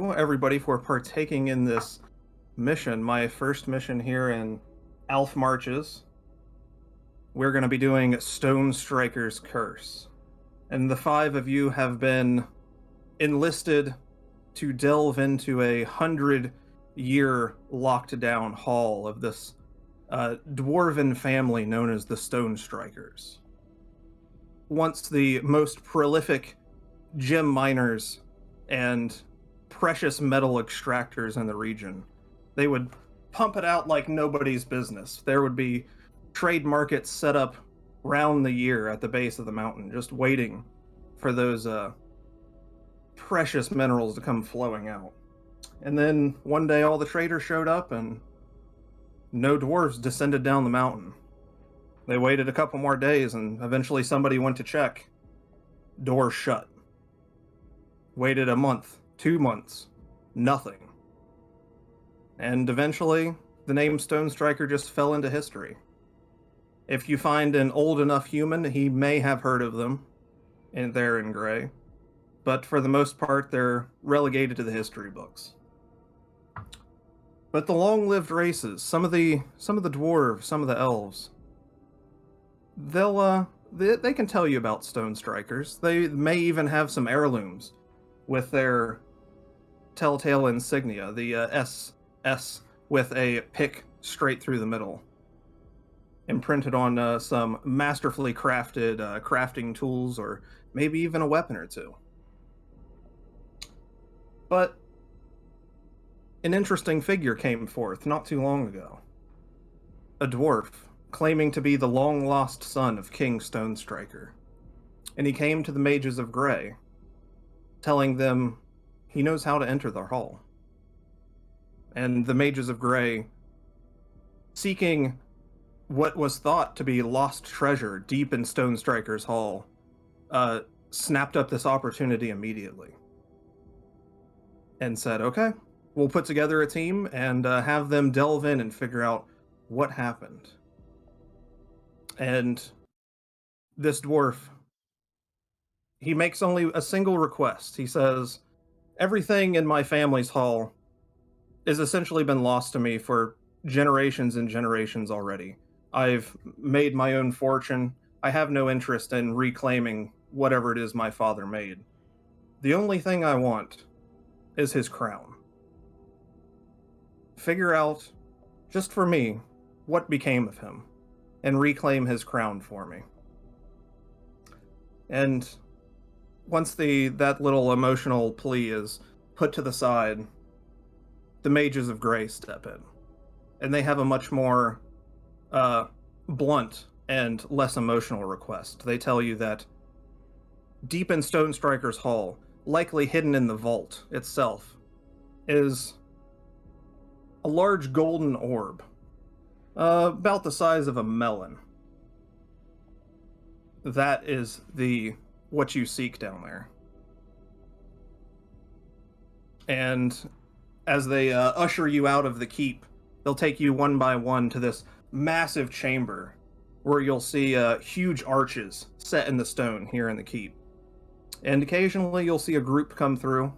you, everybody, for partaking in this mission. My first mission here in Alfmarches. We're going to be doing Stonestriker's Curse. And the 5 of you have been enlisted to delve into a 100-year locked-down hall of this dwarven family known as the Stonestrikers. Once the most prolific gem miners and precious metal extractors in the region. They would pump it out like nobody's business. There would be trade markets set up round the year at the base of the mountain, just waiting for those precious minerals to come flowing out. And then one day all the traders showed up and no dwarves descended down the mountain. They waited a couple more days and eventually somebody went to check. Door shut. Waited a month, 2 months, nothing. And eventually, the name Stonestriker just fell into history. If you find an old enough human, he may have heard of them there in Grey. But for the most part, they're relegated to the history books. But the long-lived races, some of the dwarves, some of the elves, they can tell you about Stonestrikers. They may even have some heirlooms with their telltale insignia, the SS with a pick straight through the middle, imprinted on some masterfully crafted crafting tools, or maybe even a weapon or two. But an interesting figure came forth not too long ago. A dwarf, claiming to be the long-lost son of King Stonestriker. And he came to the Mages of Grey, telling them he knows how to enter their hall. And the Mages of Grey, seeking what was thought to be lost treasure deep in Stonestriker's hall, snapped up this opportunity immediately. And said, okay, we'll put together a team and have them delve in and figure out what happened. And this dwarf, he makes only a single request. He says, everything in my family's hall has essentially been lost to me for generations and generations already. I've made my own fortune. I have no interest in reclaiming whatever it is my father made. The only thing I want is his crown. Figure out, just for me, what became of him, and reclaim his crown for me. And once that little emotional plea is put to the side, the Mages of Grey step in. And they have a much more blunt and less emotional request. They tell you that deep in Stonestriker's hall, likely hidden in the vault itself, is a large golden orb, about the size of a melon. That is what you seek down there. And as they usher you out of the keep, they'll take you one by one to this massive chamber where you'll see huge arches set in the stone here in the keep. And occasionally you'll see a group come through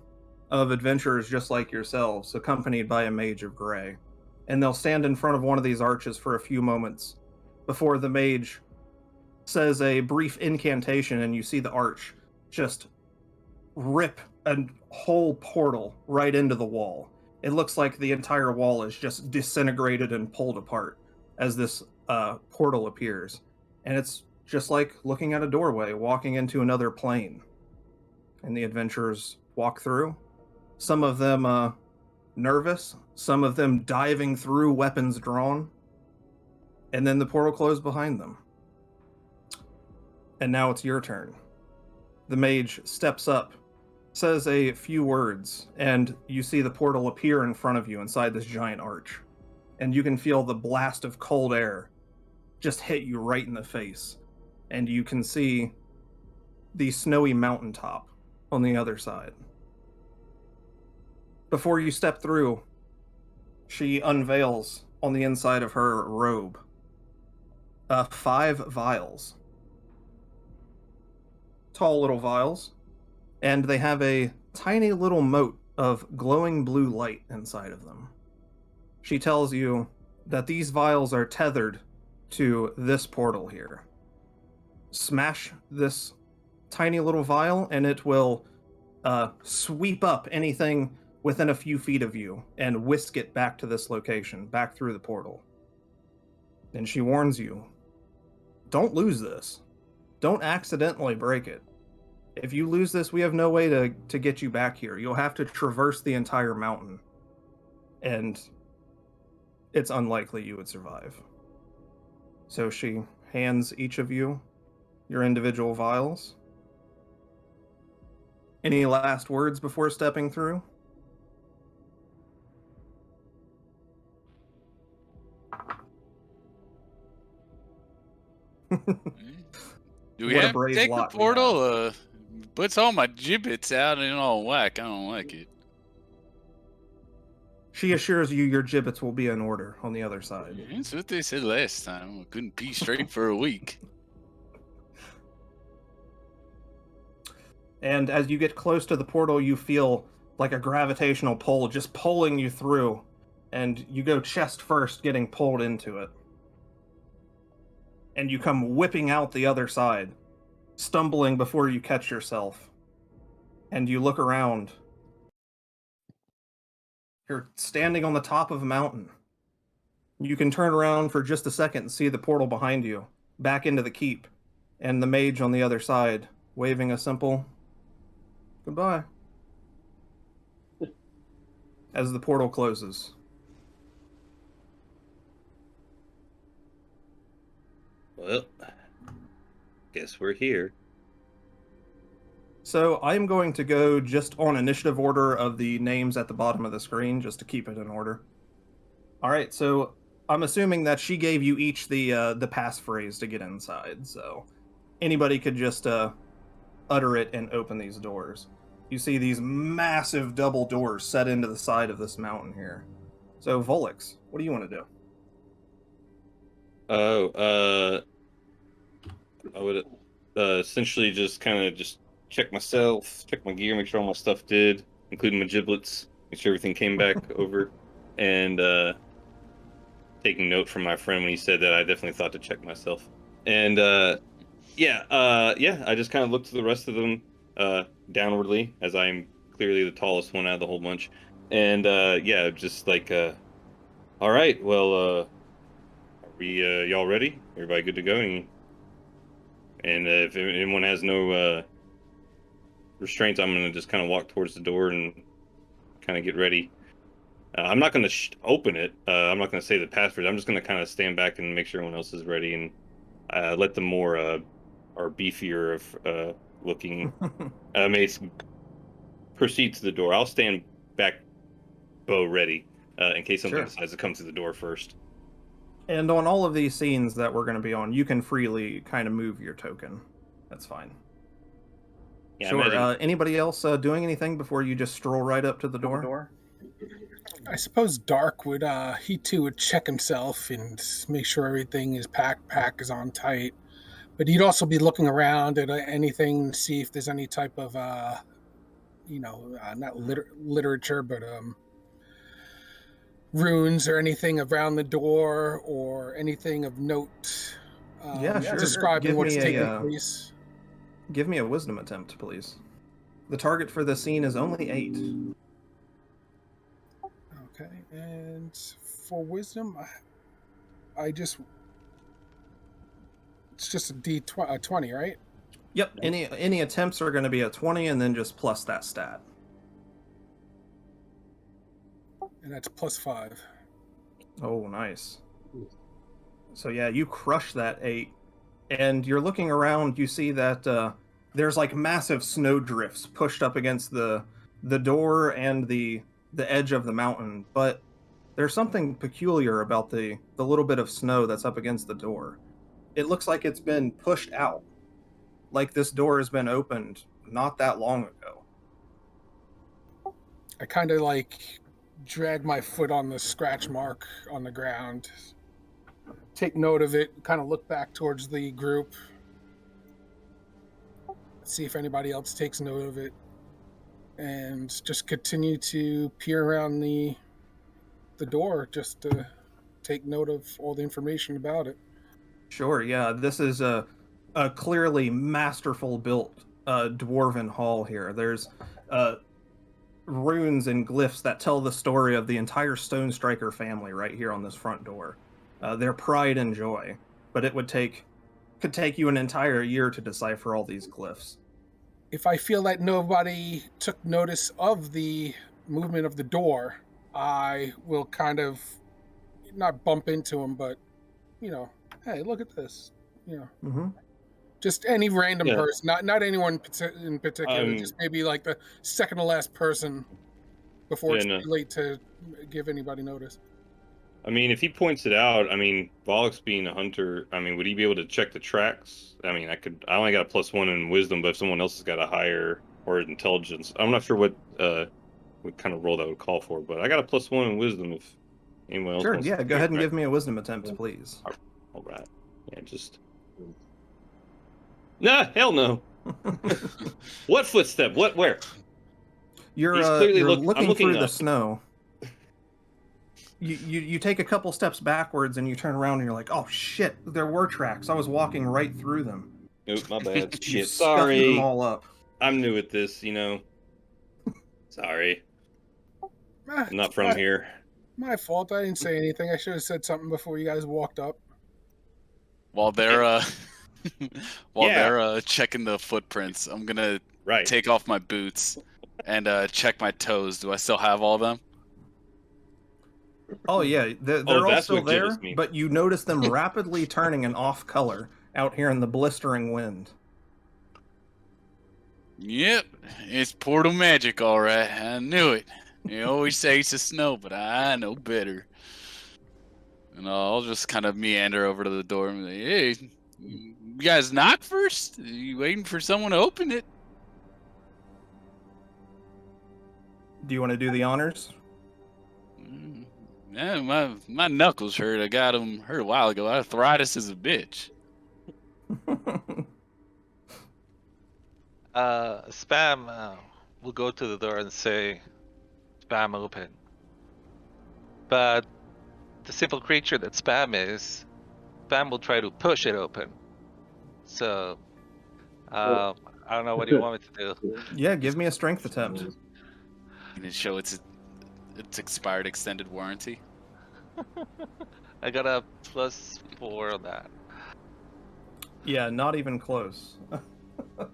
of adventurers just like yourselves, accompanied by a Mage of Grey. And they'll stand in front of one of these arches for a few moments before the mage says a brief incantation, and you see the arch just rip a whole portal right into the wall. It looks like the entire wall is just disintegrated and pulled apart as this portal appears. And it's just like looking at a doorway, walking into another plane. And the adventurers walk through. Some of them nervous, some of them diving through, weapons drawn. And then the portal closed behind them. And now it's your turn. The mage steps up, says a few words, and you see the portal appear in front of you inside this giant arch. And you can feel the blast of cold air just hit you right in the face. And you can see the snowy mountaintop on the other side. Before you step through, she unveils on the inside of her robe 5 vials. Tall little vials, and they have a tiny little moat of glowing blue light inside of them. She tells you that these vials are tethered to this portal here. Smash this tiny little vial, and it will sweep up anything within a few feet of you and whisk it back to this location, back through the portal. And she warns you, don't lose this. Don't accidentally break it. If you lose this, we have no way to get you back here. You'll have to traverse the entire mountain. And it's unlikely you would survive. So she hands each of you your individual vials. Any last words before stepping through? Do we What a have to brave take the lot we portal? Puts all my gibbets out and all whack. I don't like it. She assures you your gibbets will be in order on the other side. That's what they said last time. I couldn't pee straight for a week. And as you get close to the portal, you feel like a gravitational pull just pulling you through. And you go chest first, getting pulled into it. And you come whipping out the other side, stumbling before you catch yourself. And you look around. You're standing on the top of a mountain. You can turn around for just a second and see the portal behind you, back into the keep, and the mage on the other side, waving a simple goodbye as the portal closes. Well, guess we're here. So I'm going to go just on initiative order of the names at the bottom of the screen, just to keep it in order. All right, so I'm assuming that she gave you each the passphrase to get inside, so anybody could just utter it and open these doors. You see these massive double doors set into the side of this mountain here. So Volix, what do you want to do? I would essentially just kind of just check myself, check my gear, make sure all my stuff did, including my giblets, make sure everything came back over, and taking note from my friend when he said that, I definitely thought to check myself. And I just kind of looked to the rest of them downwardly, as I'm clearly the tallest one out of the whole bunch. And just like, all right, well, are we y'all ready? Everybody good to go? And if anyone has no restraints, I'm gonna just kind of walk towards the door and kind of get ready. I'm not gonna open it. I'm not gonna say the password. I'm just gonna kind of stand back and make sure everyone else is ready, and let the more or beefier of looking mates proceed to the door. I'll stand back, bow ready, in case something decides to come to the door first. And on all of these scenes that we're going to be on, you can freely kind of move your token. That's fine. Yeah, sure. Anybody else doing anything before you just stroll right up to the door? I suppose Darq would, he too would check himself and make sure everything is pack is on tight. But he'd also be looking around at anything, see if there's any type of, not literature, but runes or anything around the door or anything of note. Sure. Describing what's taking place. Give me a wisdom attempt, please. The target for the scene is only 8. Okay, and for wisdom, it's just a D20, right? Yep. Any attempts are going to be a 20, and then just plus that stat. And that's +5. Oh, nice. So yeah, you crush that 8, and you're looking around. You see that there's like massive snow drifts pushed up against the door and the edge of the mountain, but there's something peculiar about the little bit of snow that's up against the door. It looks like it's been pushed out, like this door has been opened not that long ago. I kind of like drag my foot on the scratch mark on the ground, take note of it, kind of look back towards the group, see if anybody else takes note of it, and just continue to peer around the door just to take note of all the information about it. Sure, yeah. This is a clearly masterful built dwarven hall here. There's runes and glyphs that tell the story of the entire Stonestriker family right here on this front door. Their pride and joy. But it could take you an entire year to decipher all these glyphs. If I feel that nobody took notice of the movement of the door, I will kind of not bump into him, but, hey, look at this. Just any random person, not anyone in particular, just maybe like the second to last person before it's too late to give anybody notice. I mean, if he points it out, I mean, Volix being a hunter, I mean, would he be able to check the tracks? I mean, I only got a +1 in wisdom, but if someone else has got a higher or intelligence, I'm not sure what kind of role that would call for, but I got a +1 in wisdom if anyone else wants to go ahead and give me a wisdom attempt, please. All right. Yeah, just... Nah, hell no. What footstep? What? Where? You're looking through the snow. You take a couple steps backwards and you turn around and you're like, oh shit, there were tracks. I was walking right through them. Nope, my bad. You Shit, sorry. them all up. I'm new at this, Sorry. I'm not from here. My fault. I didn't say anything. I should have said something before you guys walked up. While they're they're checking the footprints, I'm gonna take off my boots and check my toes. Do I still have all of them? Oh yeah, they're all still there, but you notice them rapidly turning an off color out here in the blistering wind. Yep, it's portal magic, all right. I knew it. You always say it's the snow, but I know better. And I'll just kind of meander over to the door and be like, hey, you guys knock first? Are you waiting for someone to open it? Do you want to do the honors? Yeah, my knuckles hurt. I got them hurt a while ago. Arthritis is a bitch. Spam will go to the door and say, Spam open. But the simple creature that Spam is, Spam will try to push it open. So, I don't know what you want me to do. Yeah, give me a strength attempt. Can it show its expired extended warranty? I got a +4 on that. Yeah, not even close. We're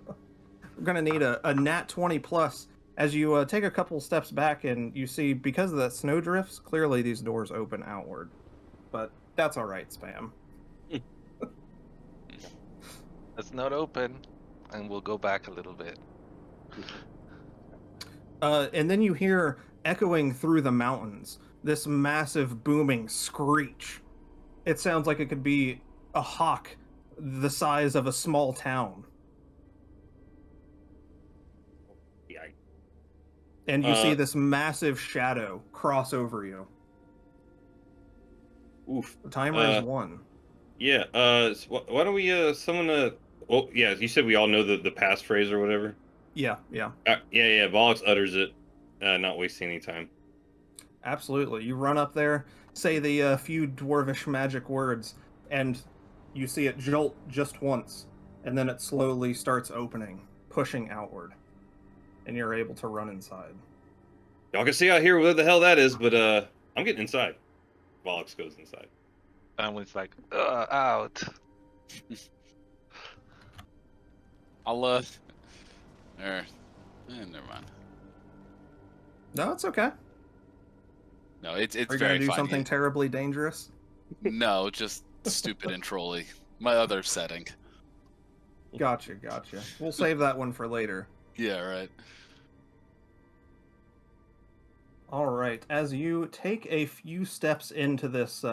gonna need a nat 20 plus. As you take a couple steps back and you see, because of that snow drifts, clearly these doors open outward. But that's all right, Spam. It's not open, and we'll go back a little bit. And then you hear, echoing through the mountains, this massive booming screech. It sounds like it could be a hawk the size of a small town. And you see this massive shadow cross over you. Oof. The timer is 1. Yeah, so why don't we summon a... Oh, yeah, you said we all know the passphrase or whatever? Yeah. Yeah, Volix utters it, not wasting any time. Absolutely. You run up there, say the few dwarvish magic words, and you see it jolt just once, and then it slowly starts opening, pushing outward. And you're able to run inside. Y'all can see out here where the hell that is, but I'm getting inside. Volix goes inside. Family's like, out. I'll never mind. No, it's okay. No, it's Are you very gonna do fine. something terribly dangerous? No, just stupid and trolly. My other setting. Gotcha. We'll save that one for later. Yeah, right. All right. As you take a few steps into this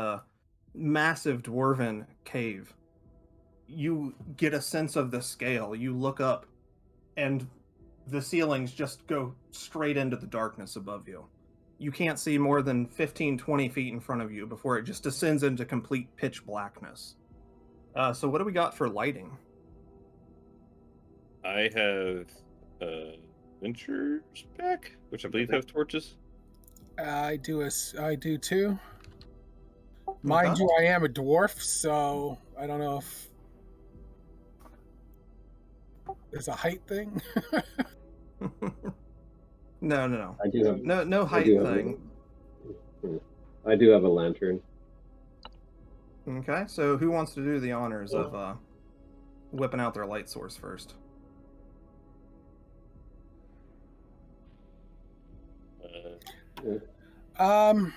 massive dwarven cave, you get a sense of the scale. You look up, and the ceilings just go straight into the darkness above you. You can't see more than 15, 20 feet in front of you before it just descends into complete pitch blackness. So what do we got for lighting? I have adventurers pack, which I believe have torches. I do too. Mind you, I am a dwarf, so I don't know if there's a height thing. No. I do have No I height do have thing. I do have a lantern. Okay, so who wants to do the honors of whipping out their light source first? Um,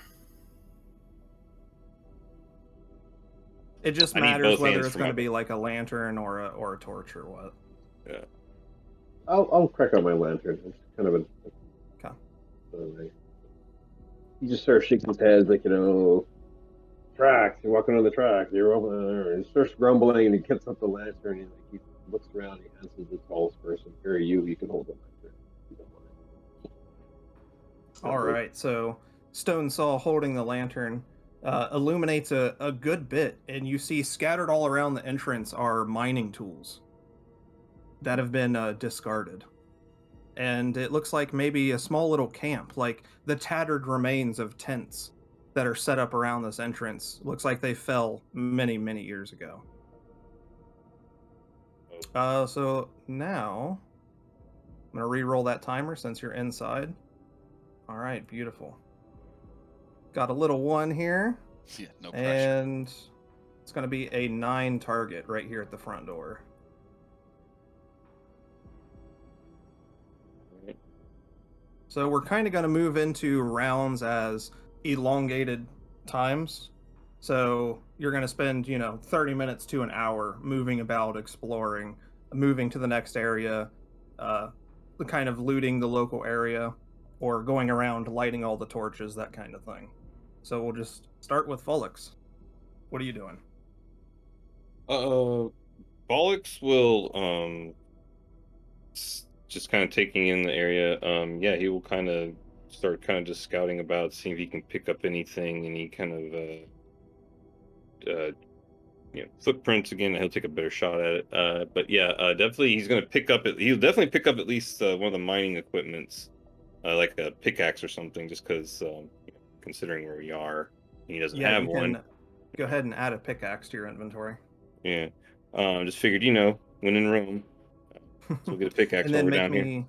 It just I need matters both whether hands it's for going to my be like a lantern or a torch or what. Yeah. I'll crack on my lantern. It's kind of a. Okay. He just starts shaking his head like, tracks. You're walking on the track. You're over there. And he starts grumbling, and he gets up the lantern. And he looks around. He answers the tallest person. Here, you can hold the lantern. You don't mind. All right, so Stonesaw holding the lantern illuminates a good bit, and you see scattered all around the entrance are mining tools that have been discarded. And it looks like maybe a small little camp, like the tattered remains of tents that are set up around this entrance. Looks like they fell many, many years ago. So now I'm gonna re-roll that timer since you're inside. All right, beautiful. Got a little 1 here. Yeah, no pressure. And it's going to be a 9 target right here at the front door. So we're kind of going to move into rounds as elongated times. So you're going to spend, 30 minutes to an hour moving about, exploring, moving to the next area, kind of looting the local area, or going around lighting all the torches, that kind of thing. So we'll just start with Volix. What are you doing? Volix will just kind of taking in the area. Yeah, he will kind of start just scouting about, seeing if he can pick up anything, any kind of footprints again. He'll take a better shot at it. But yeah, definitely he's gonna pick up. He'll definitely pick up at least one of the mining equipments, like a pickaxe or something, just because considering where we are, he doesn't have you one. can go ahead and add a pickaxe to your inventory. Yeah, just figured, when in Rome, so we'll get a pickaxe And while then we're make down here. me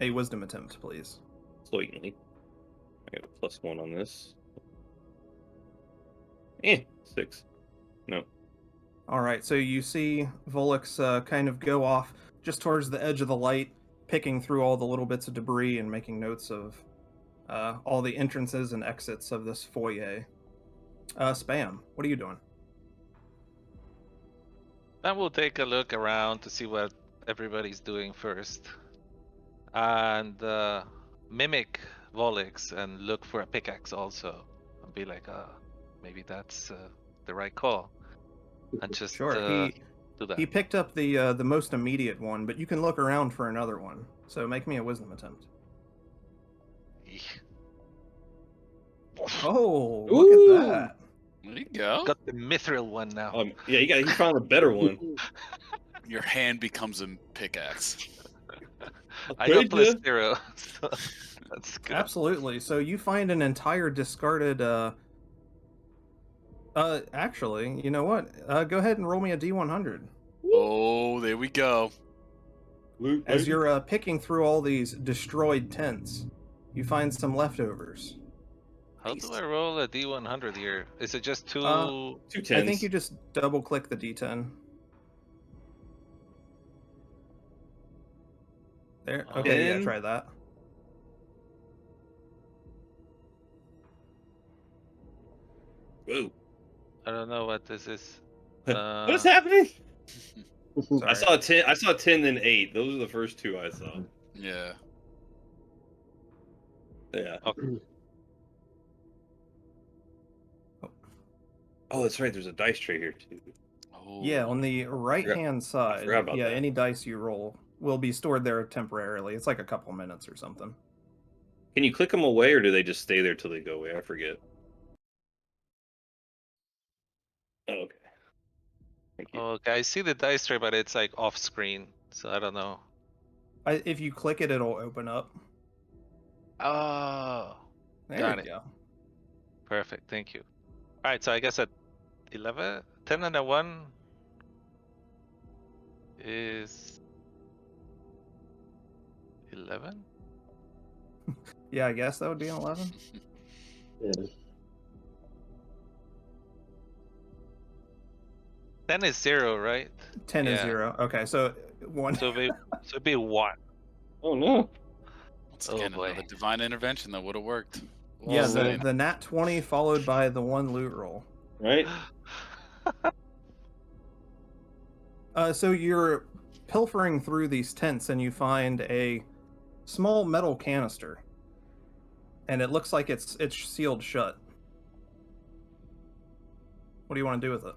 a wisdom attempt, please. Slightly. I got a +1 on this. 6. No. All right, so you see Volix kind of go off just towards the edge of the light, picking through all the little bits of debris and making notes of all the entrances and exits of this foyer. Spam, what are you doing? I will take a look around to see what everybody's doing first, and mimic Volix and look for a pickaxe also, and be like, maybe that's the right call, and just Sure. do that. He picked up the most immediate one, but you can look around for another one. So make me a wisdom attempt. Eek. Oh, look at that. There you go. Got the mithril one now. Yeah, he found a better one. Your hand becomes a pickaxe. I got Trade +0, so that's good. Absolutely. So you find an entire discarded. Actually, you know what? Go ahead and roll me a D100. Oh, there we go. Loot, As baby. you're picking through all these destroyed tents, you find some leftovers. How do I roll a D100 here? Is it just 2? 2 10s. I think you just double click the D10. There. Okay, yeah, 10. try that. Whoa. I don't know what this is. What is happening? Sorry. I saw 10. I saw 10, then 8. Those are the first 2 I saw. Yeah. Yeah. Okay. Oh, that's right. There's a dice tray here too. Oh. Yeah, on the right-hand side, forgot about that. any dice you roll will be stored there temporarily. It's like a couple minutes or something. Can you click them away, or do they just stay there till they go away? I forget. Oh, okay. Thank you. Okay, I see the dice tray, but it's like off screen, so I don't know. If you click it, it'll open up. Oh, There got you it. go. Perfect. Thank you. All right. So I guess at 11, 10 and a 1 is 11. Yeah, I guess that would be an 11. Yeah. 10 is 0, right? 10 is Yeah. 0. Okay, so 1. So it'd be 1. Oh no! Once Oh, again, boy. another divine intervention that would have worked. Yeah, Just saying. the nat 20 followed by the 1 loot roll. Right? So you're pilfering through these tents and you find a small metal canister. And it looks like it's sealed shut. What do you want to do with it?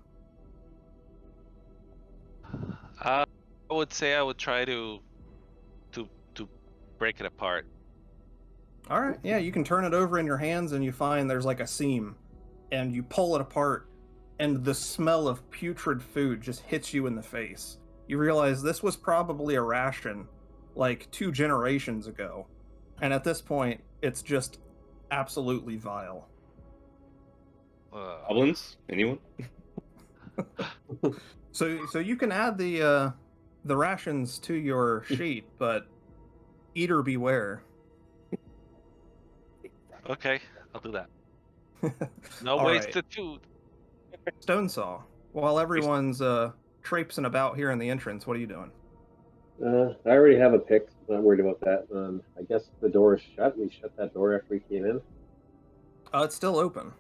I would say I would try to break it apart. All right, yeah, you can turn it over in your hands and you find there's like a seam. And you pull it apart and the smell of putrid food just hits you in the face. You realize this was probably a ration like 2 generations ago. And at this point, it's just absolutely vile. Goblins? Anyone? So you can add the rations to your sheet, but eater beware. Okay, I'll do that. No All wasted right. food. Stonesaw, while everyone's traipsing about here in the entrance, what are you doing? I already have a pick. Not worried about that. I guess the door is shut. We shut that door after we came in. It's still open.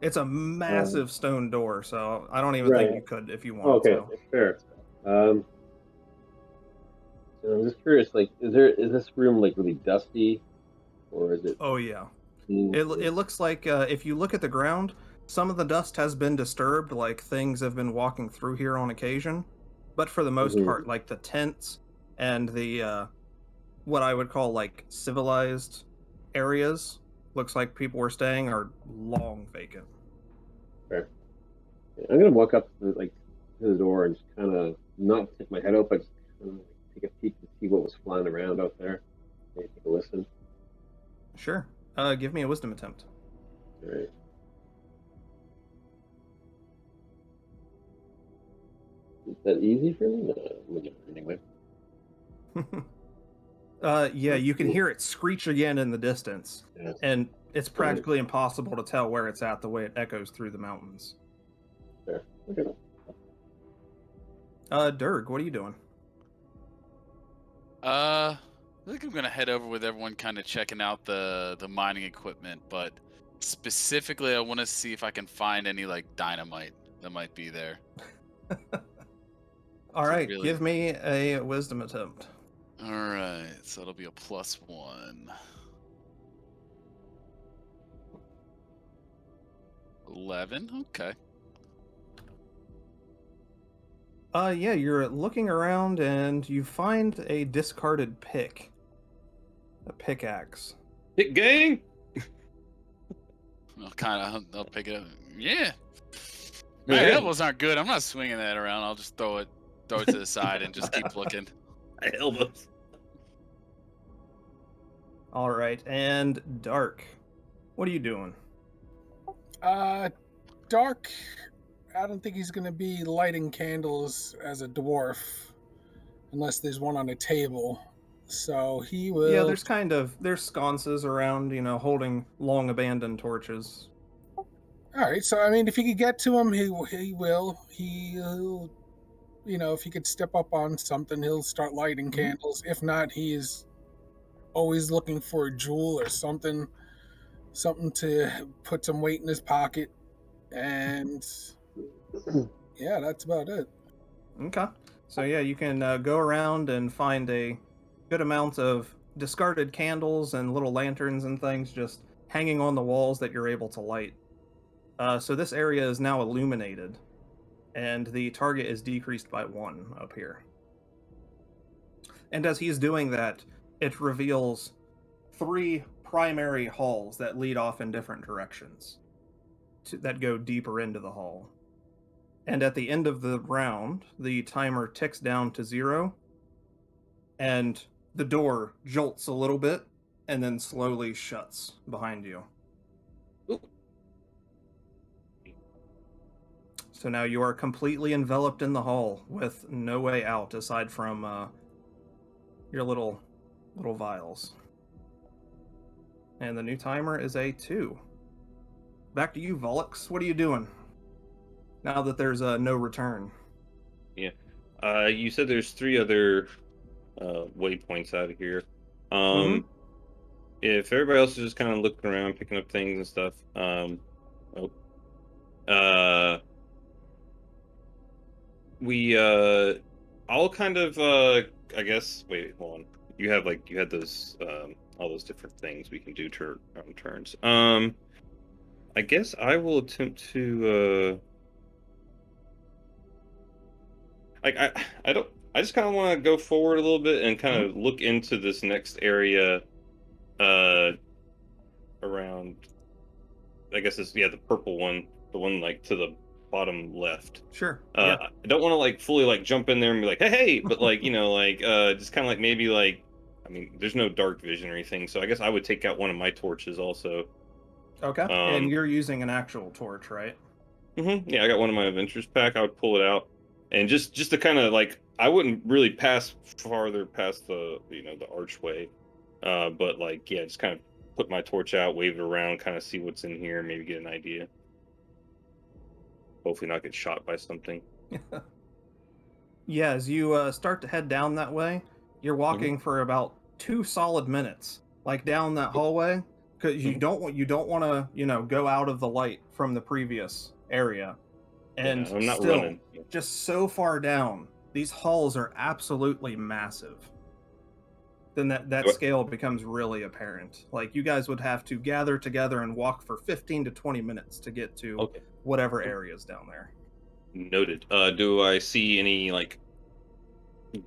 It's a massive stone door, so I don't even think you could if you wanted Okay, to. fair. So I'm just curious. Like, is this room like really dusty, or is it? Oh yeah. It looks like if you look at the ground, some of the dust has been disturbed, like things have been walking through here on occasion. But for the most part, like the tents and the what I would call like civilized areas, looks like people were staying, are long vacant. Fair. I'm gonna walk up to the door and just kind of not stick my head out, but just kind of take a peek to see what was flying around out there. Maybe take a listen. Sure. Give me a wisdom attempt. All right. Is that easy for me? No, I'm gonna get it anyway. Yeah, you can hear it screech again in the distance, Yeah. and it's practically impossible to tell where it's at the way it echoes through the mountains. Fair. Okay. Derg, what are you doing? I think I'm gonna head over with everyone, kind of checking out the mining equipment, but specifically, I want to see if I can find any like dynamite that might be there. All right, really- give me a wisdom attempt. All right, so it'll be a +1. 11. Okay. Yeah, you're looking around and you find a discarded pick. A pickaxe. Hit gang! I'll pick it up. Yeah. Yeah. My elbows aren't good. I'm not swinging that around. I'll just throw it to the side and just keep looking. My elbows. All right, and Darq, what are you doing? Darq, I don't think he's going to be lighting candles as a dwarf unless there's one on a table. So he will. Yeah, there's sconces around, holding long abandoned torches. All right, so I mean, if he could get to him, he will. He'll, if he could step up on something, he'll start lighting candles. If not, he is always looking for a jewel or something to put some weight in his pocket, and yeah, that's about it. Okay. So yeah, you can go around and find a good amount of discarded candles and little lanterns and things just hanging on the walls that you're able to light. So this area is now illuminated, and the target is decreased by 1 up here. And as he's doing that, it reveals 3 primary halls that lead off in different directions that go deeper into the hall. And at the end of the round, the timer ticks down to 0, and the door jolts a little bit and then slowly shuts behind you. Ooh. So now you are completely enveloped in the hall with no way out aside from your little vials. And the new timer is a 2. Back to you, Volix. What are you doing now that there's no return? Yeah. You said there's 3 other waypoints out of here. If everybody else is just kind of looking around, picking up things and stuff, I'll kind of I guess hold on. You had those all those different things we can do on turns. I guess I will attempt to I just kind of want to go forward a little bit and kind of look into this next area around, I guess it's the purple one, the one like to the bottom left. Sure. I don't want to like fully like jump in there and be like, hey, but like just kind of like maybe like, I mean, there's no dark vision or anything, so I guess I would take out one of my torches also. Okay. And you're using an actual torch, right? Yeah, I got one of my adventures pack. I would pull it out, and just to kind of like, I wouldn't really pass farther past the the archway, but like just kind of put my torch out, wave it around, kind of see what's in here, maybe get an idea. Hopefully not get shot by something. Yeah, as you start to head down that way, you're walking for about 2 solid minutes, like down that hallway, because you don't want to go out of the light from the previous area, and I'm not still running. just so far down. These halls are absolutely massive. Then that scale becomes really apparent. Like you guys would have to gather together and walk for 15 to 20 minutes to get to whatever areas down there. Noted. Do I see any like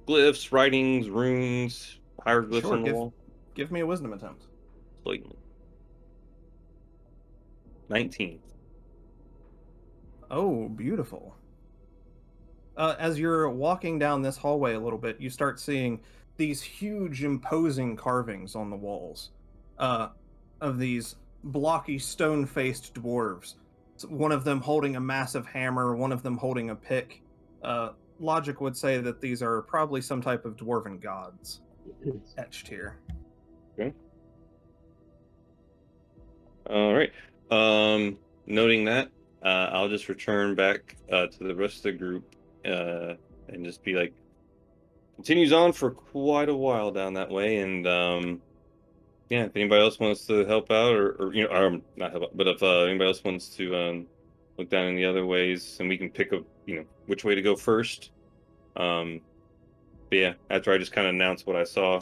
glyphs, writings, runes, hieroglyphs Sure, on the wall? Give me a wisdom attempt. Blatantly. 19. Oh, beautiful. As you're walking down this hallway a little bit, you start seeing these huge, imposing carvings on the walls of these blocky, stone-faced dwarves. One of them holding a massive hammer, one of them holding a pick. Logic would say that these are probably some type of dwarven gods etched here. Okay. All right. Noting that, I'll just return back to the rest of the group and just be like, continues on for quite a while down that way, and if anybody else wants to help out, or not help out, but if anybody else wants to look down in the other ways, and we can pick up which way to go first. But yeah, after I just kind of announce what I saw,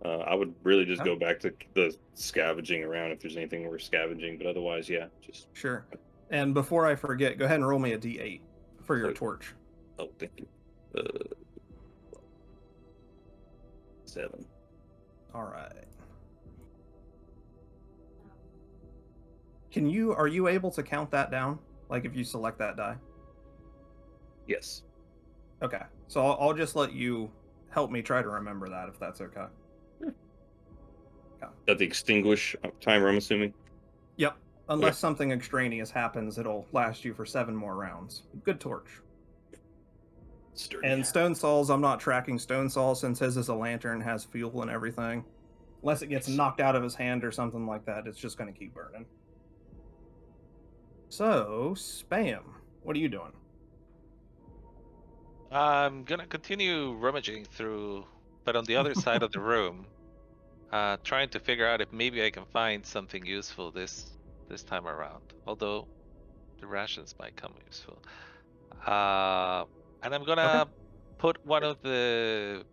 I would really just go back to the scavenging around if there's anything worth scavenging, but otherwise, just sure. And before I forget, go ahead and roll me a d8 for your torch. Oh, thank you. 7. All right. Are you able to count that down? Like if you select that die? Yes. Okay. So I'll just let you help me try to remember that, if that's okay. Sure. Got the extinguish timer, I'm assuming? Yep. Unless something extraneous happens, it'll last you for 7 more rounds. Good torch. Sturdy. And Stonesaw's, I'm not tracking Stonesaw since his is a lantern, has fuel and everything. Unless it gets knocked out of his hand or something like that, it's just going to keep burning. So, Spam, what are you doing? I'm gonna continue rummaging through, but on the other side of the room, trying to figure out if maybe I can find something useful this time around. Although the rations might come useful. And I'm gonna put one of the.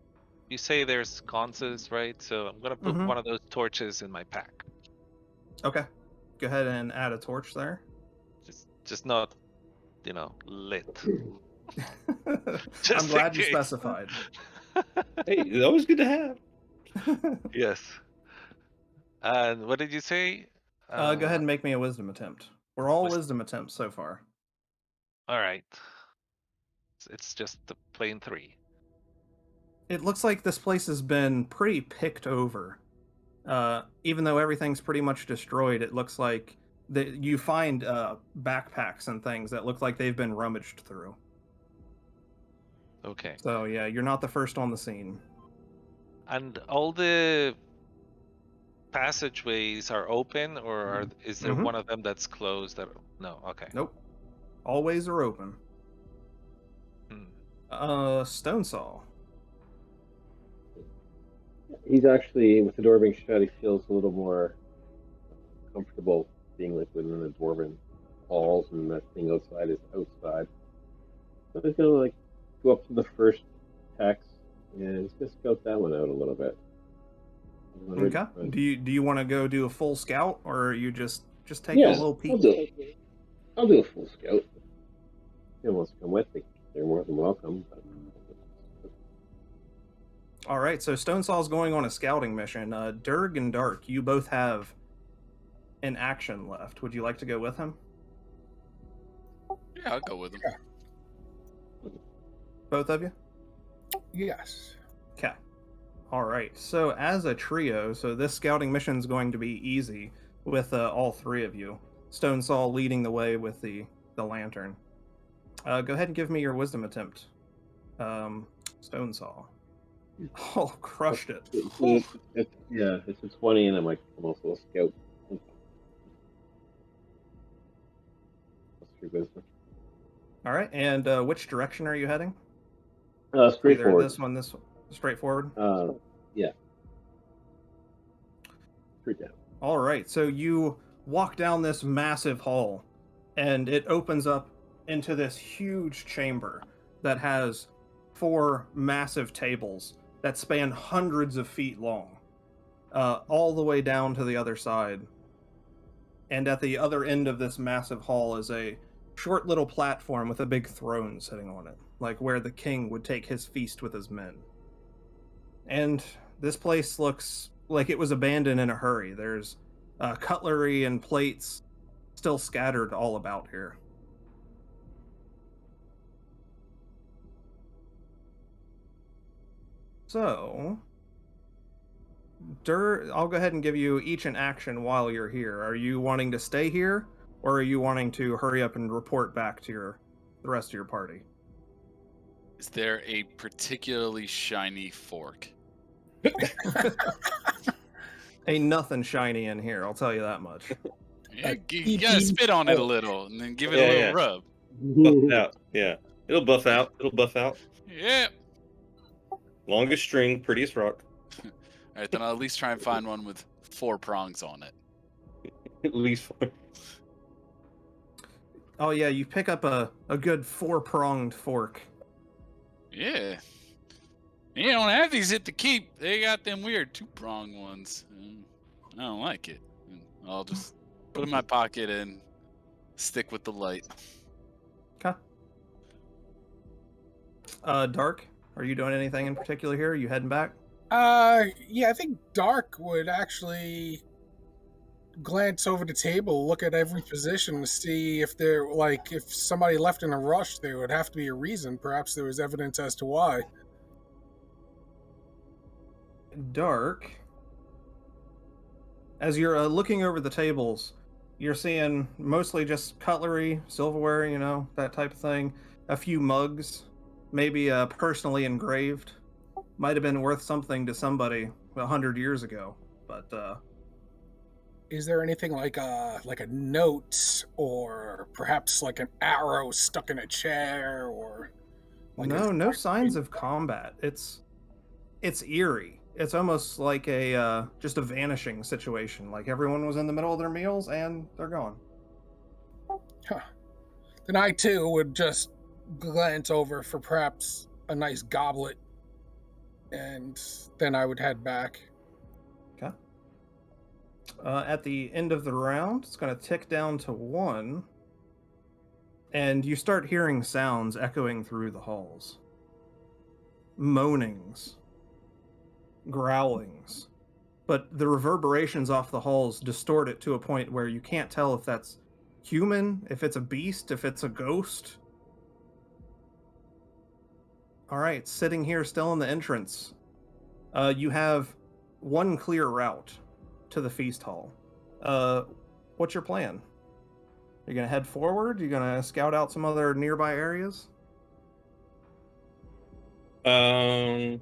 You say there's sconces, right? So I'm gonna put one of those torches in my pack. Okay. Go ahead and add a torch there. Just not, lit. I'm glad you specified. Hey, it's always good to have. Yes. And what did you say? Go ahead and make me a wisdom attempt. We're all wisdom attempts so far. All right. It's just the plain 3. it looks like this place has been pretty picked over. Even though everything's pretty much destroyed, it looks like that you find backpacks and things that look like they've been rummaged through. Okay. So yeah, you're not the first on the scene. And all the passageways are open, or is there one of them that's closed? No. Okay. Nope. All ways are open. Stonesaw. He's actually, with the door being shut, he feels a little more comfortable being like within the dwarven halls, and that thing outside is outside. So he's gonna like go up to the first text and he's gonna scout that one out a little bit. Okay. Do you want to go do a full scout, or are you just take a little peek? I'll do a full scout. If he wants to come with me, they're more than welcome. But... All right, so Stonesaw's going on a scouting mission. Derg and Darq, you both have an action left. Would you like to go with him? Yeah, I'll go with him. Both of you? Yes. Okay. All right. So as a trio, so this scouting mission is going to be easy with all three of you. Stonesaw leading the way with the lantern. Go ahead and give me your wisdom attempt. Stonesaw. Oh, crushed it. It's a 20, and I'm also a scout. That's your wisdom. All right, and which direction are you heading? Straightforward. Either this one, straightforward? Yeah. Straight down. All right, so you walk down this massive hall, and it opens up into this huge chamber that has 4 massive tables that span hundreds of feet long, all the way down to the other side. And at the other end of this massive hall is a short little platform with a big throne sitting on it, like where the king would take his feast with his men. And this place looks like it was abandoned in a hurry. There's cutlery and plates still scattered all about here. So, I'll go ahead and give you each an action while you're here. Are you wanting to stay here, or are you wanting to hurry up and report back to the rest of your party? Is there a particularly shiny fork? Ain't nothing shiny in here, I'll tell you that much. Yeah, you gotta spit on it a little, and then give it a little rub. Buff out. Yeah. It'll buff out. Yeah. Longest string, prettiest rock. All right, then I'll at least try and find one with 4 prongs on it. At least 4. Oh yeah, you pick up a good 4-pronged fork. Yeah. You don't have these at the keep. They got them weird 2-pronged ones. I don't like it. I'll just put it in my pocket and stick with the light. Okay. Darq, are you doing anything in particular here? Are you heading back? Yeah, I think Darq would actually glance over the table, look at every position to see if if somebody left in a rush, there would have to be a reason. Perhaps there was evidence as to why. Darq, as you're looking over the tables, you're seeing mostly just cutlery, silverware, that type of thing. A few mugs, maybe personally engraved. Might have been worth something to somebody 100 years ago, but is there anything like a note, or perhaps like an arrow stuck in a chair, or like no signs of combat. It's eerie. It's almost like just a vanishing situation. Like everyone was in the middle of their meals and they're gone. Huh. Then I too would just glance over for perhaps a nice goblet, and then I would head back. Okay. At the end of the round, it's going to tick down to 1, and you start hearing sounds echoing through the halls. Moanings. Growlings. But the reverberations off the halls distort it to a point where you can't tell if that's human, if it's a beast, if it's a ghost. All right, sitting here still in the entrance, you have one clear route to the feast hall. What's your plan? You're gonna head forward? You're gonna scout out some other nearby areas? Yeah,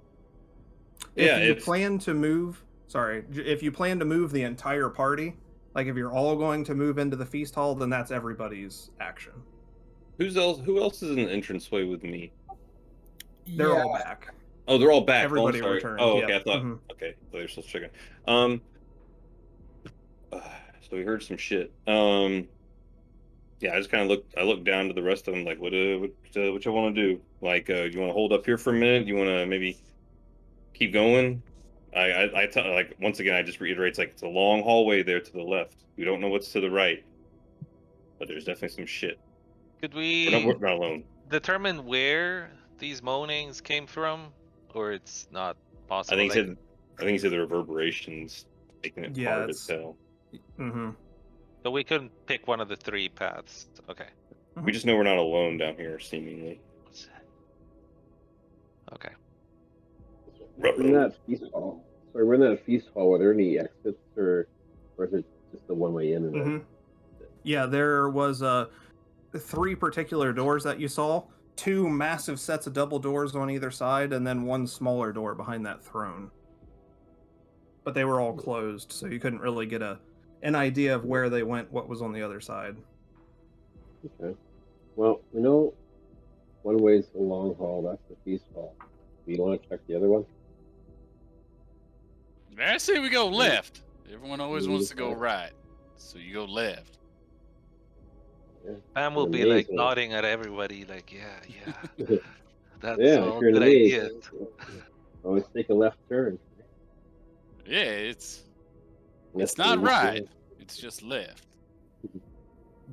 If you it's plan to move, if you plan to move the entire party, like if you're all going to move into the feast hall, then that's everybody's action. who else is in the entranceway with me? They're Yeah, all back. Oh, they're all back. Everybody oh, I'm sorry. returned, Oh, yeah. okay. I thought Mhm. okay. I thought they were still checking. So we heard some shit. Yeah, I just kind of looked. I looked down to the rest of them, like, what you want to do? Like, you want to hold up here for a minute? You want to maybe keep going? I tell, like, once again, I just reiterate, it's like it's a long hallway there to the left. We don't know what's to the right, but there's definitely some shit. Could We're we not alone. determine where these moanings came from, or it's not I possible? think he said the reverberations making it Yeah, hard to it's- tell. Mm-hmm. So we couldn't pick one of the three paths. Okay. We just know we're not alone down here, seemingly. Okay. We're in that feast hall. Sorry, we're in that feast hall. Are there any exits, or is it just the one way in and out? Mm-hmm. Yeah, there was 3 particular doors that you saw. 2 massive sets of double doors on either side, and then 1 smaller door behind that throne. But they were all closed, so you couldn't really get an idea of where they went, what was on the other side. Okay. Well, we know one way's the long hall. That's the feast hall. Do you want to check the other one? I say we go left. Everyone always wants to go right, so you go left. Pam will be Amazing. like nodding at everybody, like, yeah. That's Yeah, all if you're in good a maze, idea. always take a left turn. Yeah, it's Left not turn, right. It's just left.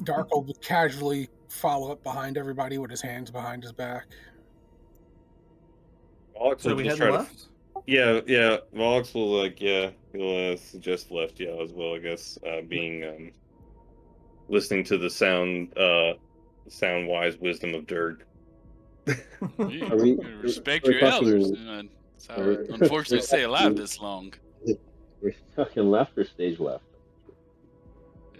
Dark will casually follow up behind everybody with his hands behind his back. Volix So will we just head try left? Yeah. Volix will he'll suggest left, as well, I guess. Being listening to the sound wise wisdom of Derg. You Are we- respect we're your talking- elders. That's how we're- unfortunately stay alive this long. We're talking left or stage left?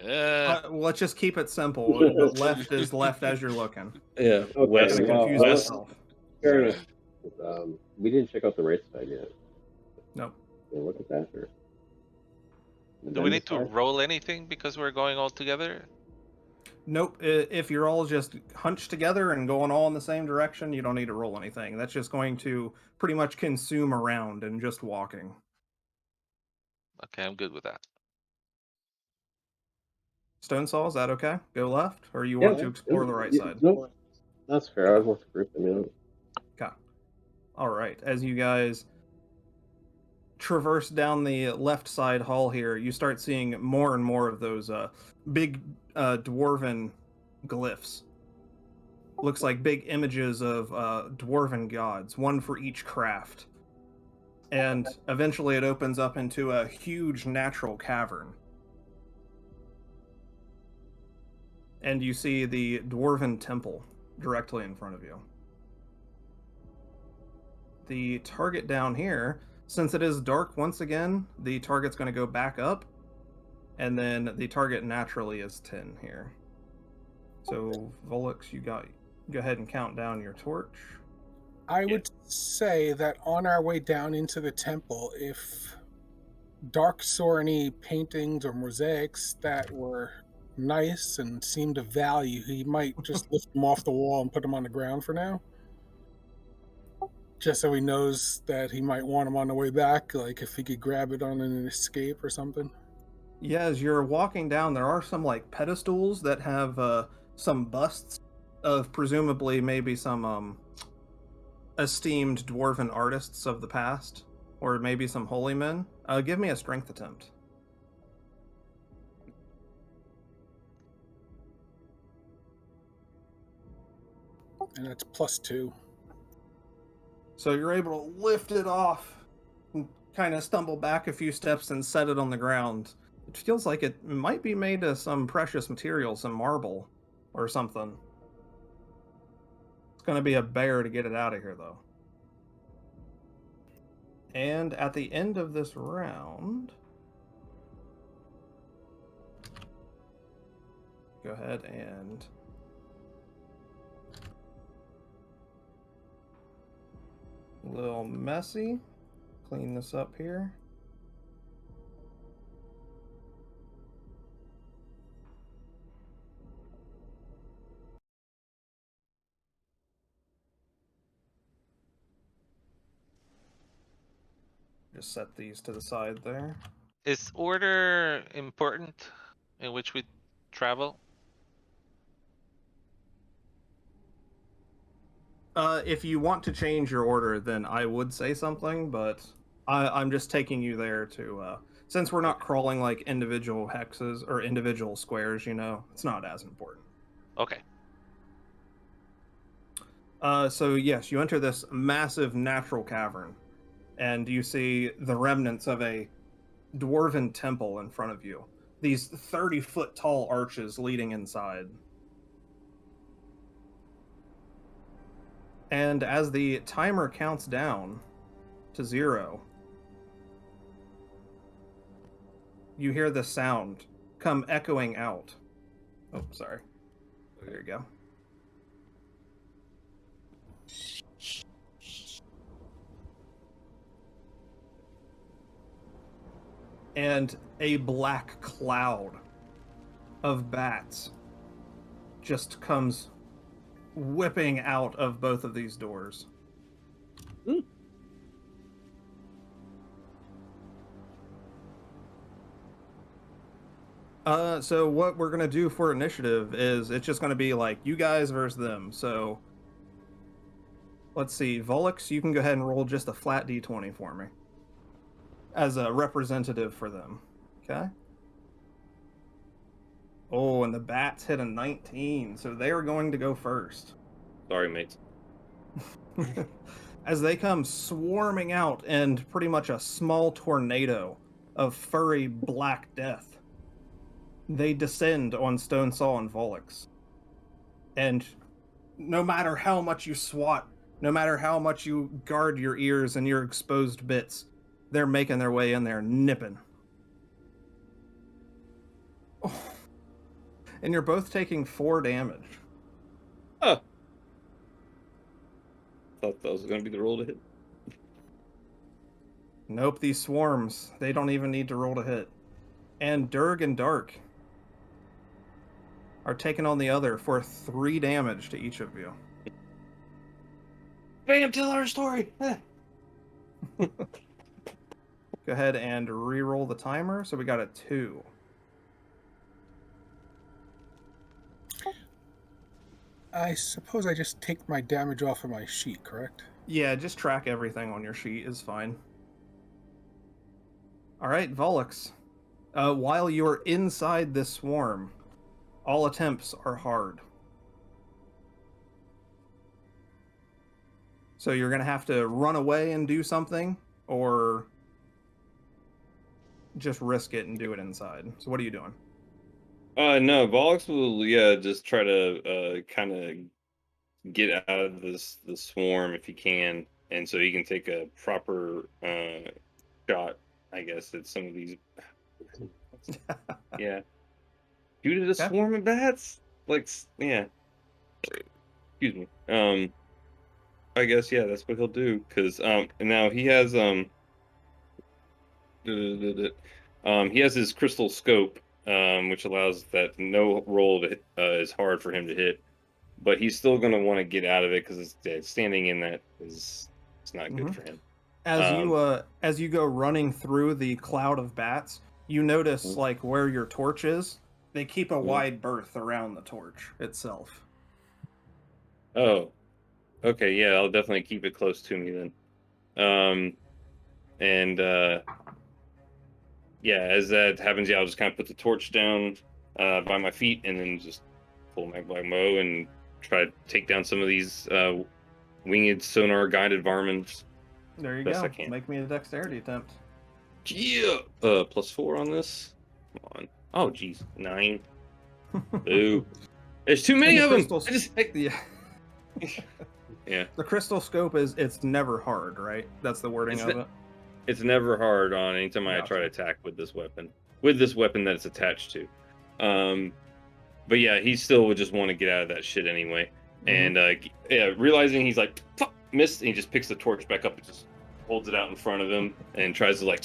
Let's just keep it simple. The left is left as you're looking. Yeah, Okay, west. Gonna well, confuse well, myself. Fair enough. We didn't check out the right side yet. Nope. We'll look at that first. Do we need to roll anything because we're going all together? Nope. If you're all just hunched together and going all in the same direction, you don't need to roll anything. That's just going to pretty much consume around and just walking. Okay, I'm good with that. Stonesaw, is that okay? Go left, or you want to explore the right side? No, that's fair. I want to group them out. Okay. All right. As you guys traverse down the left side hall here, you start seeing more and more of those big dwarven glyphs. Looks like big images of dwarven gods, one for each craft. And eventually it opens up into a huge natural cavern. And you see the dwarven temple directly in front of you. The target down here, since it is dark once again, the target's going to go back up, and then the target naturally is 10 here. So, Volix, go ahead and count down your torch. I would say that on our way down into the temple, if Darq saw any paintings or mosaics that were nice and seemed of value, he might just lift them off the wall and put them on the ground for now. Just so he knows that he might want them on the way back, like if he could grab it on an escape or something. Yeah, as you're walking down, there are some like pedestals that have some busts of presumably maybe some esteemed dwarven artists of the past, or maybe some holy men. Give me a strength attempt. And that's +2. So you're able to lift it off and kind of stumble back a few steps and set it on the ground. It feels like it might be made of some precious material, some marble or something. It's going to be a bear to get it out of here, though. And at the end of this round, go ahead and a little messy. Clean this up here. Just set these to the side there. Is order important in which we travel? If you want to change your order, then I would say something, but I'm just taking you there to, since we're not crawling like individual hexes or individual squares, you know, it's not as important. Okay. So yes, you enter this massive natural cavern, and you see the remnants of a dwarven temple in front of you. These 30-foot tall arches leading inside. And as the timer counts down to 0, you hear the sound come echoing out. Oh, sorry. There you go. And a black cloud of bats just comes whipping out of both of these doors. So what we're gonna do for initiative is it's just gonna be like you guys versus them. So let's see, Volix, you can go ahead and roll just a flat d20 for me as a representative for them. Okay. Oh, and the bats hit a 19, so they are going to go first. Sorry, mates. As they come swarming out in pretty much a small tornado of furry black death, they descend on Stonesaw and Volix. And no matter how much you swat, no matter how much you guard your ears and your exposed bits, they're making their way in there, nipping. Oh. And you're both taking 4 damage. Oh. Thought that was going to be the roll to hit. Nope, these swarms, they don't even need to roll to hit. And Derg and Darq are taking on the other for 3 damage to each of you. Bam, tell our story! Go ahead and re-roll the timer. So we got a 2. I suppose I just take my damage off of my sheet, correct? Yeah, just track everything on your sheet is fine. All right, Volix. While you're inside this swarm, all attempts are hard. So you're going to have to run away and do something, or just risk it and do it inside. So what are you doing? No, Volix will, just try to kind of get out of the swarm if he can, and so he can take a proper shot, I guess, at some of these. Yeah. Shoot at a swarm of bats? Like, yeah. Excuse me. I guess, yeah, that's what he'll do, because now he has he has his crystal scope, which allows that no roll to is hard for him to hit, but he's still going to want to get out of it because standing in that it's not good for him. As you go running through the cloud of bats, you notice like where your torch is. They keep a wide berth around the torch itself. Oh, okay, yeah, I'll definitely keep it close to me then. Yeah, as that happens, I'll just kind of put the torch down by my feet and then just pull my black bow and try to take down some of these winged sonar guided varmints. There you best go. I can. Make me a dexterity attempt. Yeah. +4 on this. Come on. Oh, geez. 9. Ooh. There's too many of them. Yeah. Yeah. The crystal scope it's never hard, right? That's the wording of it. It's never hard on anytime I try to attack with this weapon that it's attached to. But yeah, he still would just want to get out of that shit anyway. And realizing he's like, fuck, missed, and he just picks the torch back up and just holds it out in front of him and tries to like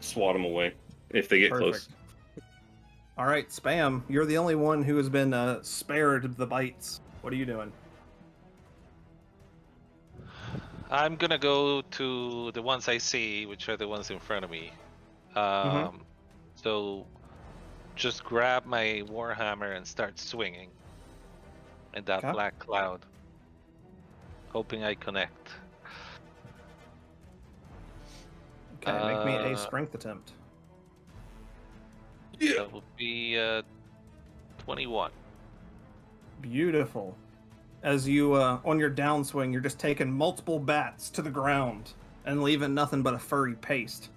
swat him away if they get close. All right, Spam, you're the only one who has been spared the bites. What are you doing? I'm gonna go to the ones I see, which are the ones in front of me. So just grab my Warhammer and start swinging in that black cloud, hoping I connect. Okay, make me a strength attempt. Yeah. That would be 21. Beautiful. As you, on your downswing, you're just taking multiple bats to the ground and leaving nothing but a furry paste.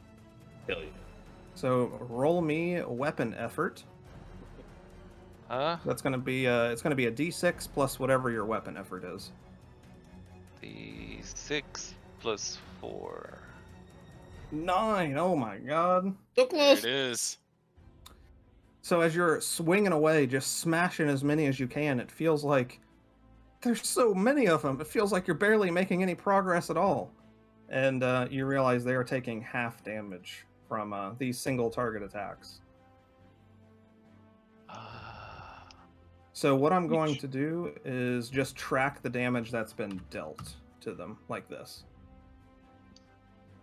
Hell yeah. So roll me a weapon effort. That's gonna be it's gonna be a D6 plus whatever your weapon effort is. D6 plus 4. 9. Oh my god. So close. There it is. So as you're swinging away, just smashing as many as you can, it feels like there's so many of them. It feels like you're barely making any progress at all. And you realize they are taking half damage from these single target attacks. So what I'm going to do is just track the damage that's been dealt to them like this.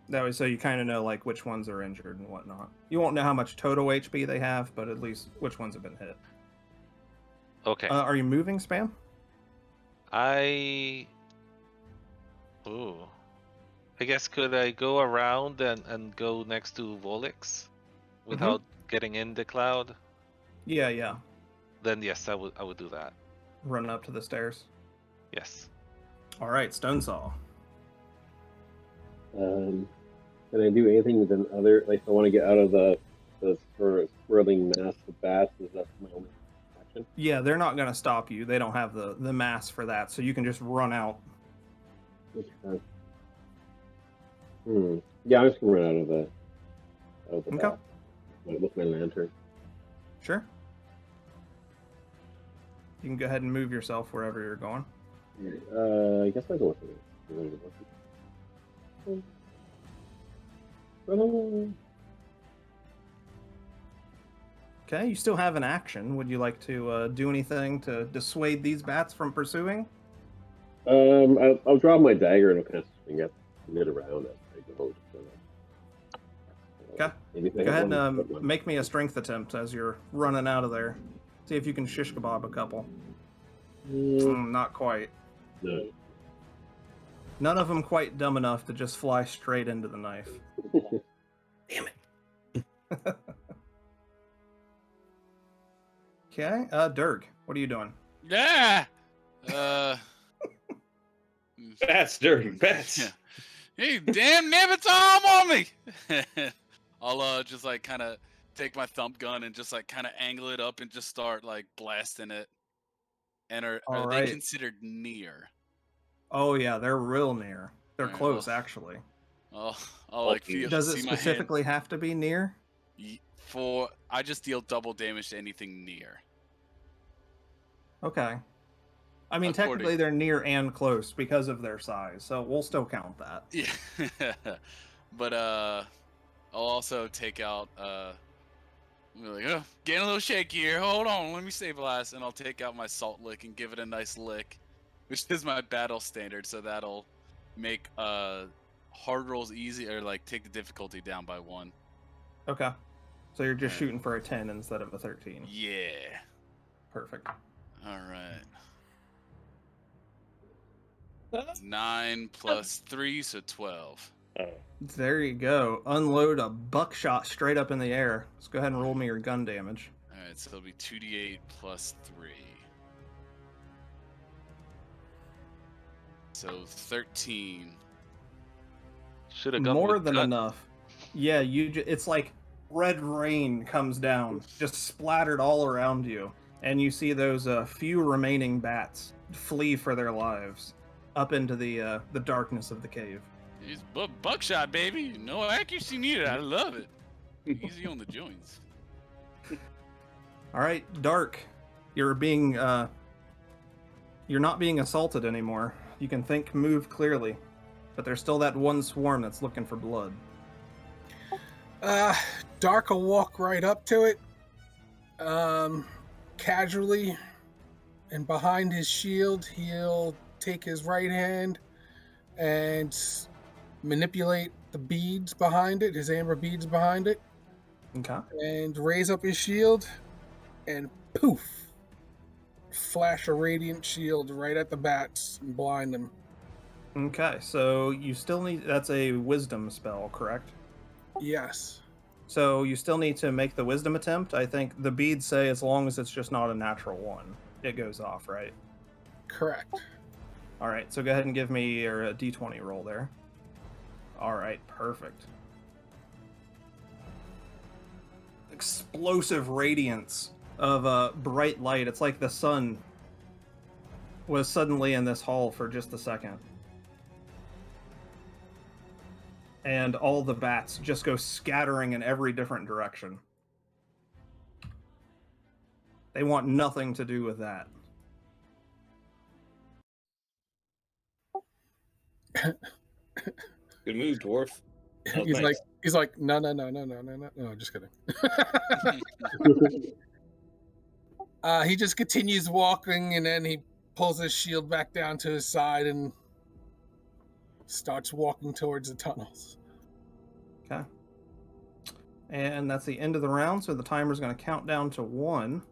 That way, so you kind of know like which ones are injured and whatnot. You won't know how much total HP they have, but at least which ones have been hit. Okay. Are you moving, Spam? I guess could I go around and go next to Volix without getting in the cloud? Yeah. Then yes, I would do that. Run up to the stairs. Yes. All right, Stonesaw. Can I do anything with another? Like, I want to get out of the sort of swirling mass of bats. Is that my only action? Yeah, they're not going to stop you. They don't have the mass for that, so you can just run out. Okay. Yeah, I'm just gonna run out of the bat with my lantern. Sure. You can go ahead and move yourself wherever you're going. I guess I'll go with it. Okay, you still have an action. Would you like to do anything to dissuade these bats from pursuing? I'll draw my dagger and I'll kind of swing it around as I go. Okay. Go ahead and make me a strength attempt as you're running out of there. See if you can shish kebab a couple. Not quite. No. None of them quite dumb enough to just fly straight into the knife. Damn it. Okay, Derg, what are you doing? Yeah. Bats, dirty bats. Yeah. Hey, damn nabbits all on me. I'll just like kind of take my thump gun and just like kind of angle it up and just start like blasting it. And are they considered near? Oh yeah, they're real near. They're Alright, close, well, actually. I'll like feel. Does it see my hand. specifically have to be near? I just deal double damage to anything near. Okay. I mean, technically they're near and close because of their size, so we'll still count that. Yeah. But I'll also take out like, getting a little shaky here. Hold on, let me stabilize, and I'll take out my salt lick and give it a nice lick, which is my battle standard, so that'll make hard rolls easy, or like take the difficulty down by 1. Okay. So you're just shooting for a 10 instead of a 13. Yeah. Perfect. All right. 9 plus 3, so 12. There you go. Unload a buckshot straight up in the air. Let's go ahead and roll me your gun damage. All right, so it'll be 2d8 plus 3. So 13. Should have gone more than enough. Yeah, it's like red rain comes down, just splattered all around you, and you see those few remaining bats flee for their lives up into the darkness of the cave. It's buckshot, baby. No accuracy needed. I love it. Easy on the joints. All right, Darq, you're not being assaulted anymore. You can think, move clearly, but there's still that one swarm that's looking for blood. Darq will walk right up to it, casually, and behind his shield, he'll take his right hand and manipulate the beads behind it, his amber beads behind it, Okay. and raise up his shield, and poof, flash a radiant shield right at the bats and blind them. Okay, so you still need... That's a wisdom spell, correct? Yes. So you still need to make the wisdom attempt. I think the beads say as long as it's just not a natural one, it goes off, right? Correct. All right, so go ahead and give me your d20 roll there. All right, perfect. Explosive radiance of bright light. It's like the sun was suddenly in this hall for just a second. And all the bats just go scattering in every different direction. They want nothing to do with that. Good move, dwarf. Oh, he's thanks. like, no, just kidding. He just continues walking, and then he pulls his shield back down to his side and starts walking towards the tunnels. Okay. And that's the end of the round, so the timer's going to count down to 1.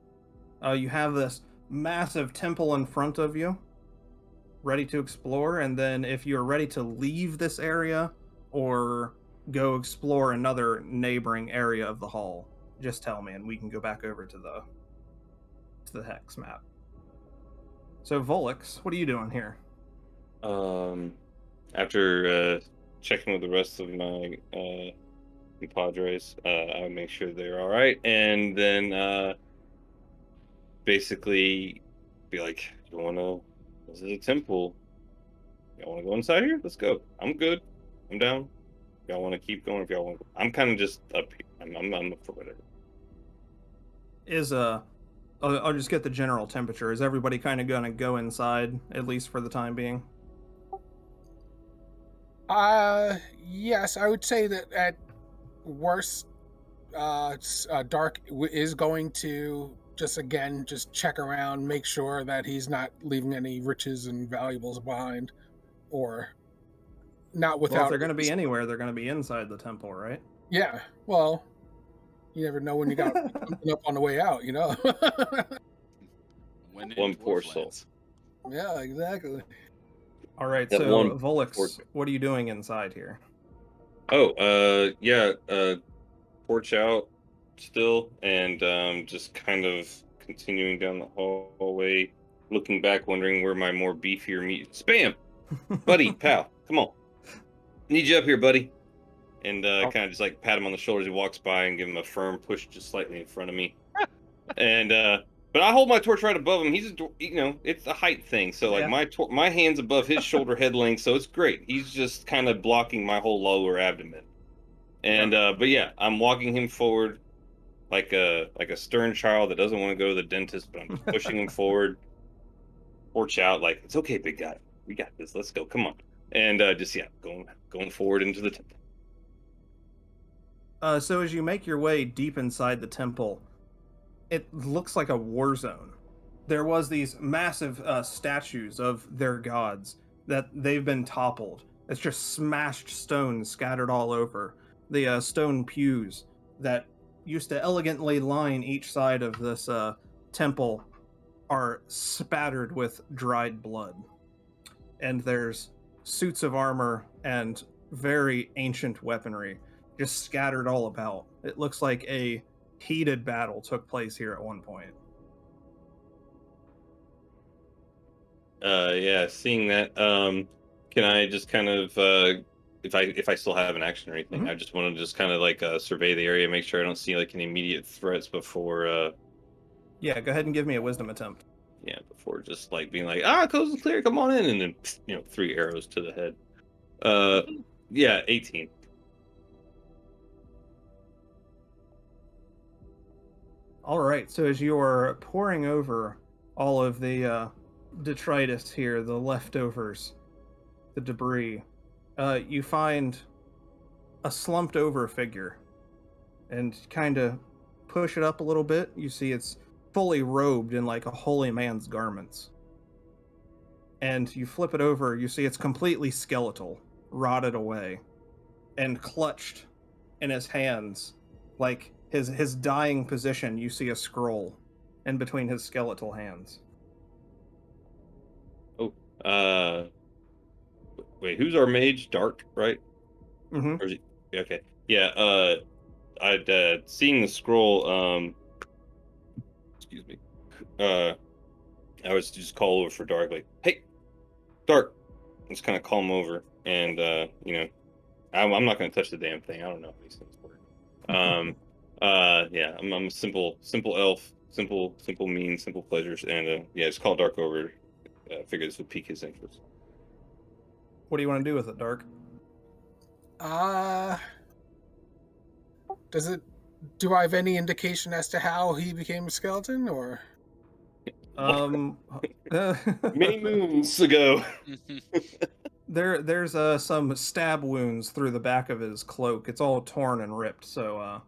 You have this massive temple in front of you, ready to explore, and then if you're ready to leave this area or go explore another neighboring area of the hall, just tell me and we can go back over to the hex map. So Volix, what are you doing here? After checking with the rest of my compadres, I make sure they're all right, and then basically be like, "You want to? This is a temple. Y'all want to go inside here? Let's go. I'm good. I'm down. Y'all want to keep going? If y'all want, I'm kind of just up here. I'm up for whatever." I'll just get the general temperature. Is everybody kind of gonna go inside, at least for the time being? Yes, I would say that at worst, Darq is going to just check around, make sure that he's not leaving any riches and valuables behind, or not without. Well, if they're going to be anywhere, they're going to be inside the temple, right? Yeah. Well, you never know when you got something up on the way out, you know. One poor soul. Yeah, exactly. All right, That so one Volix, what are you doing inside here? Oh, yeah, porch out still, and just kind of continuing down the hallway, looking back, wondering where my more beefier meat. Spam, buddy, pal, come on, need you up here, buddy. And kind of just like pat him on the shoulder as he walks by and give him a firm push just slightly in front of me. And but I hold my torch right above him. He's it's a height thing, so like my hand's above his shoulder head length, so it's great. He's just kind of blocking my whole lower abdomen. And but yeah, I'm walking him forward like a stern child that doesn't want to go to the dentist, but I'm just pushing him forward. Porch out, like, it's okay, big guy, we got this. Let's go, come on. And going forward into the temple. So as you make your way deep inside the temple, it looks like a war zone. There was these massive statues of their gods that they've been toppled. It's just smashed stones scattered all over. The stone pews that used to elegantly line each side of this temple are spattered with dried blood. And there's suits of armor and very ancient weaponry just scattered all about. It looks like a heated battle took place here at one point. Yeah, seeing that, can I just kind of if I still have an action or anything, I just want to just kind of like survey the area, make sure I don't see like any immediate threats before Yeah, go ahead and give me a wisdom attempt. Yeah, before just like being like, coast is clear, come on in, and then 3 arrows to the head. Yeah, 18. All right, so as you're pouring over all of the detritus here, the leftovers, the debris, you find a slumped over figure and kind of push it up a little bit. You see it's fully robed in like a holy man's garments. And you flip it over, you see it's completely skeletal, rotted away, and clutched in his hands, like his dying position, you see a scroll in between his skeletal hands. Wait, who's our mage? Darq, right? Mm-hmm. Or is he? Okay. Yeah, I'd seeing the scroll, excuse me. I was just call over for Darq, like, hey, Darq. Just kind of call him over, and I'm not going to touch the damn thing. I don't know how these things work. Yeah, I'm a simple elf, simple means, simple pleasures, and yeah, just call Darq over. Figure this would pique his interest. What do you want to do with it, Darq? Do I have any indication as to how he became a skeleton, or? Many moons ago. There's some stab wounds through the back of his cloak. It's all torn and ripped, so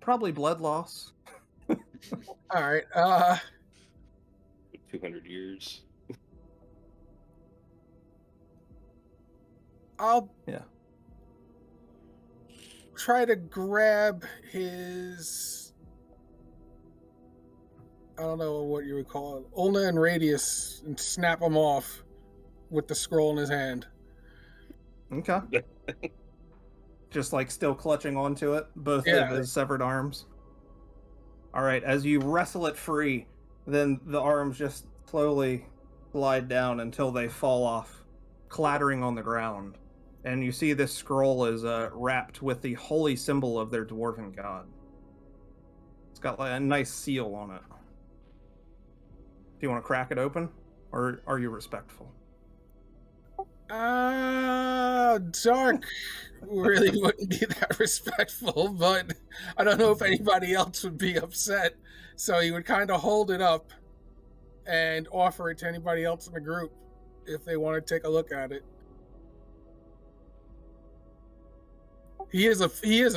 probably blood loss. All right. 200 years. I'll Yeah. try to grab his, I don't know what you would call it, ulna and radius, and snap him off with the scroll in his hand. Okay. Just like still clutching onto it, both of his severed arms. All right, as you wrestle it free, then the arms just slowly slide down until they fall off, clattering on the ground. And you see this scroll is wrapped with the holy symbol of their dwarven god. It's got like a nice seal on it. Do you want to crack it open, or are you respectful? Darq really wouldn't be that respectful, but I don't know if anybody else would be upset. So he would kind of hold it up and offer it to anybody else in the group if they want to take a look at it. He is a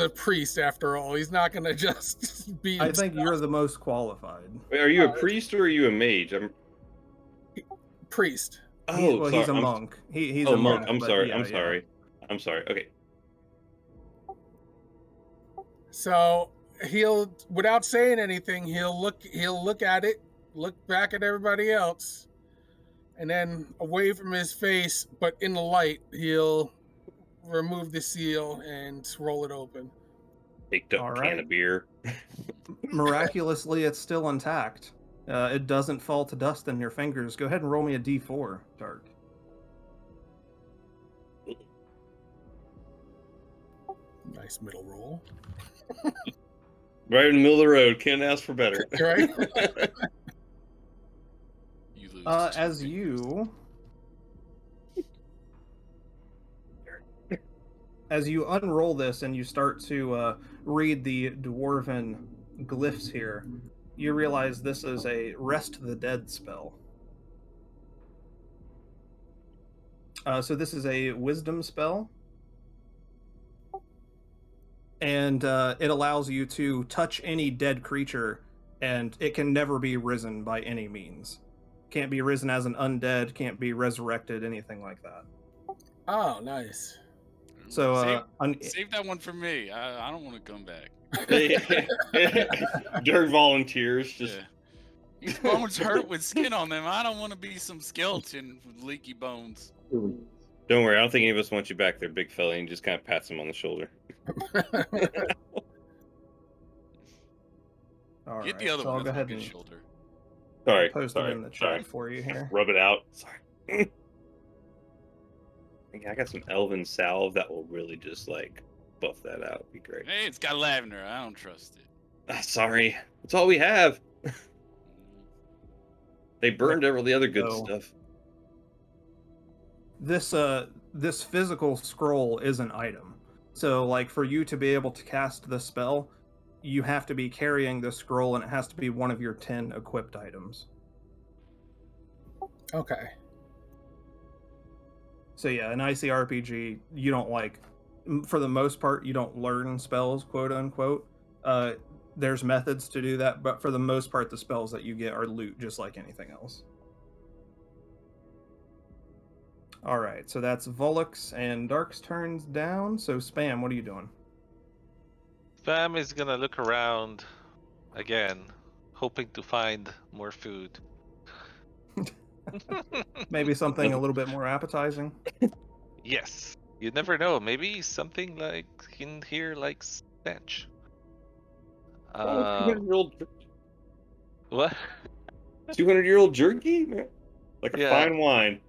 priest after all. He's not going to just be. I think you're the most qualified. Wait, are you a priest or are you a mage? Priest. Oh, he's a monk. He's a monk. monk. I'm sorry. Yeah, I'm sorry. I'm sorry. Okay. So he'll, without saying anything, he'll look at it, look back at everybody else, and then away from his face, but in the light, he'll remove the seal and roll it open. Picked up can of beer. Miraculously, it's still intact. It doesn't fall to dust in your fingers. Go ahead and roll me a d4, Darq. Nice middle roll. Right in the middle of the road. Can't ask for better. Right? You lose. As you unroll this and you start to read the dwarven glyphs here, you realize this is a Rest the Dead spell. So this is a wisdom spell. And it allows you to touch any dead creature, and it can never be risen by any means. Can't be risen as an undead, can't be resurrected, anything like that. Oh, nice. So save that one for me. I don't want to come back. Derg volunteers. Just These bones hurt with skin on them. I don't want to be some skeleton with leaky bones. Don't worry, I don't think any of us want you back there, big fella. And just kind of pats him on the shoulder. all Get right, the other so I'll one go on ahead his and shoulder. Sorry. post it in the chat for you here. Rub it out. Sorry. I got some elven salve that will really just like buff that out. It'd be great. Hey, it's got lavender. I don't trust it. Sorry, that's all we have. They burned all the other good So, stuff. this physical scroll is an item. So like for you to be able to cast the spell, you have to be carrying the scroll, and it has to be one of your 10 equipped items. Okay. So yeah, in ICRPG, you don't for the most part, you don't learn spells, quote unquote. There's methods to do that, but for the most part, the spells that you get are loot, just like anything else. All right, so that's Volix and Darq's turns down. So Spam, what are you doing? Spam is gonna look around again, hoping to find more food. Maybe something a little bit more appetizing. Yes. You never know. Maybe something like in here like stench. 200-year-old What? 200-year-old jerky, man. Like a Yeah. fine wine.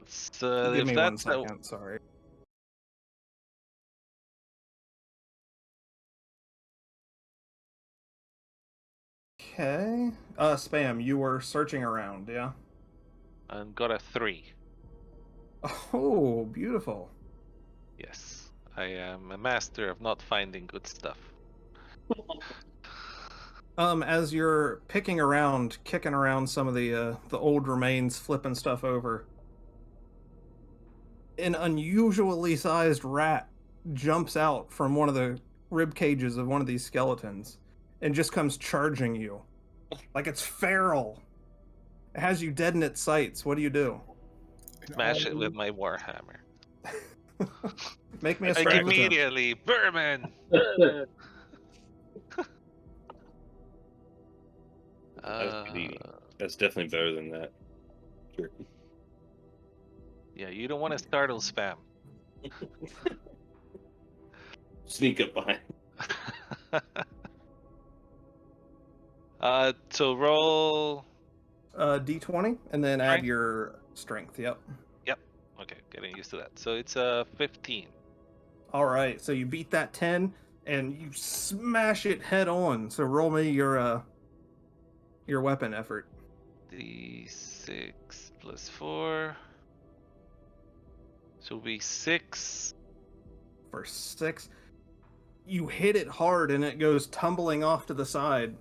So Give if me 1 that's second, sorry. Okay. Spam, you were searching around, yeah? and got a 3. Oh, beautiful. Yes. I am a master of not finding good stuff. As you're picking around, kicking around some of the old remains, flipping stuff over, an unusually sized rat jumps out from one of the rib cages of one of these skeletons and just comes charging you. Like it's feral. It has you dead in its sights. What do you do? Smash it with my warhammer. Make me a Like strength attempt. immediately, vermin. That's greedy. That's definitely better than that. Jerky. Yeah, you don't want to startle Spam. Sneak up behind. So roll. D20 and then add Strength? your strength. Yep. Okay, getting used to that. So it's 15. All right. So you beat that 10 and you smash it head on. So roll me your weapon effort. D6 plus 4. So it'll be 6. For 6. You hit it hard and it goes tumbling off to the side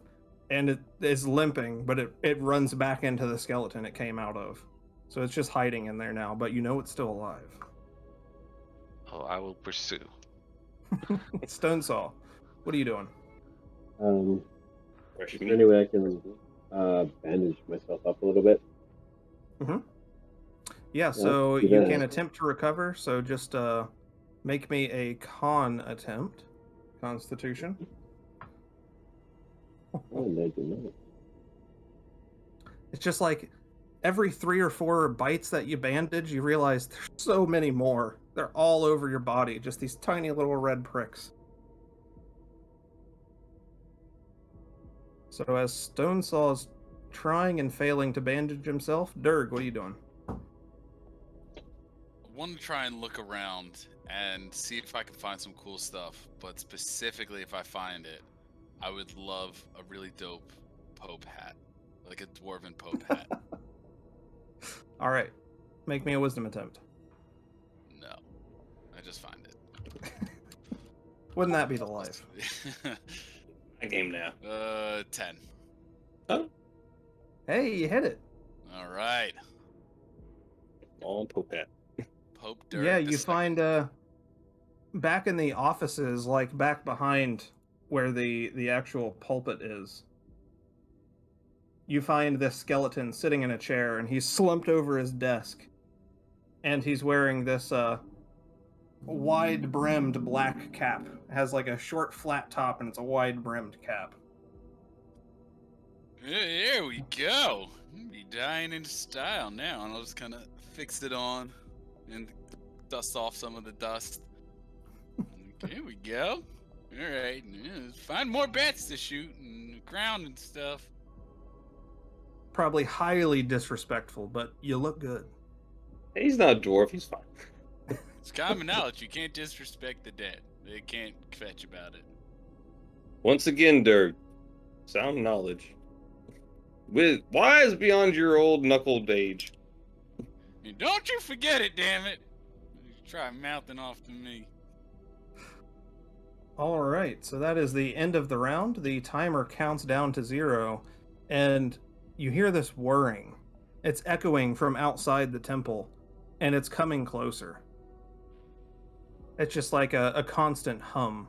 and it is limping, but it runs back into the skeleton it came out of. So it's just hiding in there now, but you know it's still alive. Oh, I will pursue. Stonesaw, what are you doing? Is there any way I can bandage myself up a little bit? Yeah, so do you that. can attempt to recover, so just make me a con attempt. Constitution. Oh, they do not. It's just like every 3 or 4 bites that you bandage, you realize there's so many more. They're all over your body, just these tiny little red pricks. So as Stonesaw is trying and failing to bandage himself, Derg, what are you doing? I want to try and look around and see if I can find some cool stuff, but specifically if I find it, I would love a really dope Pope hat, like a dwarven Pope hat. All right, make me a wisdom attempt. No, I just find it. Wouldn't that be the life? I game now. 10. Oh, Hey, you hit it. All right. all Pope hat. Pope Derg Yeah, the you second. find back in the offices, like back behind where the actual pulpit is, you find this skeleton sitting in a chair, and he's slumped over his desk, and he's wearing this wide-brimmed black cap. It has like a short, flat top, and it's a wide-brimmed cap. There we go. Be dying in style now, and I'll just kind of fix it on and dust off some of the dust. Here we go. All right, yeah, find more bats to shoot and the ground and stuff. Probably highly disrespectful, but you look good. Hey, he's not a dwarf. He's fine. It's common knowledge. You can't disrespect the dead. They can't fetch about it. Once again, Derg. Sound knowledge. wise beyond your old knuckled age. And don't you forget it, damn it! You try mouthing off to me. All right, so that is the end of the round. The timer counts down to 0, and you hear this whirring. It's echoing from outside the temple, and it's coming closer. It's just like a constant hum.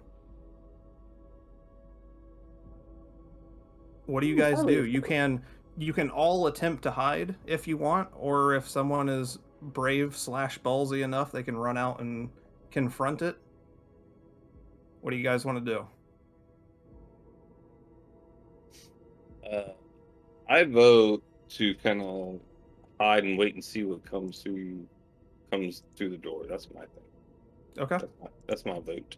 What do you guys do? You can all attempt to hide if you want, or if someone is brave / ballsy enough, they can run out and confront it. What do you guys want to do? I vote to kind of hide and wait and see what comes through the door. That's my thing. Okay. That's my vote.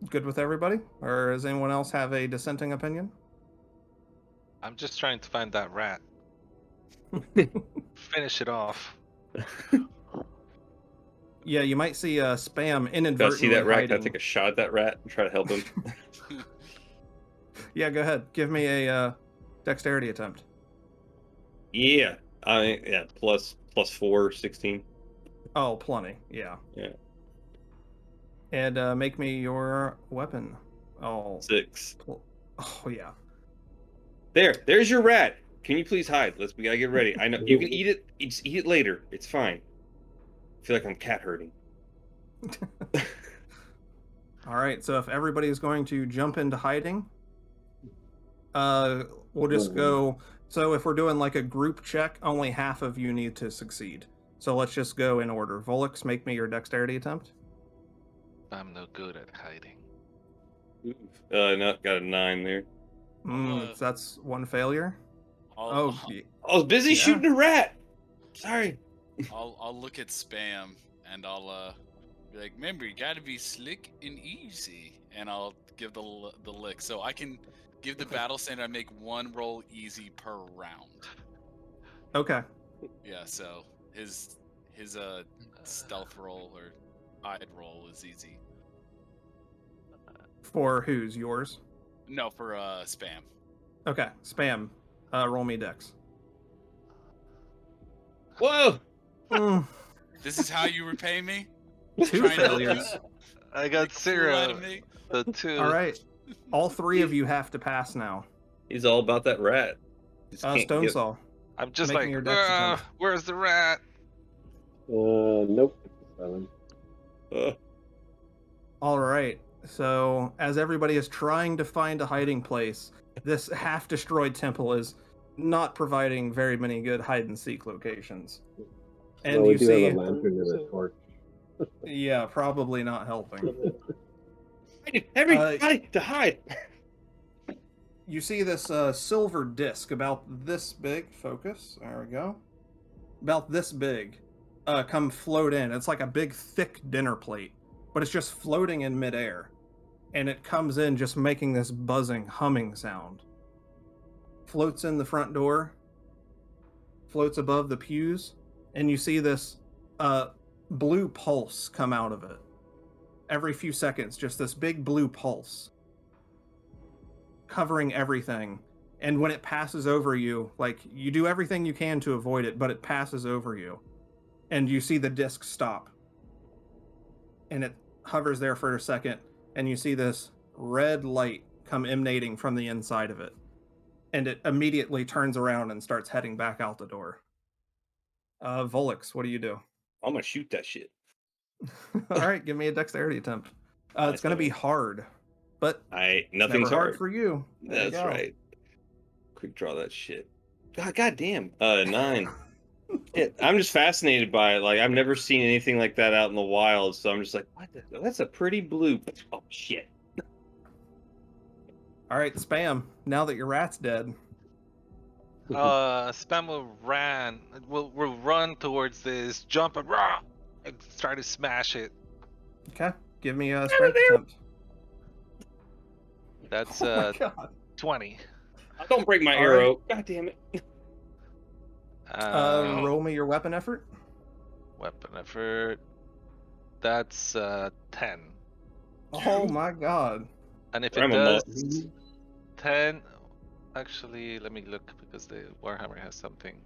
Good with everybody? Or does anyone else have a dissenting opinion? I'm just trying to find that rat. Finish it off. Yeah, you might see Spam If I inadvertently see that rat, can I hiding. take a shot at that rat and try to help him? Yeah, go ahead. Give me a dexterity attempt. Yeah. Plus 4, 16. Oh, plenty. Yeah. Yeah. And make me your weapon. Oh. 6. Oh, yeah. There's your rat. Can you please hide? We gotta get ready. I know you can eat it. Just eat it later. It's fine. I feel like I'm cat herding. All right, so if everybody is going to jump into hiding, we'll just go. So if we're doing like a group check, only half of you need to succeed. So let's just go in order. Volix, make me your dexterity attempt. I'm no good at hiding. No, got a 9 there. That's one failure. I'll I was busy shooting a rat. Sorry. look at Spam and I'll be like, remember, you gotta be slick and easy, and I'll give the lick. So I can give the battle standard. I make 1 roll easy per round. Okay. Yeah. So his stealth roll or hide roll is easy. For whose? Yours? No, for Spam. Okay, Spam. Roll me dex. Whoa! This is how you repay me? 2 Trying to failures. I got make a fool out of 0. me? The 2. All right. All 3 of you have to pass now. He's all about that rat. Just can't get- Stonesaw. I'm just Make me like, your dex attempt. where's the rat? Nope. 7. All right. So, as everybody is trying to find a hiding place, this half-destroyed temple is not providing very many good hide-and-seek locations. And we you do see, have a lantern and a torch. yeah, probably not helping. Everybody to hide. You see this silver disc about this big. Focus. There we go. About this big. Come float in. It's like a big, thick dinner plate, but it's just floating in midair, and it comes in just making this buzzing, humming sound. Floats in the front door. Floats above the pews, and you see this blue pulse come out of it. Every few seconds, just this big blue pulse. Covering everything. And when it passes over you, like, you do everything you can to avoid it, but it passes over you. And you see the disc stop. And it hovers there for a second, and you see this red light come emanating from the inside of it. And it immediately turns around and starts heading back out the door. Volix, what do you do? I'm gonna shoot that shit. All right, give me a dexterity attempt. It's going to be hard, but nothing's never hard hard for you. There you That's go. right. Quick draw that shit. God damn. 9. I'm just fascinated by it. Like, I've never seen anything like that out in the wild, so I'm just like, what the? That's a pretty blue. Oh shit. All right, Spam. Now that your rat's dead, Spam will run towards this, jump and rah, and try to smash it. okay. Give me a strength attempt. That's Oh my God. 20. Don't break my All arrow. God damn it. Roll me your weapon effort. Weapon effort. That's 10. Oh my God. And if I'm it a does 10, Actually, let me look because the Warhammer has something.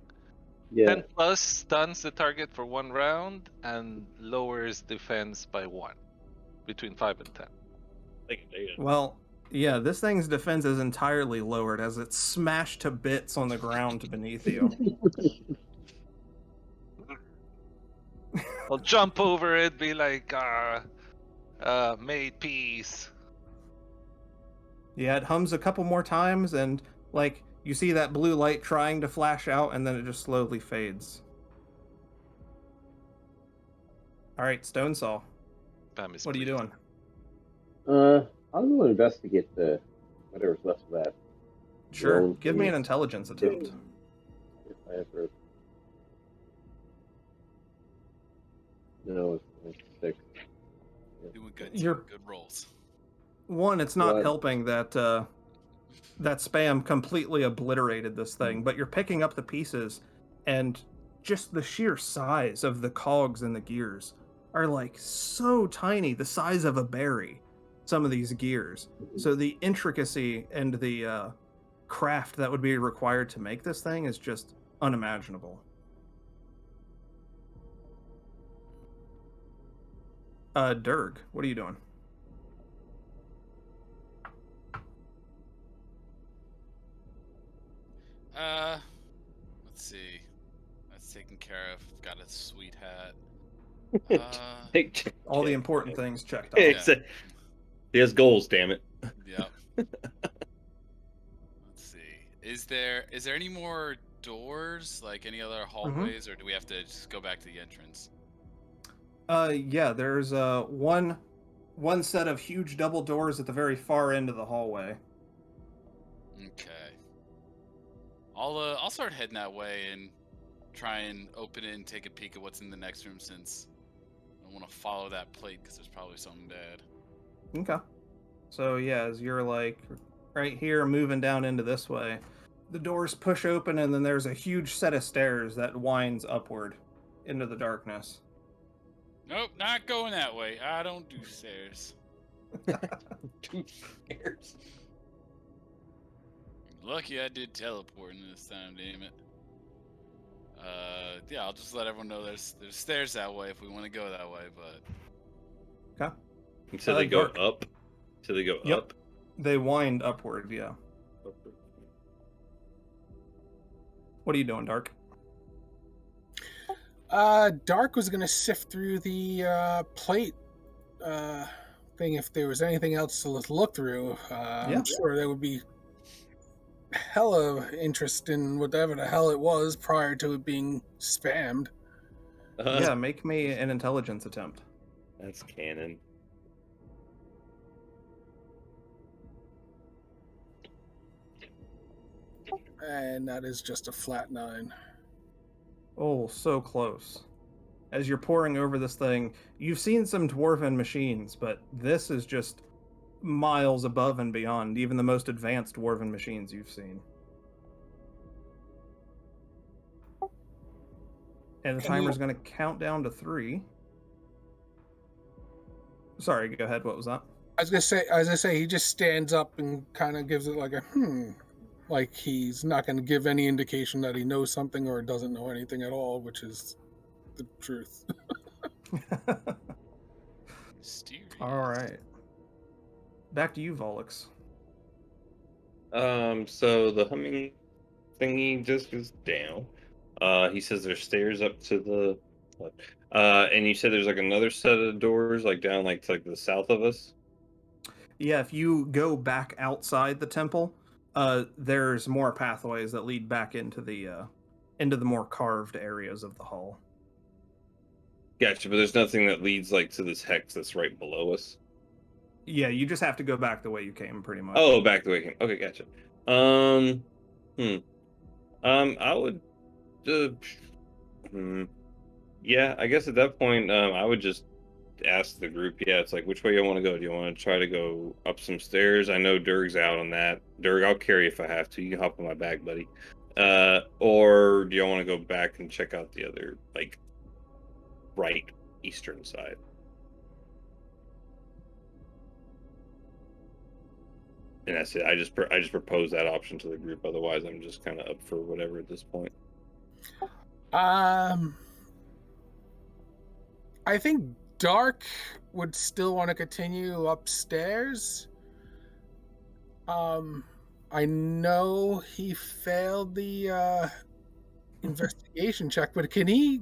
Yeah. 10 plus stuns the target for 1 round and lowers defense by 1 between 5 and 10. Well, yeah, this thing's defense is entirely lowered as it's smashed to bits on the ground beneath you. I'll jump over it, be like, made peace. Yeah, it hums a couple more times, and like you see that blue light trying to flash out, and then it just slowly fades. All right, Stonesaw, Spam is what are you pleased. doing? I'm going to investigate the whatever's left of that. Sure, Drone give me thingy. an intelligence attempt. If I ever... No, it's 6. Doing good. You're- Good rolls. One, it's not What? helping that that spam completely obliterated this thing, but you're picking up the pieces, and just the sheer size of the cogs and the gears are like so tiny, the size of a berry. Some of these gears, so the intricacy and the craft that would be required to make this thing is just unimaginable. Derg, what are you doing? Let's see. That's taken care of. Got a sweet hat. All the important things checked Hey, off. Yeah. he has goals, damn it. Yep. Let's see. Is there any more doors, like any other hallways, or do we have to just go back to the entrance? Yeah, there's one set of huge double doors at the very far end of the hallway. Okay. I'll start heading that way and try and open it and take a peek at what's in the next room, since I want to follow that plate because there's probably something bad. Okay. So yeah, as you're like right here moving down into this way, the doors push open and then there's a huge set of stairs that winds upward into the darkness. Nope, not going that way. I don't do stairs. Two stairs. Lucky I did teleporting this time, damn it. Yeah, I'll just let everyone know there's stairs that way if we want to go that way, but... Okay. Until they go Dark. up? Until they go Yep. up? They wind upward, yeah. What are you doing, Darq? Dark was going to sift through the plate thing if there was anything else to look through. I'm sure there would be hella interest in whatever the hell it was prior to it being spammed. Yeah, make me an intelligence attempt. That's canon. And that is just a flat 9. Oh, so close. As you're poring over this thing, you've seen some dwarven machines, but this is just miles above and beyond even the most advanced dwarven machines you've seen. And the timer's going to count down to 3. Sorry, go ahead. What was that? As I say, he just stands up and kind of gives it like a like he's not going to give any indication that he knows something or doesn't know anything at all, which is the truth. Mysterious. All right. Back to you, Volix. So the humming thingy just goes down. He says there's stairs up to the left. And you said there's like another set of doors like down like to like the south of us. Yeah, if you go back outside the temple, there's more pathways that lead back into the more carved areas of the hall. Gotcha, but there's nothing that leads like to this hex that's right below us. Yeah, you just have to go back the way you came, pretty much. Oh, back the way it came. Okay, gotcha. I would. Yeah, I guess at that point, I would just ask the group. Yeah, it's like, which way you want to go? Do you want to try to go up some stairs? I know Derg's out on that. Derg, I'll carry if I have to. You can hop on my back, buddy. Or do you want to go back and check out the other, like, right eastern side? And that's it. I just propose that option to the group. Otherwise, I'm just kind of up for whatever at this point. I think Darq would still want to continue upstairs. I know he failed the investigation check, but can he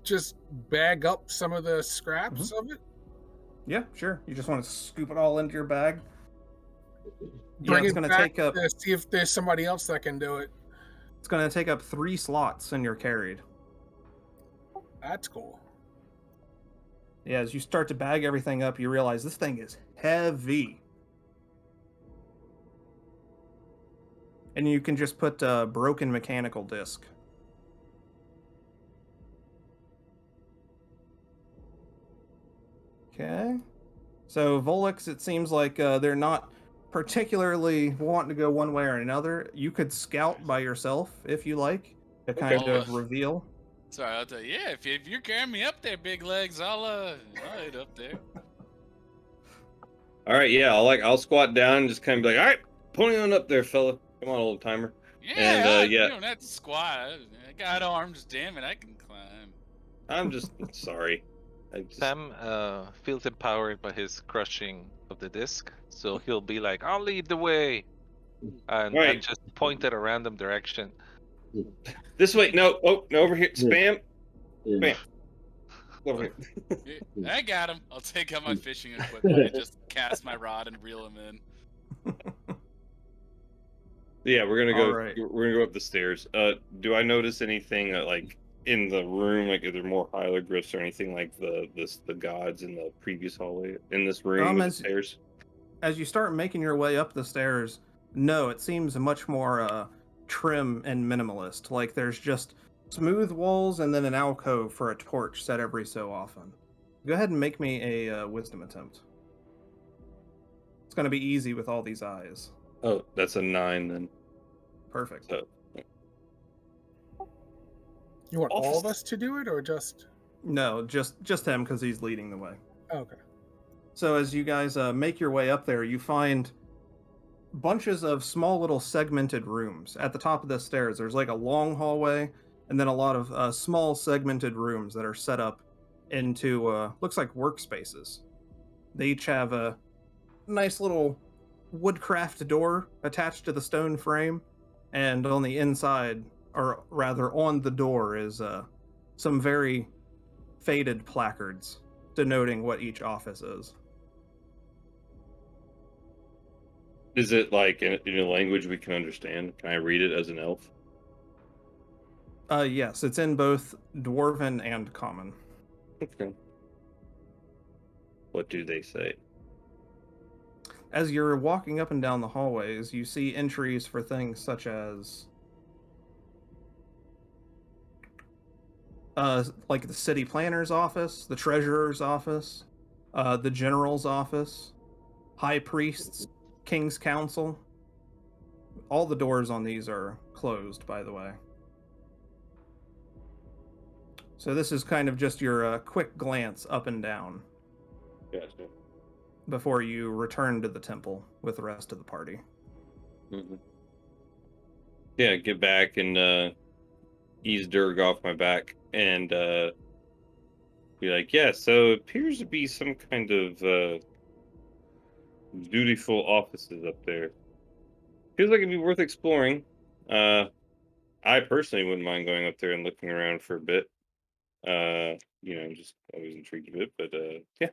just bag up some of the scraps of it? Yeah, sure. You just want to scoop it all into your bag. Bring it's it going to back take up. to see if there's somebody else that can do it. It's going to take up 3 slots in your carried. That's cool. Yeah, as you start to bag everything up, you realize this thing is heavy. And you can just put a broken mechanical disc. Okay. So Volix, it seems like they're not particularly wanting to go one way or another. You could scout by yourself if you like to kind of reveal. Sorry, I'll tell you. Yeah, if you're carrying me up there, big legs, I'll head up there. All right, yeah, I'll squat down and just kind of be like, all right, pony on up there, fella. Come on, old timer. Yeah, you don't have to squat. I got arms, damn it, I can climb. I'm just sorry. Sam feels empowered by his crushing of the disc, so he'll be like, "I'll lead the way," and just point at a random direction. This way, no, over here, spam, spam. Over here. I got him. I'll take out my fishing equipment and just cast my rod and reel him in. Yeah, we're gonna go. Right. We're gonna go up the stairs. Do I notice anything like in the room, like are there more hieroglyphs or anything like the gods in the previous hallway in this room? The stairs. As you start making your way up the stairs, no, it seems much more trim and minimalist. Like there's just smooth walls and then an alcove for a torch set every so often. Go ahead and make me a wisdom attempt. It's going to be easy with all these eyes. Oh, that's a 9 then. Perfect. So. You want all of us to do it, or just? No, just him because he's leading the way. Okay. So as you guys make your way up there, you find bunches of small little segmented rooms. At the top of the stairs, there's like a long hallway, and then a lot of small segmented rooms that are set up into, looks like workspaces. They each have a nice little woodcraft door attached to the stone frame, and on the inside, or rather on the door, is some very faded placards denoting what each office is. Is it like in a language we can understand? Can I read it as an elf? Yes, it's in both dwarven and common. Okay. What do they say? As you're walking up and down the hallways, you see entries for things such as like the city planner's office, the treasurer's office, the general's office, high priest's, king's council. All the doors on these are closed, by the way. So this is kind of just your quick glance up and down. Gotcha. Before you return to the temple with the rest of the party. Mm-hmm. Yeah, get back and ease Derg off my back and be like, yeah, so it appears to be some kind of dutiful offices up there. Feels like it'd be worth exploring. I personally wouldn't mind going up there and looking around for a bit. Just always intrigued a bit, but yeah.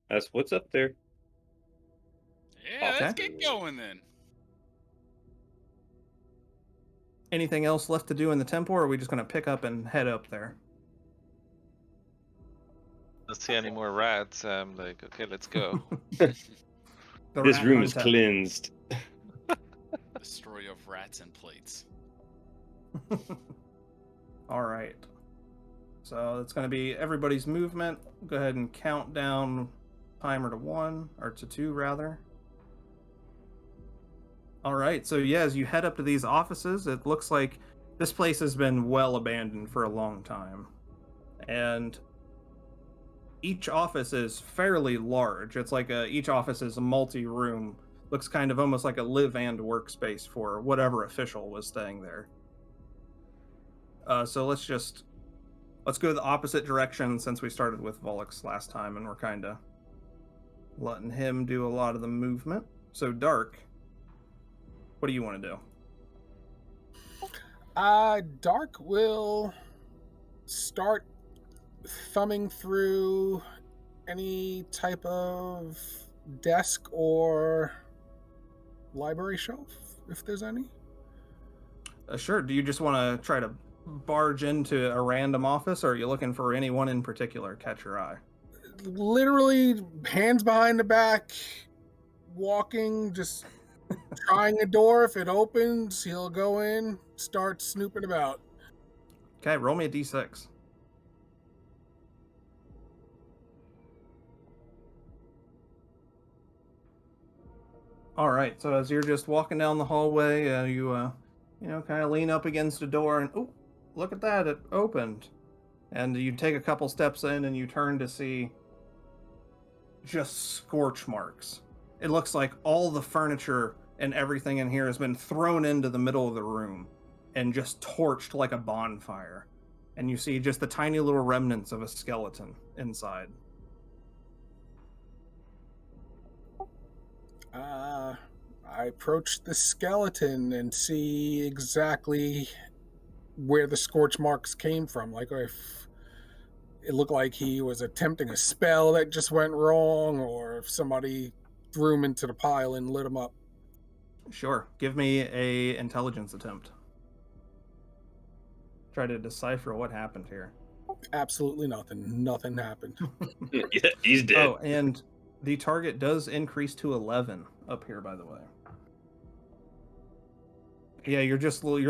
That's what's up there. Yeah, okay. Let's get going then. Anything else left to do in the temple, or are we just going to pick up and head up there? Don't see any more rats. I'm like, okay, let's go. This room is cleansed. The story of rats and plates. All right. So it's going to be everybody's movement. Go ahead and count down timer to 1, or to 2 rather. All right, so yeah, as you head up to these offices, it looks like this place has been well abandoned for a long time. And each office is fairly large. It's like each office is a multi-room. Looks kind of almost like a live and workspace for whatever official was staying there. So let's go the opposite direction since we started with Volix last time, and we're kind of letting him do a lot of the movement. So Darq, what do you want to do? Darq will start thumbing through any type of desk or library shelf, if there's any. Sure. Do you just want to try to barge into a random office, or are you looking for anyone in particular catch your eye? Literally, hands behind the back, walking, just trying a door. If it opens, he'll go in, start snooping about. Okay, roll me a d6. All right, so as you're just walking down the hallway, you kind of lean up against a door, and oh, look at that, it opened. And you take a couple steps in, and you turn to see just scorch marks. It looks like all the furniture and everything in here has been thrown into the middle of the room and just torched like a bonfire. And you see just the tiny little remnants of a skeleton inside. I approach the skeleton and see exactly where the scorch marks came from. Like, if it looked like he was attempting a spell that just went wrong, or if somebody threw him into the pile and lit him up. Sure. Give me a intelligence attempt. Try to decipher what happened here. Absolutely nothing. Nothing happened. Yeah, he's dead. Oh, and the target does increase to 11 up here, by the way. Yeah, you're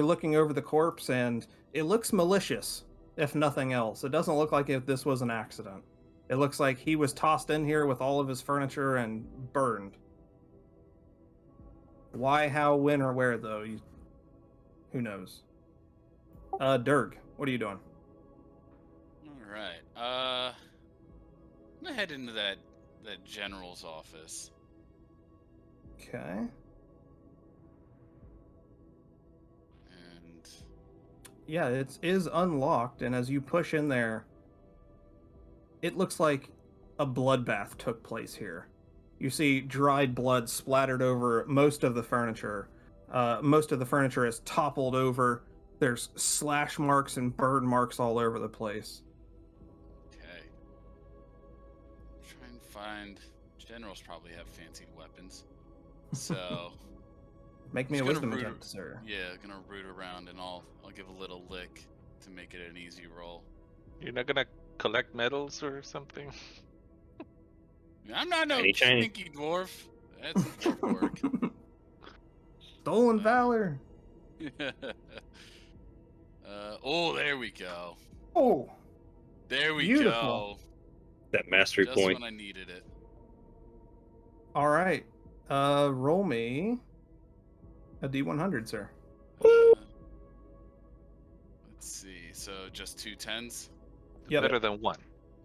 looking over the corpse, and it looks malicious, if nothing else. It doesn't look like if this was an accident. It looks like he was tossed in here with all of his furniture and burned. Why, how, when, or where, though? Who knows? Derg, what are you doing? All right. I'm gonna head into that general's office. Okay. And Yeah, it is unlocked, and as you push in there, it looks like a bloodbath took place here. You see dried blood splattered over most of the furniture. Most of the furniture is toppled over. There's slash marks and burn marks all over the place. okay. Try and find. Generals probably have fancy weapons. So Make me a Just gonna wisdom root- attempt, sir. yeah, gonna root around and I'll give a little lick to make it an easy roll. You're not gonna collect medals or something? I'm not no Any Chinese- stinky dwarf. That's dwarf work. Stolen valor. Oh, there we go. Oh, There we Beautiful. go. That mastery Just point. when I needed it. all right. Roll me a d100, sir. Uh, let's see. So just 2 10s. Yep. Better than one.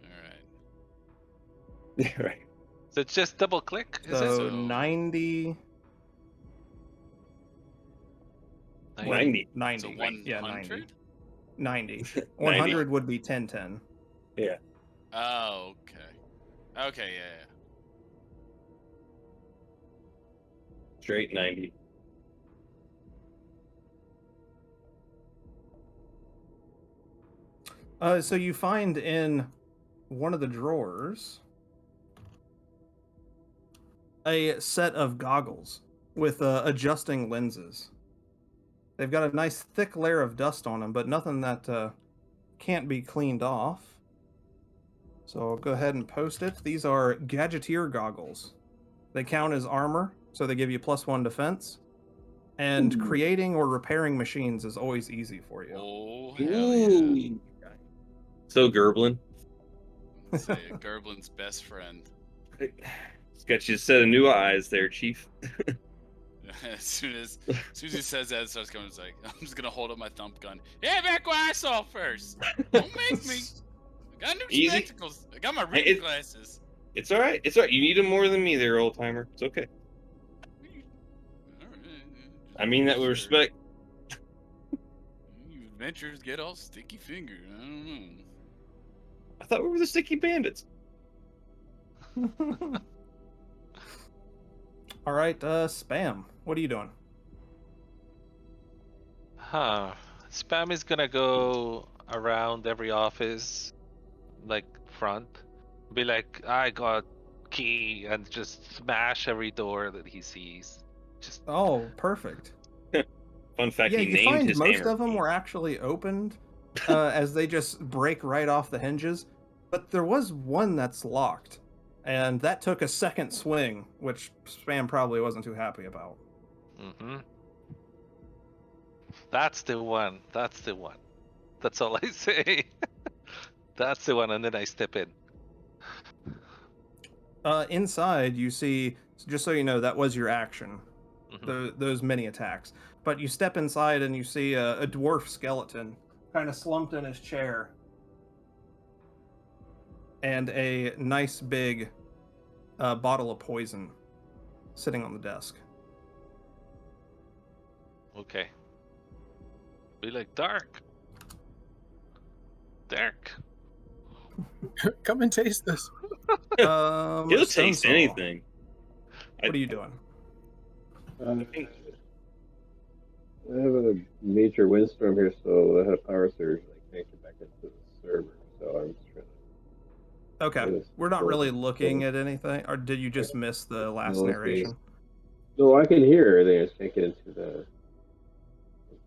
All right. Yeah, right. So it's just double click? Is it? So So- 90. 90. 90. So Yeah, 100. 90. 100 would be 10-10. Oh, okay. Okay, yeah. Straight 90. So you find in one of the drawers a set of goggles with adjusting lenses. They've got a nice thick layer of dust on them, but nothing that can't be cleaned off. So I'll go ahead and post it. These are Gadgeteer goggles. They count as armor, so they give you +1 defense. And creating or repairing machines is always easy for you. Oh, hell yeah. Ooh. So gerblin. Let's say Gerblin's best friend. It's got you a set of new eyes there, Chief. As soon as he says that, it starts coming. It's like, I'm just gonna hold up my thump gun. Yeah, back where I saw first. Don't make me. I got new Easy. spectacles. I got my reading It- glasses. It's all right. It's all right. You need them more than me, there, old timer. It's okay. What are I mean that with respect. You adventurers get all sticky fingered. I don't know. I thought we were the sticky bandits. All right, Spam. What are you doing? Spam is gonna go around every office, like front, be like, I got key, and just smash every door that he sees. Just Oh, perfect. Fun fact: Yeah, he you named find his most hammer. of them were actually opened as they just break right off the hinges. But there was one that's locked, and that took a second swing, which Spam probably wasn't too happy about. That's the one. That's the one. That's all I say. That's the one, and then I step in. Inside, you see, just so you know, that was your action, Mhm. those mini attacks. But you step inside and you see a dwarf skeleton kind of slumped in his chair, and a nice big bottle of poison sitting on the desk. Okay. Be like, Darq. Come and taste this. He'll taste Stonesaw, anything. what are you doing? I have a major windstorm here, so I had a power surge and I can't get back into the server. So I'm just trying to. Okay, we're not really looking at anything, or did you just miss the last narration? No, I can hear everything. I just can't get into the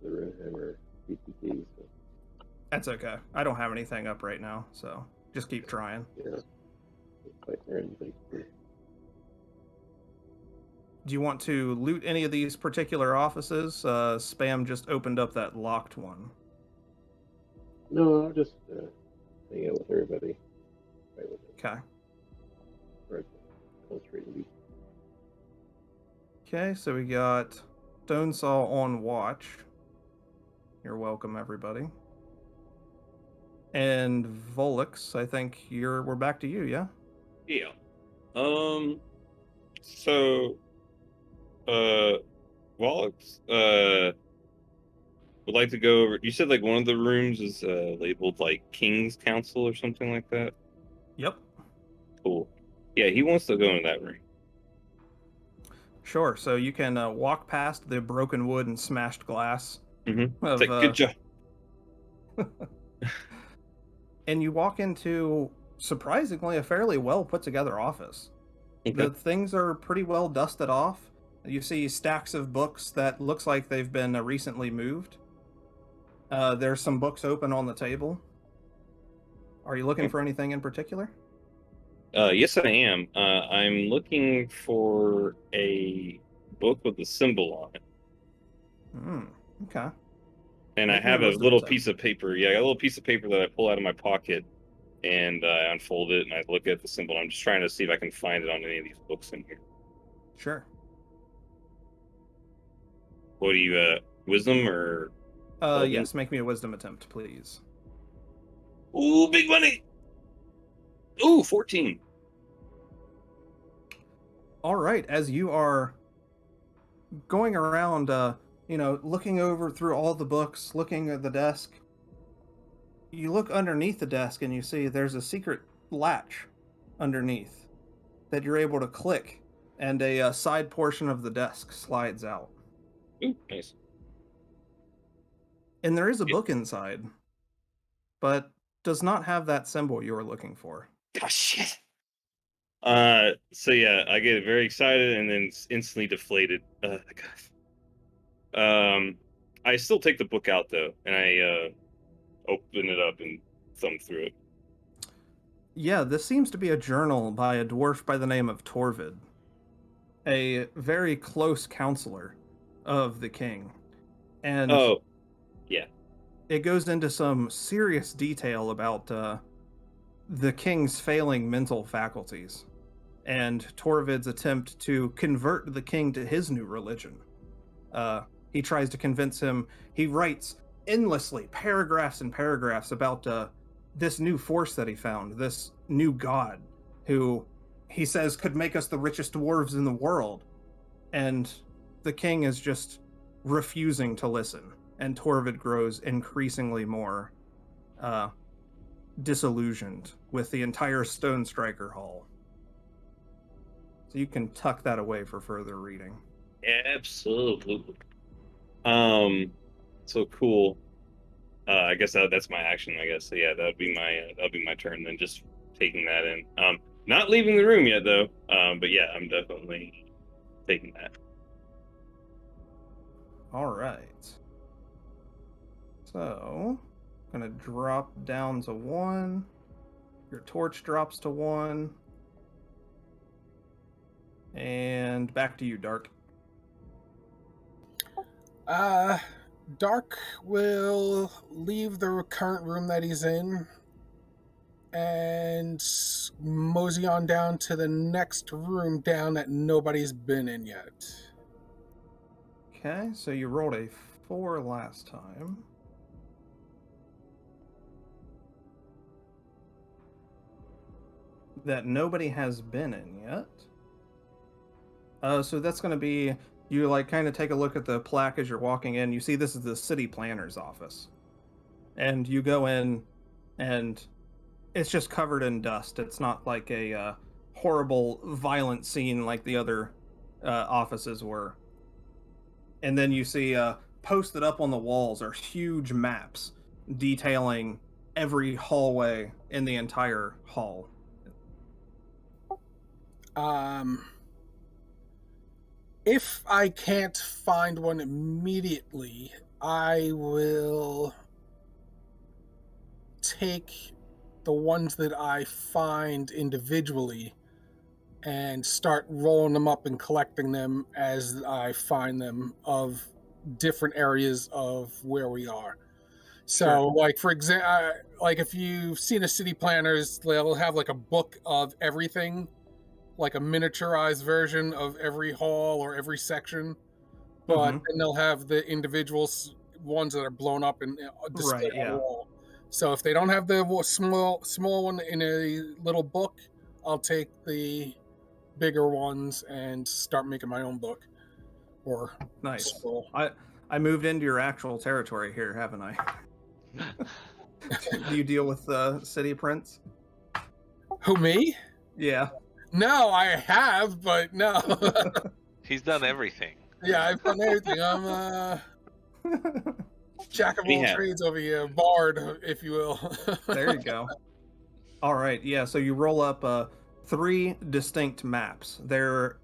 Runehammer PPT. So. That's okay. I don't have anything up right now, so just keep trying. Yeah. Like, Do you want to loot any of these particular offices? Spam just opened up that locked one. No, I'll just hang out with everybody. Right with it. Okay. Right. Concentrate and be. Okay, so we got Stonesaw on watch. You're welcome, everybody. And Volix, I think we're back to you, yeah? Yeah. So, Volix, would like to go over. You said like one of the rooms is labeled like King's Council or something like that. Yep. Cool. Yeah, he wants to go in that room. Sure. So you can walk past the broken wood and smashed glass. Mm-hmm. Of, It's like, good job. And you walk into, surprisingly, a fairly well put together office. Okay. The things are pretty well dusted off. You see stacks of books that looks like they've been recently moved. There's some books open on the table. Are you looking for anything in particular? Yes, I am. I'm looking for a book with a symbol on it. Okay. And Make I me a have a wisdom little check. piece of paper. Yeah, I got a little piece of paper that I pull out of my pocket, and I unfold it, and I look at the symbol. I'm just trying to see if I can find it on any of these books in here. Sure. What do you, wisdom or? Yes, make me a wisdom attempt, please. Ooh, big money! Ooh, 14. All right, as you are going around, looking over through all the books, looking at the desk, you look underneath the desk and you see there's a secret latch underneath that you're able to click, and a side portion of the desk slides out. Ooh, nice. And there is a book inside, but does not have that symbol you were looking for. Oh, shit. So yeah, I get very excited and then instantly deflated. I still take the book out though, and I open it up and thumb through it. Yeah, this seems to be a journal by a dwarf by the name of Torvid, a very close counselor of the king. And Oh, yeah. it goes into some serious detail about the king's failing mental faculties and Torvid's attempt to convert the king to his new religion. He tries to convince him. He writes endlessly, paragraphs and paragraphs about this new force that he found, this new god, who he says could make us the richest dwarves in the world. And the king is just refusing to listen, and Torvid grows increasingly more disillusioned with the entire Stonestriker Hall. So you can tuck that away for further reading. Absolutely. So cool. I guess that's my action. I guess so. Yeah, that'd be my turn. Then just taking that in. Not leaving the room yet though. But yeah, I'm definitely taking that. All right. So, gonna drop down to 1. Your torch drops to 1. And back to you, Darq. Darq will leave the current room that he's in and mosey on down to the next room down that nobody's been in yet. Okay, so you rolled a 4 last time. That nobody has been in yet. So that's going to be, you like kind of take a look at the plaque as you're walking in. You see this is the city planner's office. And you go in and it's just covered in dust. It's not like a horrible, violent scene like the other offices were. And then you see posted up on the walls are huge maps detailing every hallway in the entire hall. If I can't find one immediately, I will take the ones that I find individually and start rolling them up and collecting them as I find them of different areas of where we are. So, Sure. like for example, like if you've seen the city planners, they'll have like a book of everything, like a miniaturized version of every hall or every section, but then they'll have the individual ones that are blown up and displayed Right, on yeah. the wall. So if they don't have the small one in a little book, I'll take the bigger ones and start making my own book or Nice. scroll. I moved into your actual territory here, haven't I? Do you deal with city prints? Who, me? Yeah. No, I have, but no. He's done everything. Yeah, I've done everything. I'm jack of all Anyhow. trades over here, bard, if you will. There you go. All right, yeah, so you roll up 3 distinct maps. There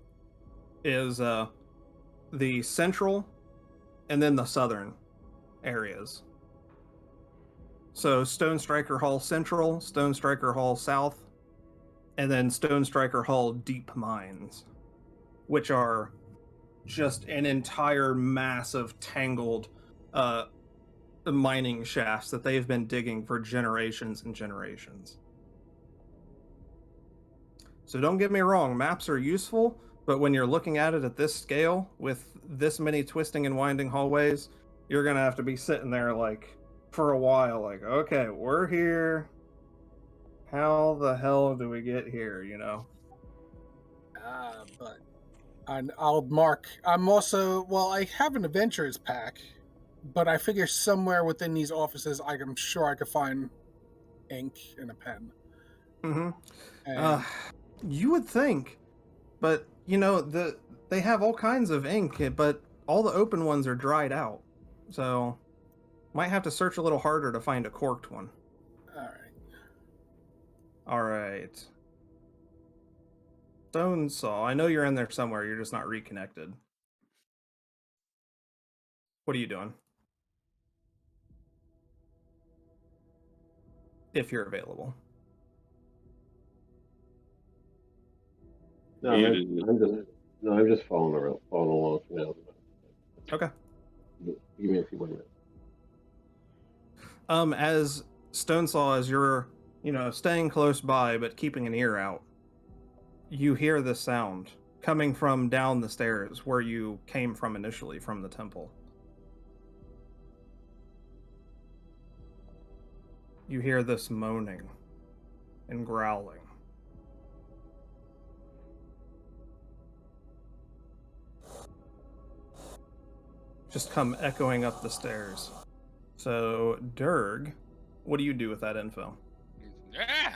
is the central and then the southern areas. So Stonestriker Hall Central, Stonestriker Hall South, and then Stonestriker Hall Deep Mines, which are just an entire mass of tangled mining shafts that they've been digging for generations and generations. So don't get me wrong, maps are useful, but when you're looking at it at this scale, with this many twisting and winding hallways, you're gonna have to be sitting there like for a while, like, okay, we're here. How the hell do we get here, you know? But I'll mark. I'm also, well, I have an adventurers pack, but I figure somewhere within these offices, I'm sure I could find ink and a pen. Mm-hmm. And You would think, but you know, they have all kinds of ink, but all the open ones are dried out. So might have to search a little harder to find a corked one. All right. Stonesaw, I know you're in there somewhere, you're just not reconnected. What are you doing? If you're available. No, I'm just following along. You know. Okay. Give me a few more minutes. As Stonesaw, as you're, staying close by but keeping an ear out, you hear the sound coming from down the stairs where you came from initially, from the temple. You hear this moaning and growling. just come echoing up the stairs. So, Derg, what do you do with that info? Yeah.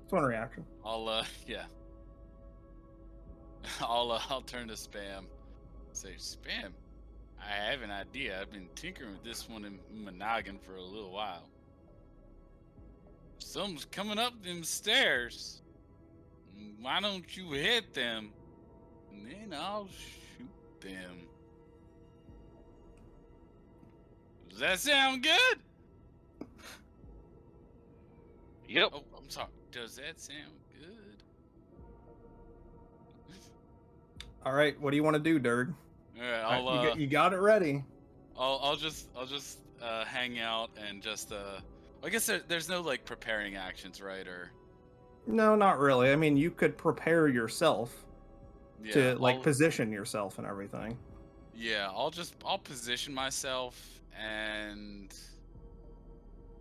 It's one reaction. Yeah. I'll turn to Spam. Say, Spam, I have an idea. I've been tinkering with this one in my noggin for a little while. Something's coming up them stairs. Why don't you hit them? And then I'll shoot them. Does that sound good? Yep. Oh, I'm sorry. Does that sound good? All right, what do you want to do, Derg? All right, you got it ready. I'll just hang out and just I guess there's no like preparing actions, right? Or No, not really. I mean, you could prepare yourself to like I'll, position yourself and everything. Yeah, I'll position myself and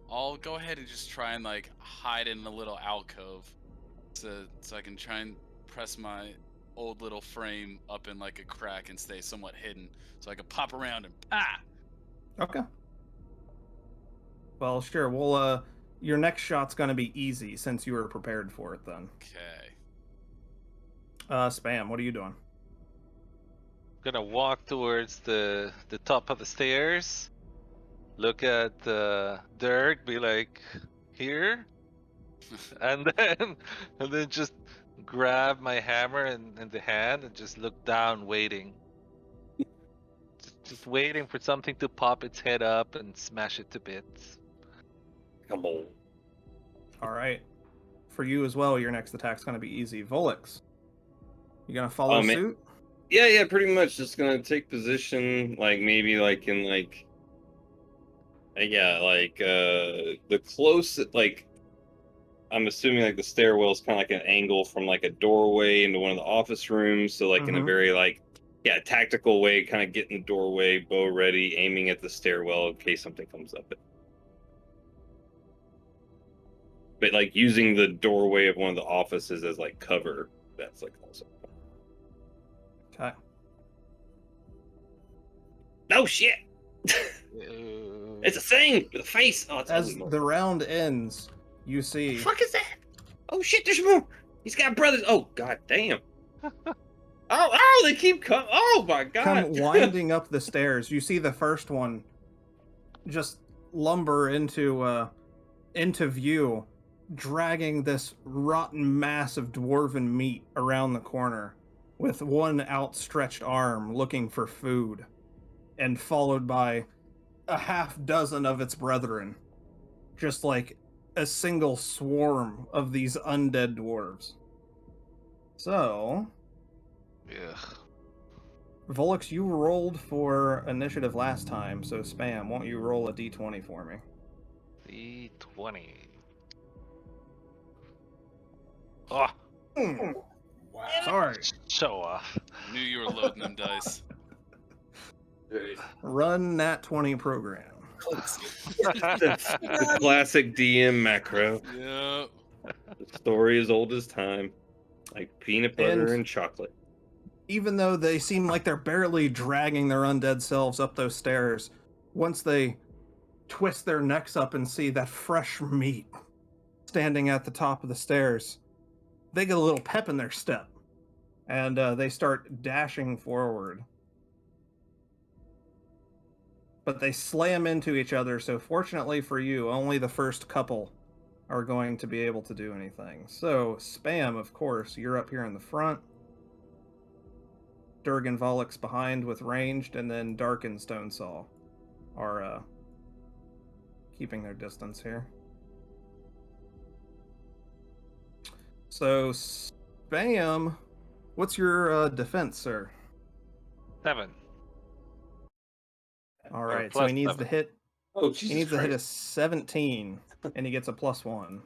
I'll go ahead and just try and like hide in a little alcove so I can try and press my old little frame up in like a crack and stay somewhat hidden so I can pop around and Okay. Well, sure. Well, your next shot's gonna be easy since you were prepared for it. Then. Okay. Spam, what are you doing? Gonna walk towards the top of the stairs. Look at Derg, be like, here, and then just grab my hammer in the hand and just look down, waiting. Just waiting for something to pop its head up and smash it to bits. Come on. All right. For you as well, your next attack's gonna be easy. Volix, you gonna follow suit? Yeah, pretty much. Just gonna take position, like maybe like in like, the closest, like, I'm assuming like the stairwell's kind of like an angle from like a doorway into one of the office rooms. So like in a very like, tactical way, kind of get in the doorway, bow ready, aiming at the stairwell in case something comes up. But like using the doorway of one of the offices as like cover. That's like also. Okay. No shit. It's a thing with a face. Oh, it's As the round ends, you see. What the fuck is that? Oh shit, there's more. He's got brothers. Oh god damn. oh, they keep coming. Oh my god. Come winding up the stairs. You see the first one just lumber into view, dragging this rotten mass of dwarven meat around the corner, with one outstretched arm looking for food, and followed by a half dozen of its brethren, just like a single swarm of these undead dwarves. So, Volix, you rolled for initiative last time, so Spam, won't you roll a d20 for me? D20. Oh, Wow. Sorry. show off. Knew you were loading them dice. Run that 20 program. the classic DM macro. Yep. The story is old as time, like peanut butter and chocolate. Even though they seem like they're barely dragging their undead selves up those stairs, once they twist their necks up and see that fresh meat standing at the top of the stairs, they get a little pep in their step, and they start dashing forward. But they slam into each other, so fortunately for you, only the first couple are going to be able to do anything. So, Spam, of course, you're up here in the front. Derg and Volix behind with ranged, and then Darq and Stonesaw are keeping their distance here. So, Spam, what's your defense, sir? 7. All right, so he needs to hit. Oh, Jesus He needs to hit a Christ. 17, and he gets a +1.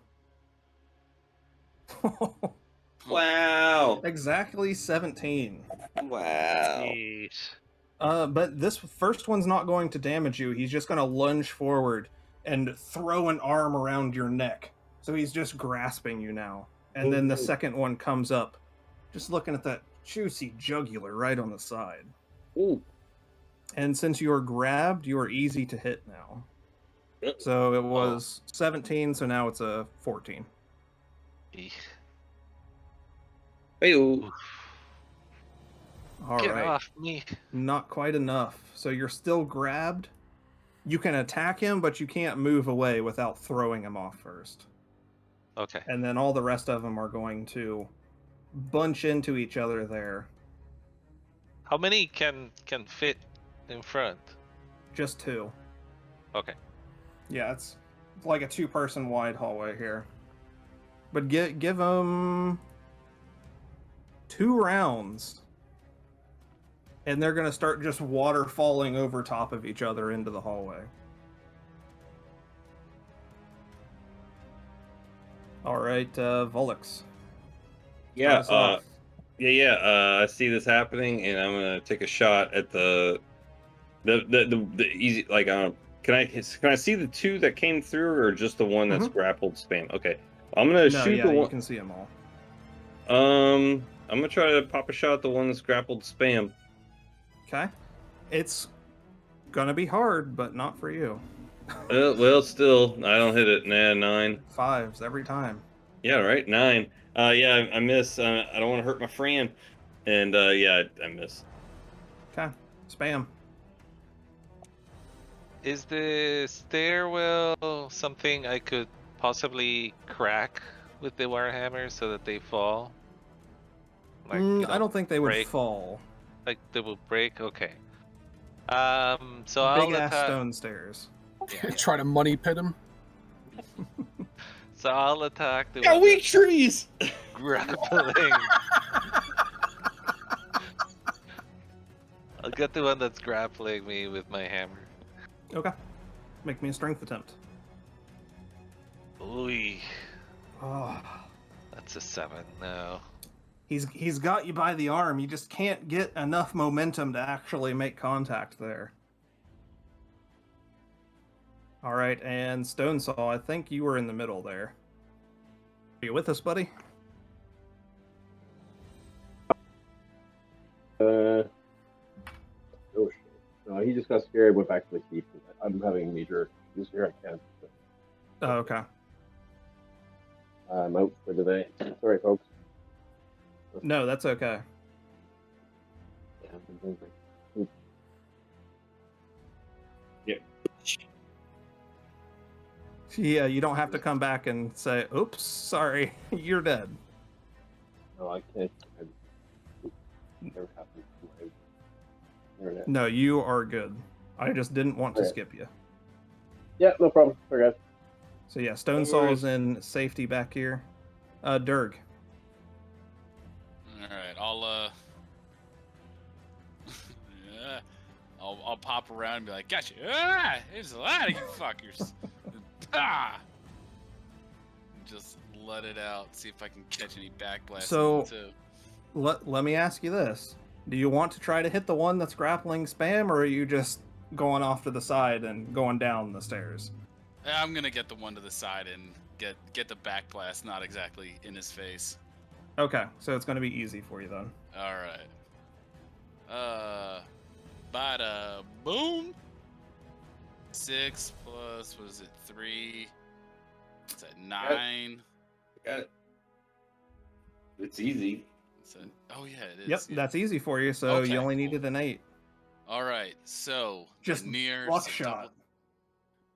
Wow. Exactly 17. Wow. Yeesh. But this first one's not going to damage you. He's just going to lunge forward and throw an arm around your neck. So he's just grasping you now. And then the second one comes up, just looking at that juicy jugular right on the side. Ooh. And since you are grabbed, you are easy to hit now. So it was 17, so now it's a 14. Eek. Hey-oh. All Get right. off me. Not quite enough. So you're still grabbed. You can attack him, but you can't move away without throwing him off first. Okay. And then all the rest of them are going to bunch into each other there. How many can fit in front? Just 2. Okay. Yeah, it's like a 2-person wide hallway here. But give them 2 rounds. And they're going to start just water falling over top of each other into the hallway. All right, Volix. Yeah, Start us off. I see this happening, and I'm gonna take a shot at the easy. Like, can I see the 2 that came through, or just the one that's grappled spam? Okay, I'm gonna shoot the one. You can see them all. I'm gonna try to pop a shot at the one that's grappled spam. Okay. It's gonna be hard, but not for you. Well, still, I don't hit it. Nah, 9. 5s every time. Yeah, right, 9. Yeah, I miss. I don't want to hurt my friend, and yeah, I miss. Okay. Spam. Is the stairwell something I could possibly crack with the Warhammer so that they fall? Like, I don't think they would break. fall. Like they will break? Okay. So Big I'll ass attack. stone stairs. Yeah. Try to money pit him. So I'll attack the Got one weak trees. that's grappling. I'll get the one that's grappling me with my hammer. Okay. Make me a strength attempt. Ooh, Oh. that's a 7. No. He's got you by the arm. You just can't get enough momentum to actually make contact there. All right, and Stonesaw, I think you were in the middle there. Are you with us, buddy? Oh shit! No, he just got scared. Went back to sleep. I'm having major issues here. I can't. Oh, okay. I'm out for today. Sorry, folks. No, that's okay. Yeah, I've been drinking. Yeah, you don't have to come back and say, "Oops, sorry, you're dead." No, I can't. Never happened to my internet. No, you are good. I just didn't want to Okay. skip you. Yeah, no problem. Sorry, guys. So yeah, Stonesaw is in safety back here. Derg. All right, yeah, I'll pop around and be like, "Gotcha! Ah, there's a lot of you fuckers." Ah! Just let it out. See if I can catch any backblasts. So- too. Let me ask you this. Do you want to try to hit the one that's grappling spam, or are you just going off to the side and going down the stairs? I'm gonna get the one to the side and get the backblast, not exactly in his face. Okay, so it's going to be easy for you then. All right. Bada boom. 6 plus, what is it? 3. It's at 9. Got it. It's easy. Oh yeah, it is. Yep, yeah. that's easy for you, so Okay, you only cool. needed an 8. All right, so Just they're near. buckshot.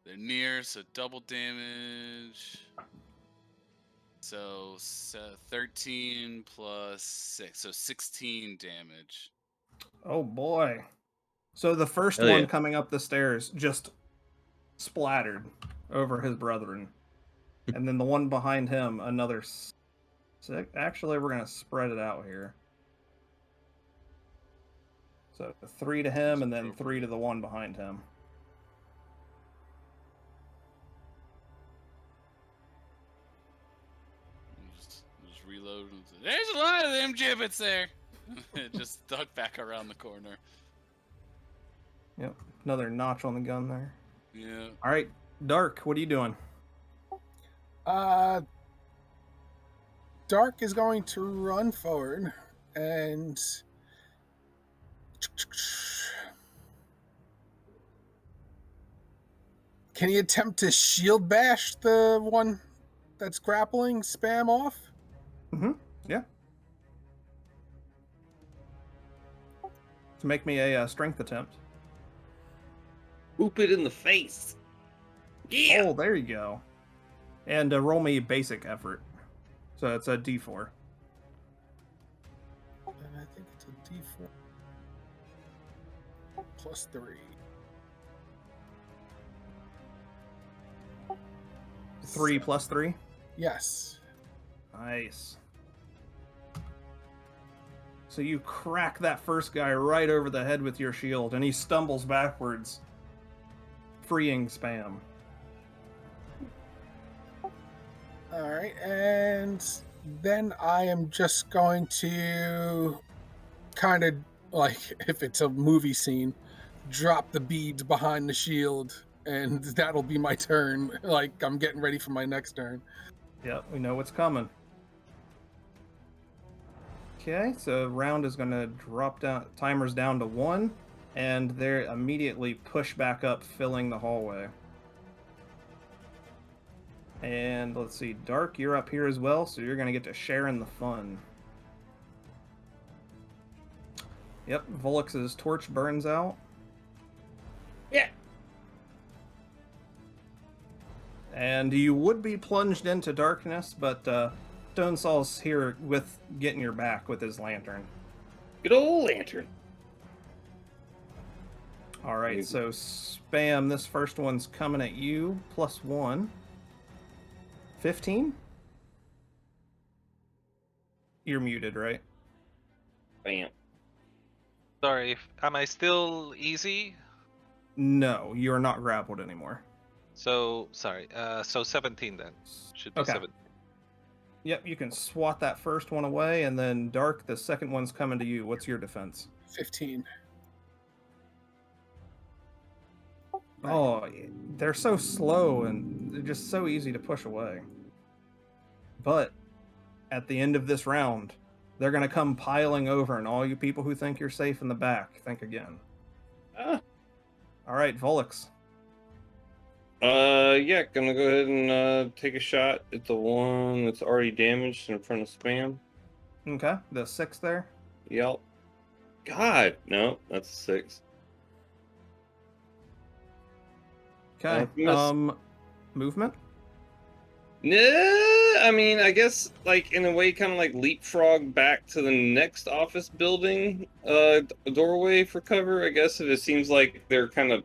They're near, so double damage. So 13 plus 6, so 16 damage. Oh boy. So the first Hell one yeah. coming up the stairs just splattered over his brethren. And then the one behind him, another 6. Actually, we're going to spread it out here. So 3 to him, and then 3 to the one behind him. Just reload. There's a lot of them gibbets there. It just ducked back around the corner. Yep, another notch on the gun there. Yeah. All right, Darq, what are you doing? Darq is going to run forward And can you attempt to shield bash the one that's grappling spam off? Mm-hmm. Yeah. To make me a strength attempt. Whoop it in the face. Yeah. Oh, there you go. And roll me basic effort. So it's a D4. And I think it's a D4 plus 3. 3 plus 3? Yes. Nice. So you crack that first guy right over the head with your shield, and he stumbles backwards, freeing Spam. Alright, and then I am just going to kind of, like, if it's a movie scene, drop the beads behind the shield, and that'll be my turn. Like, I'm getting ready for my next turn. Yep, we know what's coming. Okay, so round is going to drop down, timer's down to 1, and they're immediately push back up, filling the hallway. And let's see, Darq, you're up here as well, so you're going to get to share in the fun. Yep, Volix's torch burns out. Yeah. And you would be plunged into darkness, but Stonesaw's here with getting your back with his lantern. Good old lantern. All right, so Spam, this first one's coming at you, +1. 15? You're muted, right? Bam. Sorry, am I still easy? No, you're not grappled anymore. So, sorry, so 17 then. Should be Okay. 17. Yep, you can swat that first one away, and then Darq, the second one's coming to you. What's your defense? 15. Oh, they're so slow, and they're just so easy to push away. But at the end of this round, they're going to come piling over, and all you people who think you're safe in the back, think again. Ah. All right, Volix. Yeah, gonna go ahead and take a shot at the one that's already damaged in front of Spam. Okay, the 6 there. Yep. God, no, that's a 6. Okay, movement? Nah, I mean, I guess, like, in a way, kind of like leapfrog back to the next office building, doorway for cover, I guess, if it seems like they're kind of,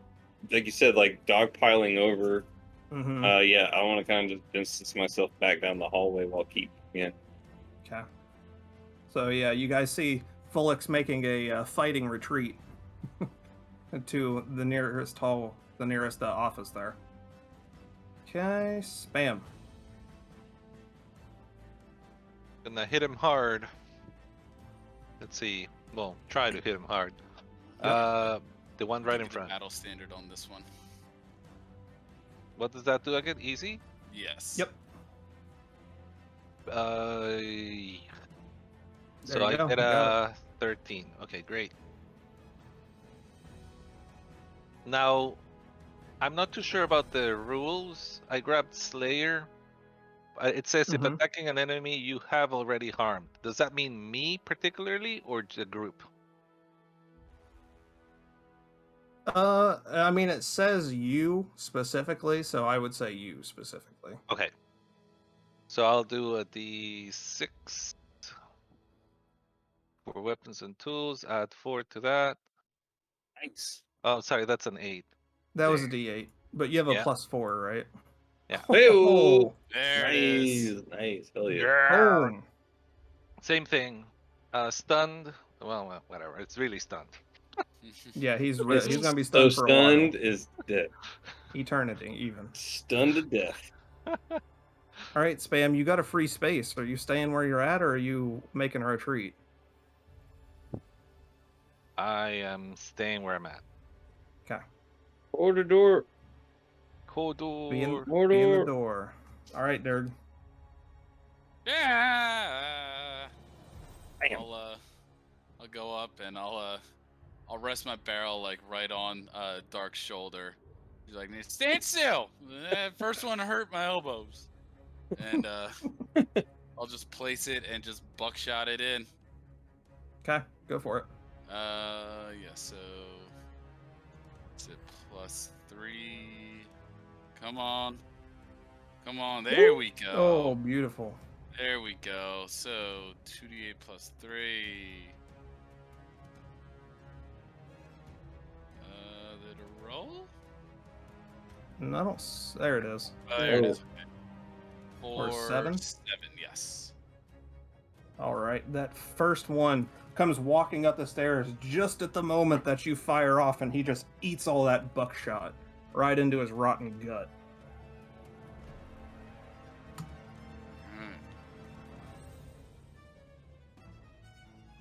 like you said, like, dogpiling over. Mm-hmm. Yeah, I want to kind of just distance myself back down the hallway while Okay. So, yeah, you guys see Volix making a fighting retreat to the nearest office there. Okay, Spam. Gonna hit him hard. Let's see. Well, try to hit him hard. Yep. The one right in Give it a front. Battle standard on this one. What does that do again? Easy? Yes. Yep. So There I you go, get you got a 13. Okay, great. Now, I'm not too sure about the rules. I grabbed Slayer. It says if Mhm. attacking an enemy you have already harmed. Does that mean me particularly or the group? I mean, it says you specifically, so I would say you specifically. Okay. So I'll do a D6 for weapons and tools. Add 4 to that. Nice. Oh, sorry, that's an 8. That was a D8, but you have a Yeah. +4, right? Yeah. Hey-o! There it Nice, is. nice, hell yeah. Boom. Same thing. Stunned. Well, whatever. It's really stunned. Yeah, he's It's gonna be so stunned for a while. stunned is dead. Eternity, even. Stunned to death. All right, Spam, you got a free space. Are you staying where you're at, or are you making a retreat? I am staying where I'm at. Okay. Order door. Kodor. Be in the Order. door. All right, Derg. Yeah. Bam. I'll I'll go up and I'll rest my barrel like right on Darq's shoulder. He's like, stand still. First one to hurt my elbows. And I'll just place it and just buckshot it in. Okay, go for it. Yeah, so it's it +3. Come on. Come on, there we go. Oh, beautiful. There we go. So 2d8 +3. Did it roll? No, I don't. There it is. There it is. Or 4, 7? 7, yes. All right, that first one comes walking up the stairs just at the moment that you fire off, and he just eats all that buckshot right into his rotten gut.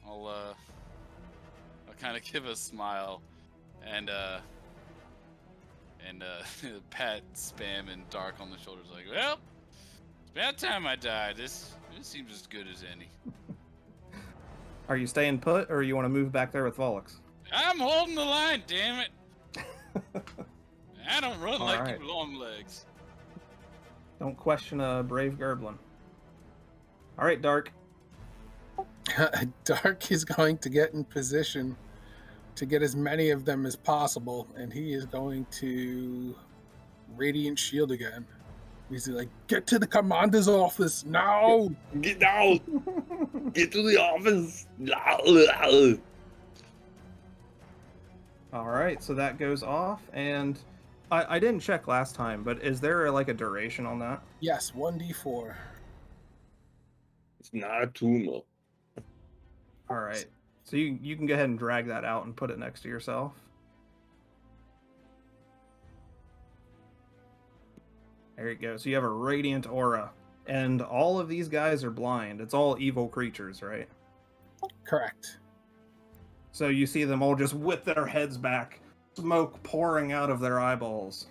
I'll kind of give a smile and pat Spam and Darq on the shoulders like, well, it's about time I died. This seems as good as any. Are you staying put, or you want to move back there with Volix? I'm holding the line, damn it. I don't run All like right. you long legs. Don't question a brave gerblin. All right, Darq. Darq is going to get in position to get as many of them as possible, and he is going to Radiant Shield again. He's like, get to the commander's office now! Get down! Get to the office! All right, so that goes off, and I didn't check last time, but is there like a duration on that? Yes, 1d4. It's not a tumor. All right, so you can go ahead and drag that out and put it next to yourself. There you go. So you have a radiant aura, and all of these guys are blind. It's all evil creatures, right? Correct. So you see them all just with their heads back, smoke pouring out of their eyeballs.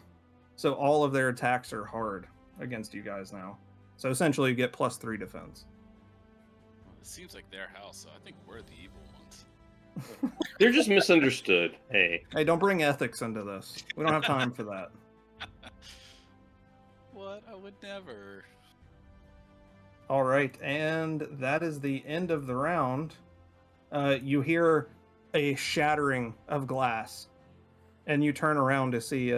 So all of their attacks are hard against you guys now. So essentially you get +3 defense. Well, it seems like their house, so I think we're the evil ones. They're just misunderstood. Hey. Hey, don't bring ethics into this. We don't have time for that. What? I would never. All right, and that is the end of the round. You hear a shattering of glass, and you turn around to see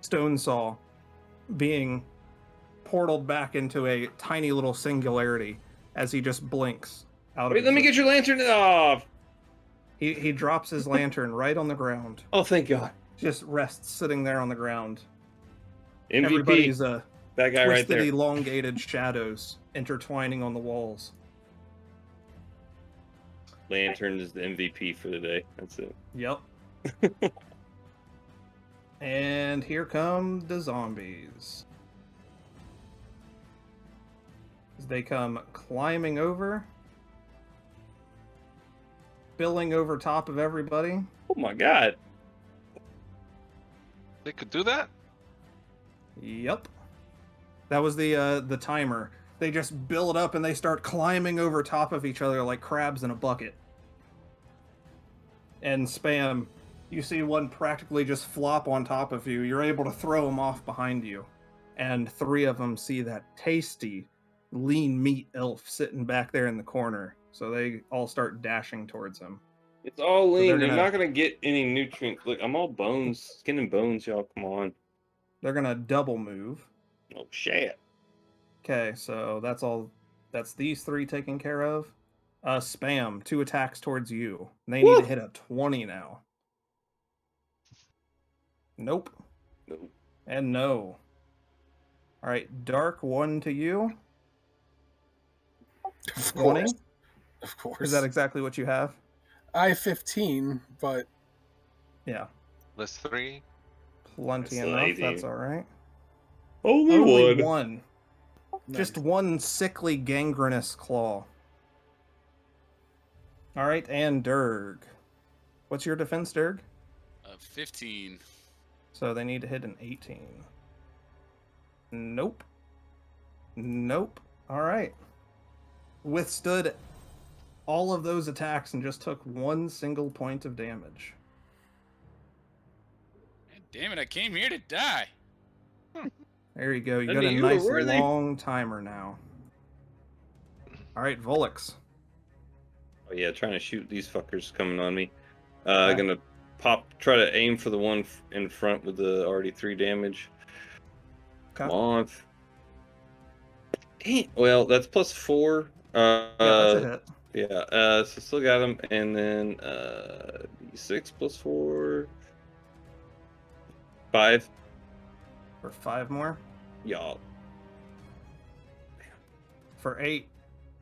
Stonesaw being portaled back into a tiny little singularity as he just blinks out of Wait, let me get your lantern off! He drops his lantern right on the ground. Oh, thank God. Just rests sitting there on the ground. MVP. Everybody's That guy right twisted, there. elongated shadows intertwining on the walls. Lantern is the MVP for the day. That's it. Yep. And here come the zombies. As they come climbing over, spilling over top of everybody. Oh my God. They could do that? Yep. That was the timer. They just build up and they start climbing over top of each other like crabs in a bucket. And Spam, you see one practically just flop on top of you. You're able to throw him off behind you. And 3 of them see that tasty, lean meat elf sitting back there in the corner. So they all start dashing towards him. It's all So lean. they're You're gonna- not going to get any nutrients. Look, I'm all bones. Skin and bones, y'all. Come on. They're going to double move. Oh, shit. Okay, so that's all. That's these 3 taken care of. Spam, 2 attacks towards you. They need to hit a 20 now. Nope. Nope. And no. All right, Darq, 1 to you. Of 20? course. Of course. Is that exactly what you have? I have 15, but Yeah, +3. plenty That's enough. lady. That's all right. Only Only one. one. Just one sickly gangrenous claw. All right, and Derg. What's your defense, Derg? 15. So they need to hit an 18. Nope. Nope. All right. Withstood all of those attacks and just took 1 single point of damage. God damn it! I came here to die. There you go. You got Honey, a you were nice worthy. long timer now. All right, Volix. Oh yeah, trying to shoot these fuckers coming on me. Okay. Gonna try to aim for the one in front with the already 3 damage. Okay. Come on. Dang. Well, that's +4. Yeah, that's a hit. Yeah. So still got him, and then D6 +4. 5. For 5 more. Y'all. For 8.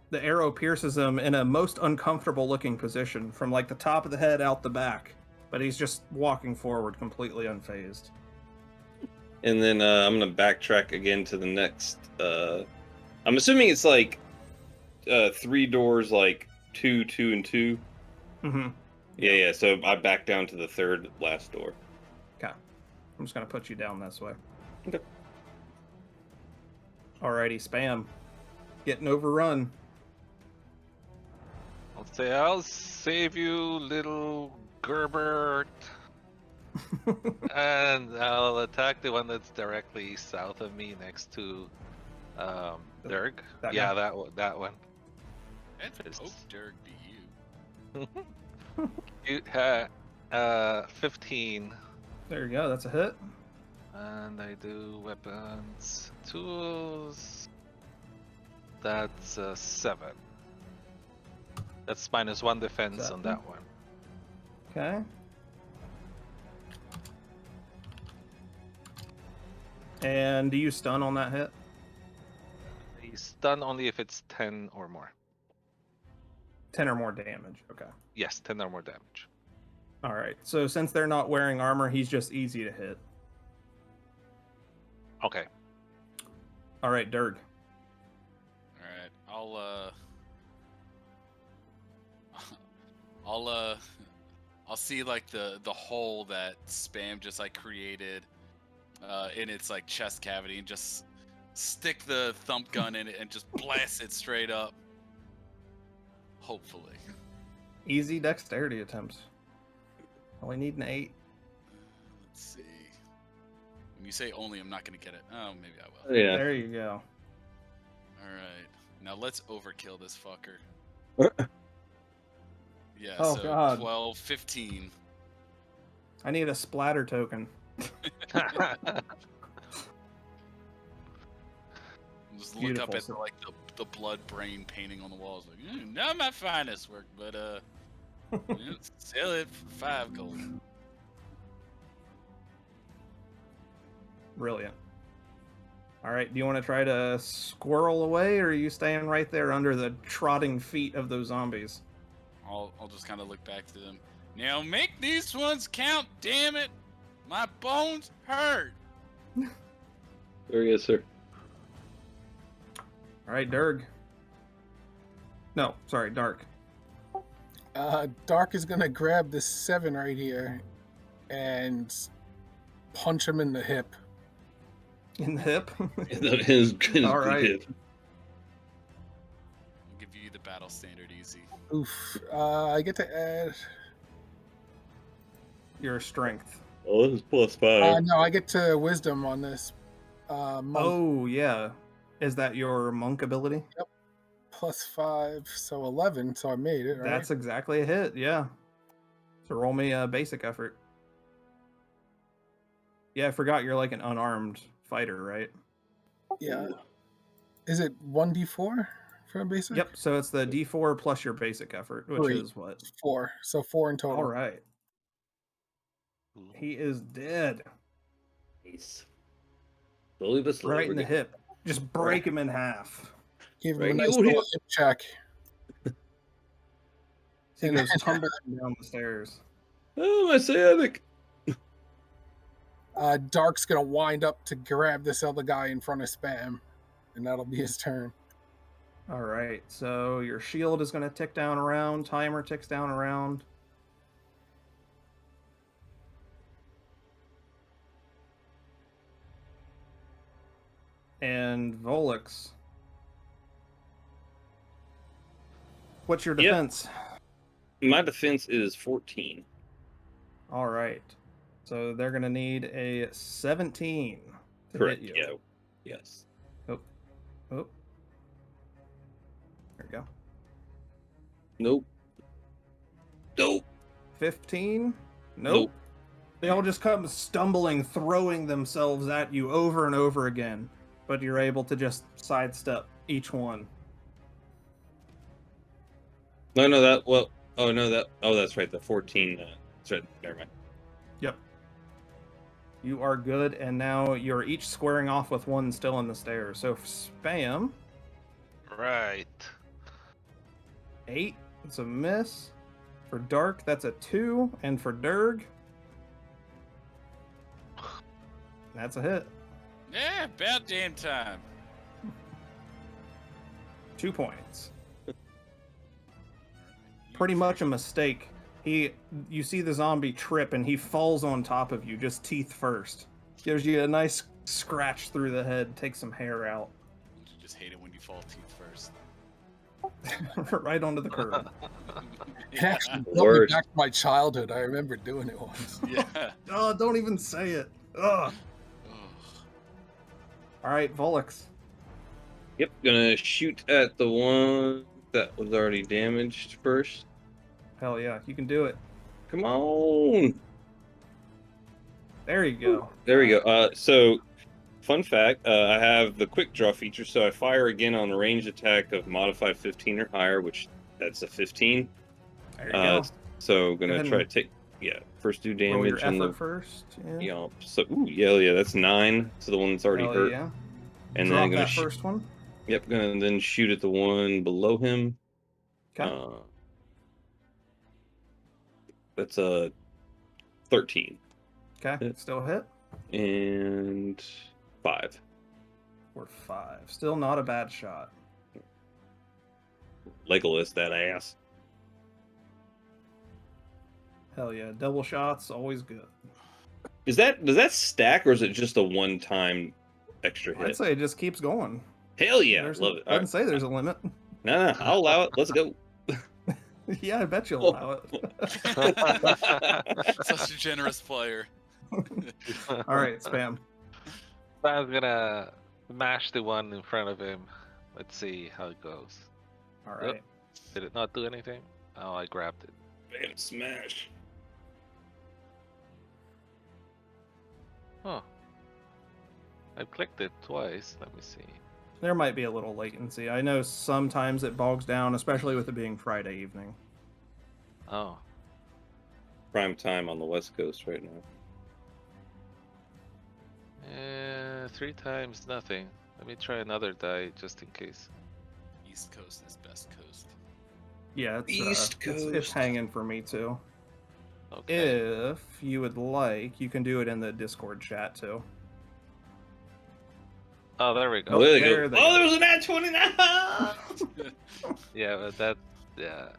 The arrow pierces him in a most uncomfortable looking position from like the top of the head out the back. But he's just walking forward completely unfazed. And then I'm gonna backtrack again to the next. I'm assuming it's like 3 doors, like 2, 2, and 2. Mm-hmm. Yeah. So I back down to the 3rd last door. Okay. I'm just going to put you down this way. Okay. Alrighty, Spam. Getting overrun. I'll say, I'll save you, little Gerbert. And I'll attack the one that's directly south of me next to Derg. that Yeah, guy? that one. That's It's- Pope Derg to you. You had 15. There you go. That's a hit. And I do weapons, tools. That's 7. That's -1 defense on that one. Okay. And do you stun on that hit? He's stun only if it's 10 or more. 10 or more damage. Okay. Yes, 10 or more damage. All right. So since they're not wearing armor, he's just easy to hit. Okay. All right, Derg. All right, I'll see like the hole that Spam just like created in its like chest cavity, and just stick the thump gun in it and just blast it straight up. Hopefully. Easy dexterity attempts. Only need an 8. Let's see. When you say only, I'm not gonna get it. Oh, maybe I will. Yeah. There you go. All right. Now let's overkill this fucker. Yeah, Oh, so God. 12, 15. I need a splatter token. Just look up Beautiful. at like the blood brain painting on the walls. Like, not my finest work, but sell it for 5 gold. Brilliant. All right. Do you want to try to squirrel away, or are you staying right there under the trotting feet of those zombies? I'll just kind of look back to them. Now make these ones count, damn it! My bones hurt. There he is, sir. All right, Derg. No, sorry, Darq. Dark is gonna grab this 7 right here and punch him in the hip. In the hip. His All right. hip. I'll give you the battle standard easy. Oof. I get to add. Your strength. Oh, this is +5. No, I get to wisdom on this. Monk Oh, yeah. Is that your monk ability? +5, so 11. So I made it. Right? That's exactly a hit, yeah. So roll me a basic effort. Yeah, I forgot you're like an unarmed fighter, right? Yeah. Is it 1d4 for a basic? Yep, so it's the d4 plus your basic effort, which 3. is what? 4. So 4 in total. All right. He is dead. Nice. Slowly but slowly. Right in the hip. Just break him in half. Give him Right, a nice you little hit. hip check. He goes tumbling down the stairs. Oh, my sciatic. Dark's gonna wind up to grab this other guy in front of Spam, and that'll be his turn. All right, so your shield is going to tick down around. Timer ticks down around. And Volix. what's your Yep. defense? My defense is 14. All right. So they're going to need a 17 to Correct. hit you. Yeah. Yes. Oh. There we go. Nope. Nope. 15? Nope. Nope. They all just come stumbling, throwing themselves at you over and over again. But you're able to just sidestep each one. No, that. Well. Oh no, that. Oh, that's right. The 14. That's right. Never mind. Yep. You are good, and now you're each squaring off with one still in the stairs. So spam, Right. 8. It's a miss. For Darq, that's a 2. And for Derg, that's a hit. Yeah, about damn time. 2 points. Pretty much a mistake. You see the zombie trip, and he falls on top of you, just teeth first. Gives you a nice scratch through the head, takes some hair out. You just hate it when you fall teeth first. Right onto the curb. It actually brought me Word. back to my childhood. I remember doing it once. Yeah. Oh, don't even say it. Ugh. Ugh. All right, Volix. Yep. Gonna shoot at the one that was already damaged first. Hell yeah, you can do it. Come on. There you go. There we go. So, fun fact, I have the quick draw feature, so I fire again on a ranged attack of modified 15 or higher, which that's a 15. There you go. So, gonna ahead try to and take, first do Roll your damage on effort the. first. Yeah. Yeah. So, yeah, that's 9. So the one that's already Hell hurt. yeah. And Drop then gonna that first one. Yep, gonna then shoot at the one below him. Okay. That's a 13 Okay. hit. Still hit. And 5. Or 5. Still not a bad shot. Legolas, that ass. Hell yeah. Double shots, always good. Does that stack, or is it just a one-time extra hit? I'd say it just keeps going. Hell yeah, There's love it. Doesn't say there's a limit. No, I'll allow it. Let's go. Yeah, I bet you'll allow it. Such a generous player. All right, spam. I'm gonna mash the one in front of him. Let's see how it goes. All right. Did it not do anything? Oh, I grabbed it. Bam, smash. Huh. I clicked it twice. Let me see. There might be a little latency. I know sometimes it bogs down, especially with it being Friday evening. Oh. Prime time on the West Coast right now. 3 times nothing. Let me try another die just in case. East Coast is best coast. Yeah, it's, East it's Coast. hanging for me too. Okay. If you would like, you can do it in the Discord chat too. Oh, there we go. Oh, there they there go. they Oh, go. there was an ad 29. Yeah, but that, yeah.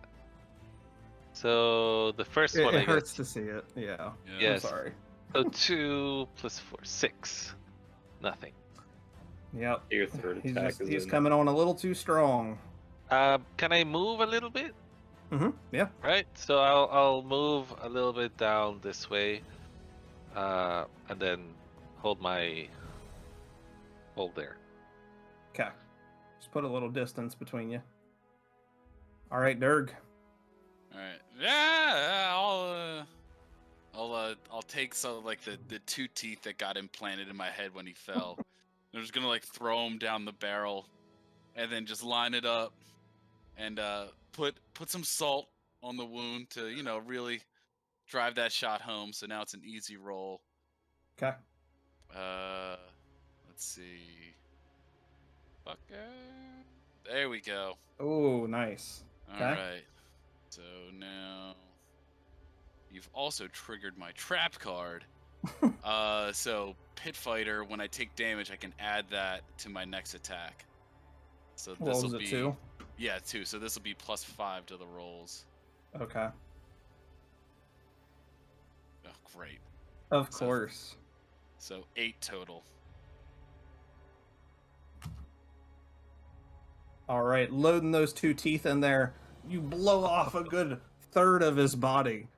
So the first It, one, it I hurts guess. to see it. Yeah. Yes. I'm sorry. So 2 plus 4, 6. Nothing. Yep. Your third He's, attack is he's in. coming on a little too strong. Can I move a little bit? Yeah. Right. So I'll move a little bit down this way, and then hold there. Okay. Just put a little distance between you. All right, Derg. All right. Yeah, I'll take some like the 2 teeth that got implanted in my head when he fell. I'm just gonna like throw him down the barrel, and then just line it up, and put some salt on the wound to really drive that shot home. So now it's an easy roll. Okay. Let's see. There we go. Oh, nice. All Okay. right. So now you've also triggered my trap card. So Pit Fighter, when I take damage, I can add that to my next attack. So What this was will it, be 2? Yeah, 2. So this will be +5 to the rolls. Okay. Oh, great. Of So- course. So 8 total. All right, loading those 2 teeth in there. You blow off a good third of his body,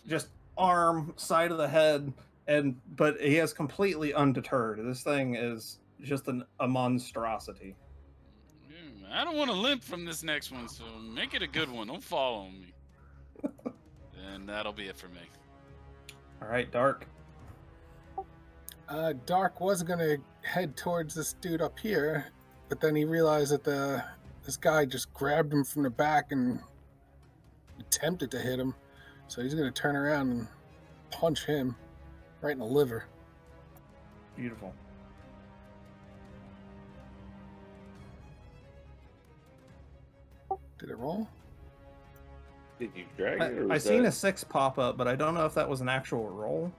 just arm, side of the head, but he is completely undeterred. This thing is just a monstrosity. I don't want to limp from this next one, so make it a good one. Don't fall on me. And that'll be it for me. All right, Darq. Dark was gonna head towards this dude up here, but then he realized that this guy just grabbed him from the back and attempted to hit him. So he's gonna turn around and punch him right in the liver. Beautiful. Did it roll? Did you drag it? Or I was seen that... a 6 pop up, but I don't know if that was an actual roll.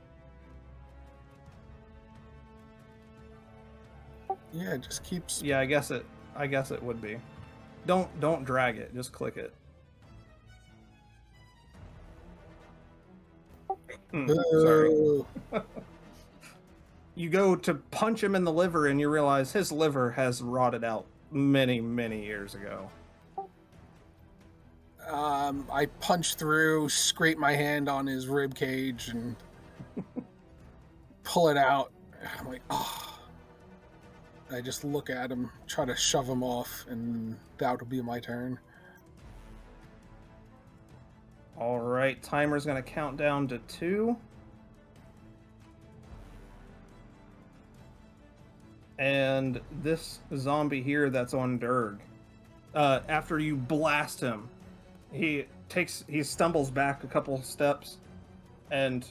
Yeah, it just keeps. Yeah, I guess it would be. Don't drag it. Just click it. Sorry. Ooh. You go to punch him in the liver, and you realize his liver has rotted out many, many years ago. I punch through, scrape my hand on his rib cage, and pull it out. I'm like, oh. I just look at him, try to shove him off, and that will be my turn. All right, timer's going to count down to 2. And this zombie here that's on Derg, after you blast him, he stumbles back a couple steps, and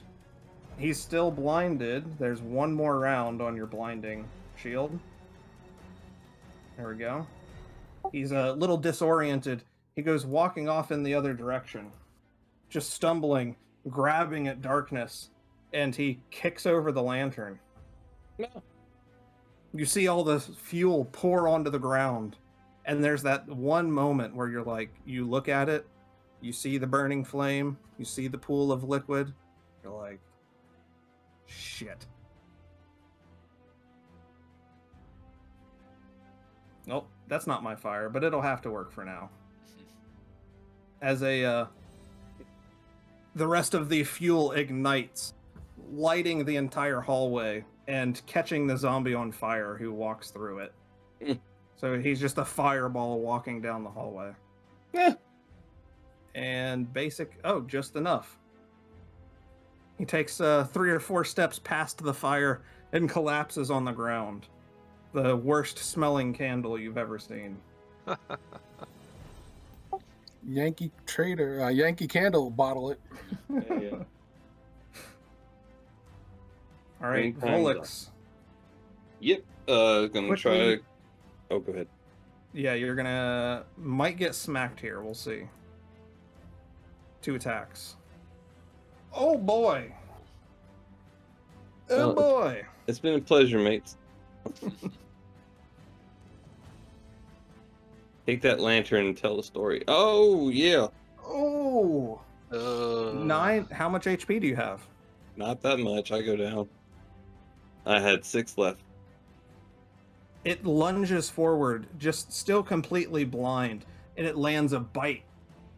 he's still blinded. There's one more round on your blinding shield. There we go. He's a little disoriented. He goes walking off in the other direction, just stumbling, grabbing at darkness, and he kicks over the lantern. No. You see all the fuel pour onto the ground, and there's that one moment where you're like, you look at it, you see the burning flame, you see the pool of liquid, you're like, shit. Nope, that's not my fire, but it'll have to work for now. As the rest of the fuel ignites, lighting the entire hallway and catching the zombie on fire who walks through it. So he's just a fireball walking down the hallway. Yeah. And just enough. He takes 3 or 4 steps past the fire and collapses on the ground. The worst smelling candle you've ever seen. Yankee Candle bottle it. Yeah. All right, Volix. Yep. Gonna Quickly. try to... Oh, go ahead. Yeah, you're gonna... Might get smacked here, we'll see. 2 attacks. Oh boy! Oh boy! It's been a pleasure, mates. Take that lantern and tell the story. Oh, yeah. Oh! 9. How much HP do you have? Not that much. I go down. I had 6 left. It lunges forward, just still completely blind, and it lands a bite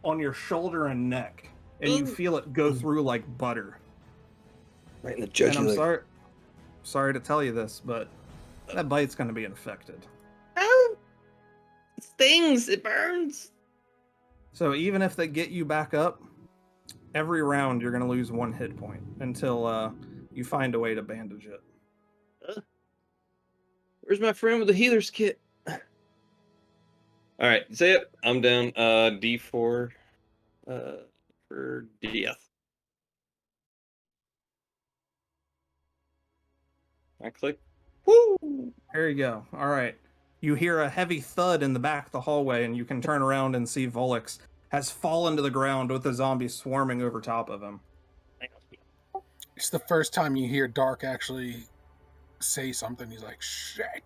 on your shoulder and neck, and you feel it go through like butter. Right in the And jugular. I'm sorry to tell you this, but that bite's going to be infected. Oh! It stings. It burns. So even if they get you back up, every round you're going to lose 1 hit point until you find a way to bandage it. Where's my friend with the healer's kit? All right, say it. I'm down. D4 for death. I click. Woo! There you go. All right. You hear a heavy thud in the back of the hallway, and you can turn around and see Volix has fallen to the ground with the zombie swarming over top of him. It's the first time you hear Dark actually say something. He's like, shit.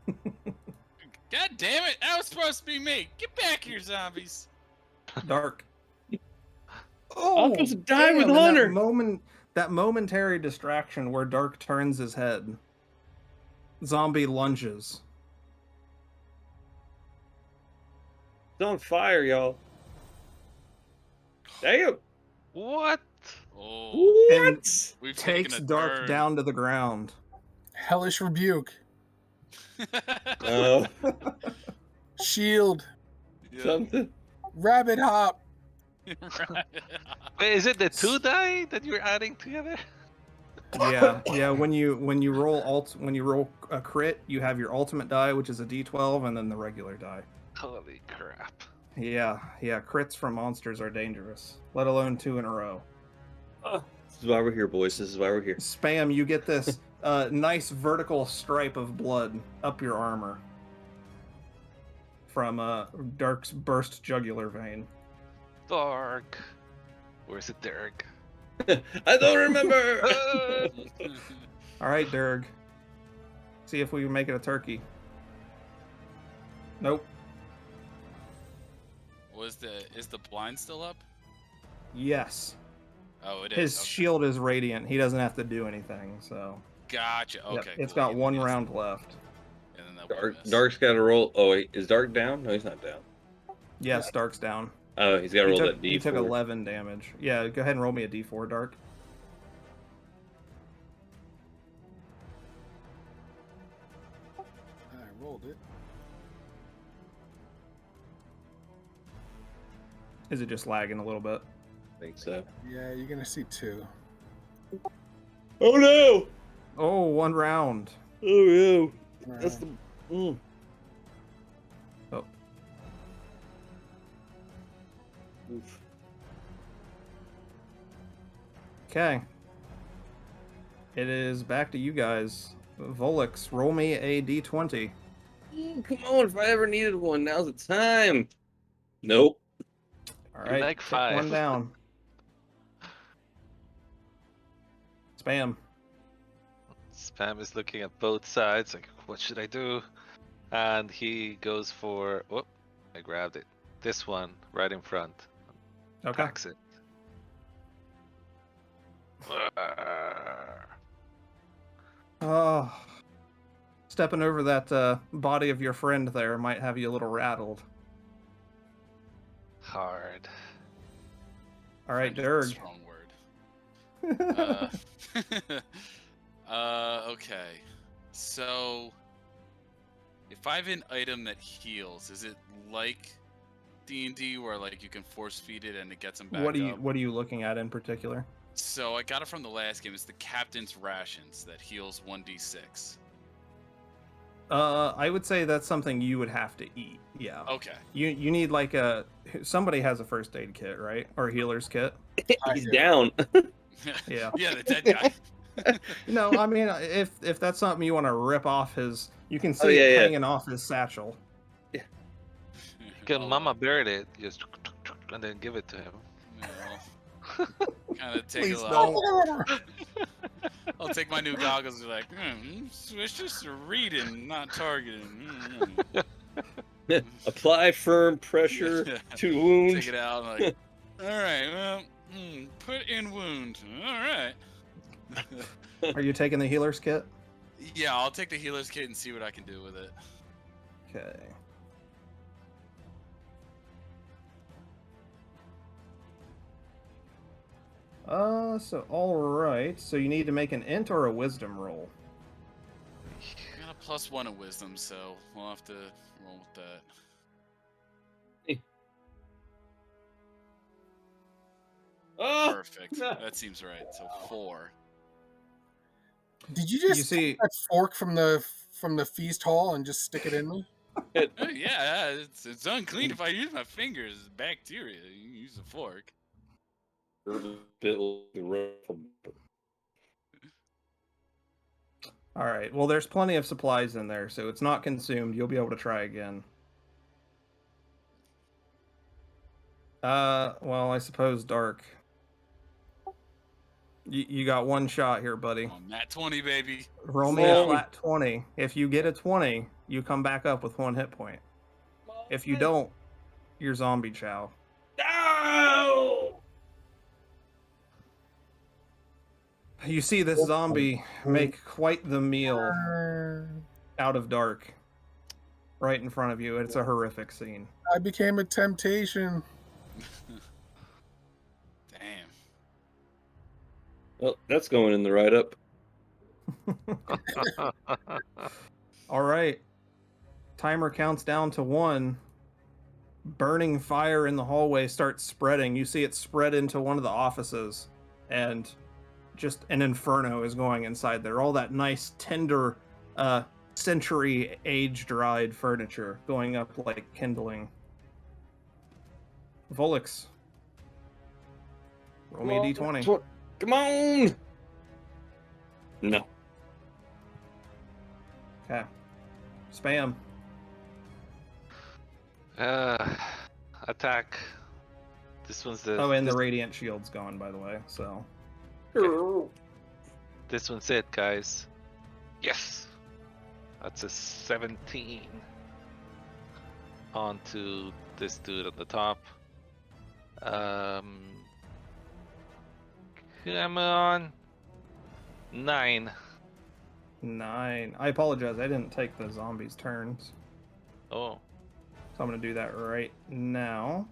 God damn it! That was supposed to be me. Get back here, zombies. Dark. I'm supposed to die with and Hunter. That momentary distraction where Dark turns his head. Zombie lunges. It's on fire, y'all. Damn. What? Oh, And What? we've taken takes a Dark turn. down to the ground. Hellish rebuke. Oh, Shield. Yeah. something. Rabbit hop. Right. Wait, is it the 2 die that you're adding together? Yeah. When you roll a crit, you have your ultimate die, which is a D12, and then the regular die. Holy crap. Yeah. Crits from monsters are dangerous, let alone 2 in a row. This is why we're here, boys. This is why we're here. Spam, you get this nice vertical stripe of blood up your armor from Dark's burst jugular vein. Darq. Where's it, Derg? I don't remember. All right, Derg. See if we can make it a turkey. Nope. Is the blind still up? Yes. Oh, it is. His Okay. shield is radiant. He doesn't have to do anything, so. Gotcha. Yep, Okay. it's cool. got Yeah, one yes. round left. And then that one miss. Dark's got to roll. Oh wait, is Dark down? No, he's not down. Yes, Dark's down. Oh, he's got to roll that He D4. took 11 damage. Yeah, go ahead and roll me a D4, Dark. I rolled it. Is it just lagging a little bit? I think so. Yeah, you're gonna see 2. Oh no! Oh, 1 round. Oh no! Alright. That's the. Mm. Oh. Oof. Okay. It is back to you guys. Volix, roll me a D20. Come on! If I ever needed one, now's the time. Nope. All You're right, like take 5. one down. Spam. Spam is looking at both sides, like, what should I do? And he goes for. Whoop, I grabbed it. This one, right in front. Okay. Packs it. Oh, stepping over that body of your friend there might have you a little rattled. Hard. All right, Friend is a Derg. Strong word. Okay. So, if I have an item that heals, is it like D&D where like you can force feed it and it gets them back What up? are you looking at in particular? So I got it from the last game. It's the Captain's Rations that heals 1d6. I would say that's something you would have to eat. Yeah. Okay. You need like somebody has a first aid kit, right? Or a healer's kit. He's down. Yeah. Yeah, the dead guy. No, I mean if that's something you want to rip off his, you can see Oh, yeah, it yeah. hanging off his satchel. Because Mama buried it, just and then give it to him. Kind of take Please a don't. lot. I'll take my new goggles and be like, it's just reading, not targeting. Apply firm pressure to wound. Take it out and like, all right, well, put in wound. All right. Are you taking the healer's kit? Yeah, I'll take the healer's kit and see what I can do with it. Okay. So alright. So you need to make an int or a wisdom roll. I got a +1 of wisdom, so we'll have to roll with that. Oh, Perfect. That seems right. So 4. Did you just You see- take that fork from the feast hall and just stick it in me? Yeah, it's unclean if I use my fingers. It's bacteria. You can use a fork. Alright, well there's plenty of supplies in there, so it's not consumed. You'll be able to try again. Well, I suppose Dark. You got one shot here, buddy. On that 20, baby. Roll me a flat 20. If you get a 20, you come back up with 1 hit point. If you don't, you're zombie chow. No! You see this zombie make quite the meal out of Dark right in front of you. It's a horrific scene. I became a temptation. Damn. Well, that's going in the write-up. All right. Timer counts down to 1. Burning fire in the hallway starts spreading. You see it spread into one of the offices, and just an inferno is going inside there. All that nice, tender, century age-dried furniture going up like kindling. Volix. Roll me a d20. Come on! No. Okay. Spam. Attack. This one's the. Oh, and this, the radiant shield's gone, by the way, so. This one's it, guys. Yes. That's a 17. Onto this dude at the top. Come on. 9. 9. I apologize, I didn't take the zombies' turns. Oh. So I'm going to do that right now.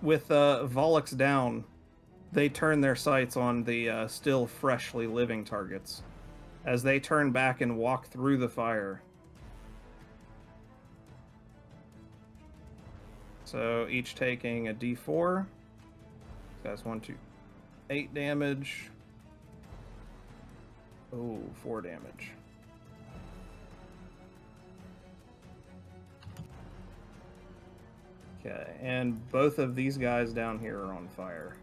With Volix down, they turn their sights on the still freshly living targets. As they turn back and walk through the fire. So each taking a d4. That's 1, 2, 8 damage. Oh, 4 damage. Okay, and both of these guys down here are on fire.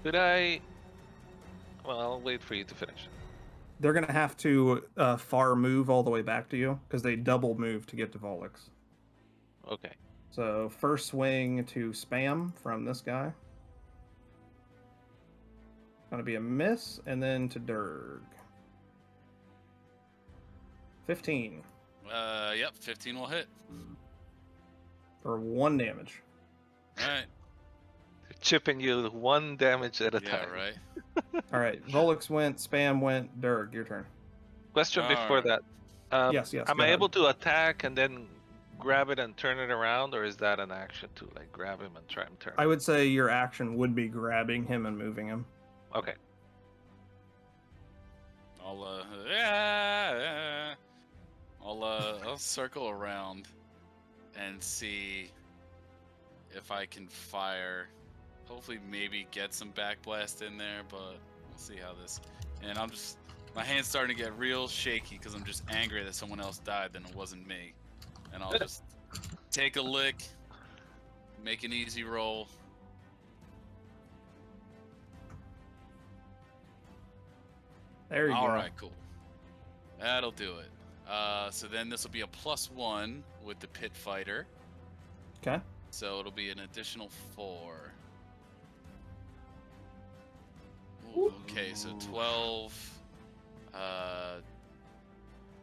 Could I? Well, I'll wait for you to finish. They're going to have to far move all the way back to you, because they double move to get to Volix. Okay. So first swing to spam from this guy. Going to be a miss, and then to Derg. 15. Yep, 15 will hit. For 1 damage. Alright. Chipping you 1 damage at a Yeah, time. right. Alright, Volix went, spam went, Derg, your turn. Question before Alright. that. Yes, Am go I ahead. able to attack and then grab it and turn it around, or is that an action to like grab him and try and turn? I would say your action would be grabbing him and moving him. Okay. I'll circle around and see if I can fire. Hopefully, maybe get some backblast in there, but we'll see how this. And my hand's starting to get real shaky because I'm just angry that someone else died than it wasn't me. And I'll just take a lick, make an easy roll. There you go. Alright, cool. That'll do it. So then this will be a +1 with the pit fighter. Okay. So it'll be an additional 4. Ooh, okay, so 12.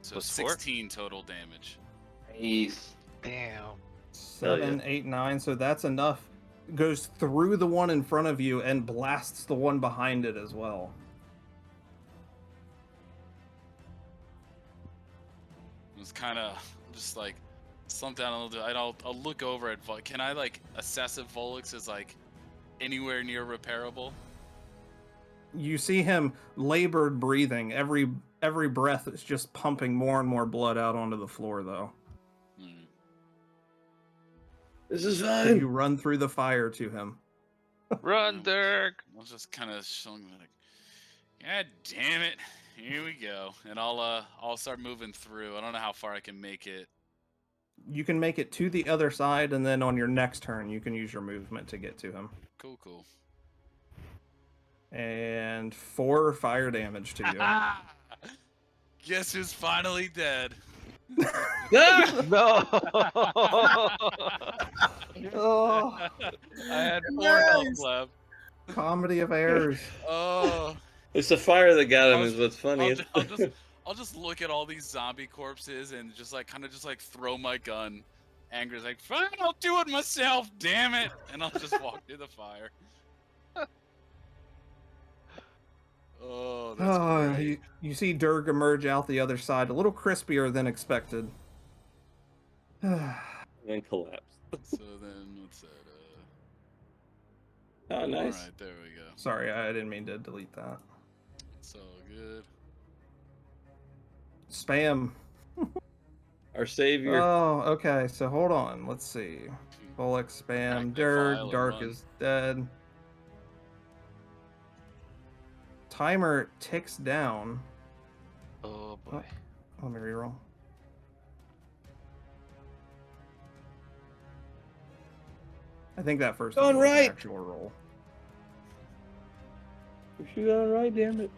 So Plus 4? 16 total damage. Nice. Damn. 7, 8, 9. So that's enough. Goes through the one in front of you and blasts the one behind it as well. It's kind of just like slump down a little bit. I'll look over at Can I like assess if Volix is like anywhere near repairable? You see him labored breathing. Every breath is just pumping more and more blood out onto the floor, though. This is You fine. run through the fire to him. Run, Derg! I'll just kind of show him like, God damn it, here we go, and I'll start moving through. I don't know how far I can make it. You can make it to the other side, and then on your next turn, you can use your movement to get to him. Cool. And 4 fire damage to you. Guess who's finally dead? No! Oh, I had 4 health Nice. left. comedy of errors. Oh, It's the fire that got him. I'll- Is what's funny. I'll just look at all these zombie corpses and just like kind of just like throw my gun. Anger's like, fine, I'll do it myself, damn it, and I'll just walk through the fire. Oh, that's great. you see Derg emerge out the other side, a little crispier than expected. And collapse. So then, what's that? Oh, nice. All right, there we go. Sorry, I didn't mean to delete that. It's all good. Spam. Our savior. Oh, okay. So hold on. Let's see. Volix spam. Crack the Derg. file and Darq run. is dead. Timer ticks down. Oh boy. Let me reroll. I think that first Going one was an right. actual roll. You got it right, damn it.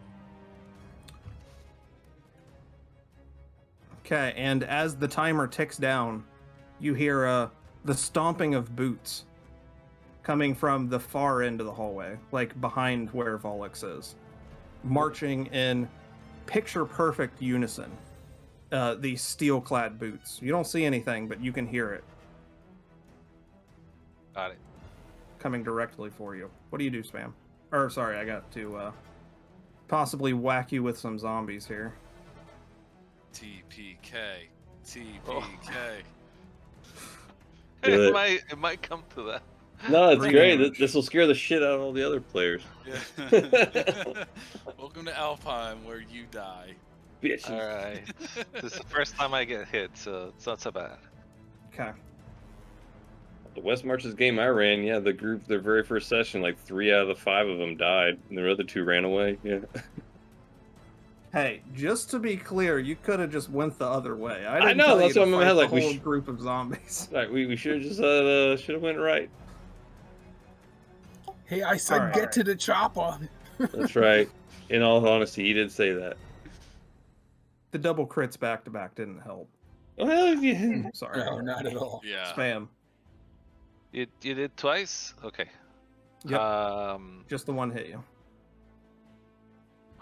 Okay, and as the timer ticks down, you hear the stomping of boots coming from the far end of the hallway, like behind where Volix is, marching in picture-perfect unison. These steel-clad boots. You don't see anything, but you can hear it Got it. coming directly for you. What do you do, Spam? Or, sorry, I got to possibly whack you with some zombies here. TPK. TPK. Oh. Good. It might come to that. No, it's Three great. damage. This will scare the shit out of all the other players. Yeah. Welcome to Alfheim, where you die. Bitches. All right. This is the first time I get hit, so it's not so bad. Okay. The West Marches game I ran, yeah, the group, their very first session, like 3 out of the 5 of them died, and the other 2 ran away. Yeah. Hey, just to be clear, you could have just went the other way. I I didn't know, tell that's you what to I'm fight ahead, like, the we whole sh- group of zombies. Like we should have just should have went right. Hey, I said Alright. get to the chopper. That's right. In all honesty, he did say that. The double crits back to back didn't help. Well, yeah. Sorry. No, not at all. Yeah. Spam. You did twice? Okay. Yep. Um. Just the one hit you.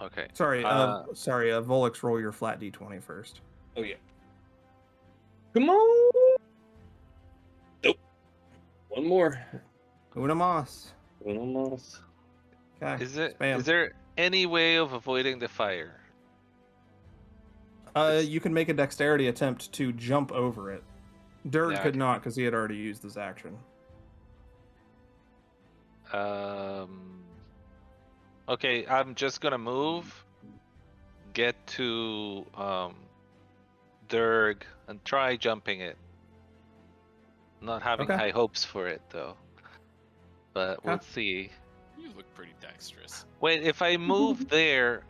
Okay. Sorry, Volix, roll your flat d20 first. Oh yeah. Come on. Nope. One more. Una mas. Almost. Okay. Is Spam. there any way of avoiding the fire? You can make a dexterity attempt to jump over it. Derg Yeah, could okay. not because he had already used his action. Okay, I'm just gonna move, get to Derg, and try jumping it. Not having Okay. high hopes for it though, but we'll Okay. see. You look pretty dexterous. Wait, if I move there,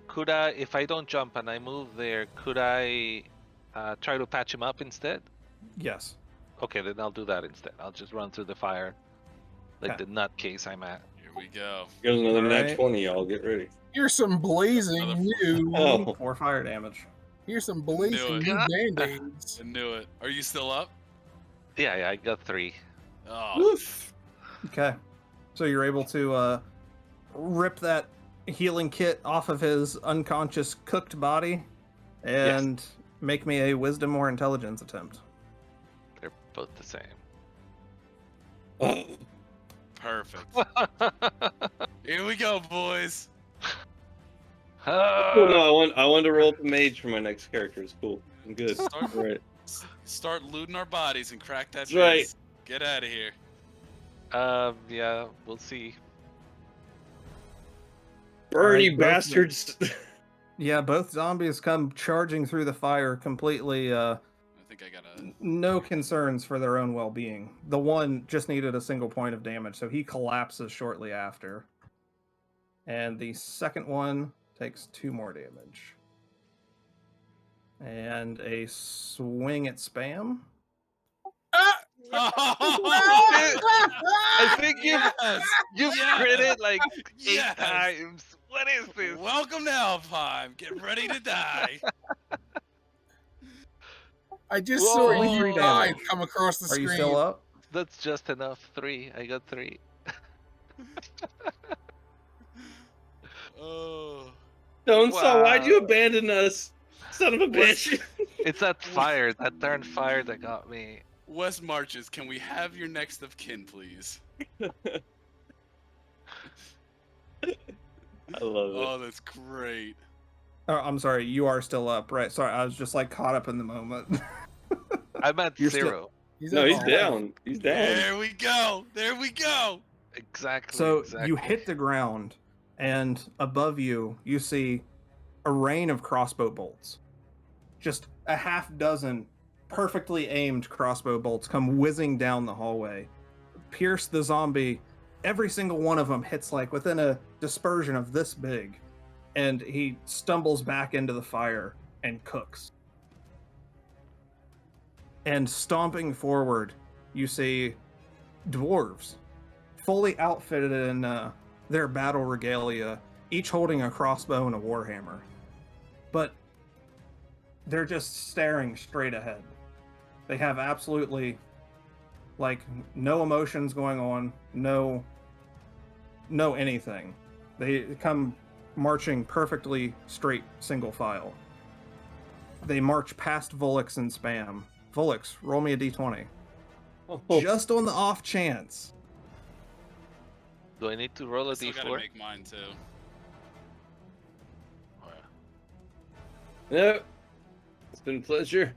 could I? If I don't jump and I move there, could I try to patch him up instead? Yes. Okay, then I'll do that instead. I'll just run through the fire, like Okay. the nutcase I'm at. Here we go. Here's another nat Alright. 20, y'all. Get ready. Here's some blazing Another new. Oh. 4 fire damage. Here's some blazing it. new God. band-aids. I knew it. Are you still up? Yeah, I got 3. Oh, Woof. Okay. So you're able to rip that healing kit off of his unconscious cooked body and make me a wisdom or intelligence attempt. They're both the same. Oh. perfect. Here we go, boys. Cool, no, I wanted to roll up a mage for my next character. It's cool. I'm good. Start, All right. start looting our bodies and crack that That's right. base. Get out of here. Yeah, we'll see. Burn, Alright, you both of them. bastards! Yeah, both zombies come charging through the fire completely, I think I gotta. no concerns for their own well-being. The one just needed a single point of damage, so he collapses shortly after. And the second one takes 2 more damage. And a swing at Spam. I think Yes! you've Yes! critted like 8 Yes! times. What is this? Welcome to Alfheim. Get ready to die. I just Whoa, saw only you 3 dive damage. come across the Are screen. you still up? That's just enough. 3. I got 3. Oh. Stonesaw, why'd you Wow. abandon us? Son of a bitch! It's that fire, that darn fire that got me. West Marches, can we have your next of kin, please? I love it. Oh, that's great. Oh, I'm sorry, you are still up, right? Sorry, I was just like caught up in the moment. I'm at You're still- 0. No, at he's all. down. He's down. There we go. There we go. Exactly. So exactly. you hit the ground, and above you, you see a rain of crossbow bolts. Just a half dozen perfectly aimed crossbow bolts come whizzing down the hallway, pierce the zombie. Every single one of them hits like within a dispersion of this big, and he stumbles back into the fire and cooks. And stomping forward, you see dwarves, fully outfitted in their battle regalia, each holding a crossbow and a warhammer. But they're just staring straight ahead. They have absolutely, like, no emotions going on, no anything. They come marching perfectly straight, single file. They march past Volix and Spam. Volix, roll me a d20. Oh, Just on the off chance. Do I need to roll I a still gotta d4? make mine too. Yep. It's been a pleasure.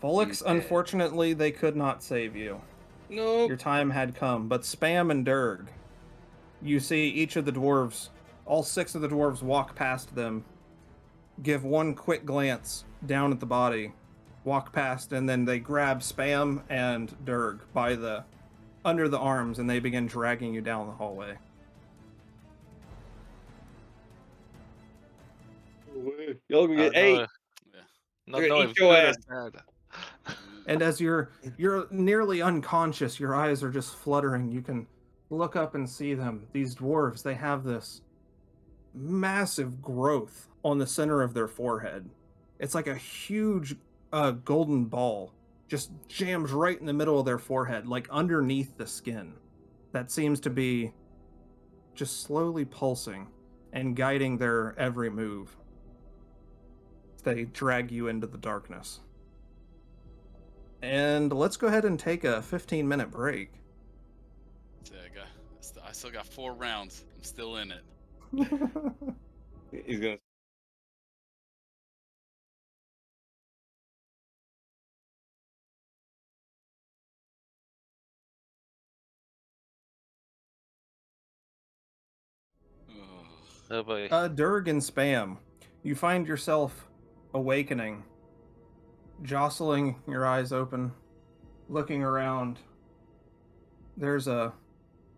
Volix, You dead. unfortunately, they could not save you. No. Your time had come, but Spam and Derg, you see each of the dwarves, all 6 of the dwarves walk past them, give one quick glance down at the body, walk past, and then they grab Spam and Derg by the under the arms, and they begin dragging you down the hallway. Y'all gonna get 8. Yeah. Not They're know gonna if eat your good or ass. bad. And as you're nearly unconscious, your eyes are just fluttering. You can look up and see them. These dwarves, they have this massive growth on the center of their forehead. It's like a huge golden ball just jams right in the middle of their forehead, like underneath the skin. That seems to be just slowly pulsing and guiding their every move. They drag you into the darkness. And let's go ahead and take a 15-minute break. So I still got 4 rounds. I'm still in it. He's gonna. Oh boy. Derg and Spam, you find yourself awakening, jostling your eyes open, looking around. There's a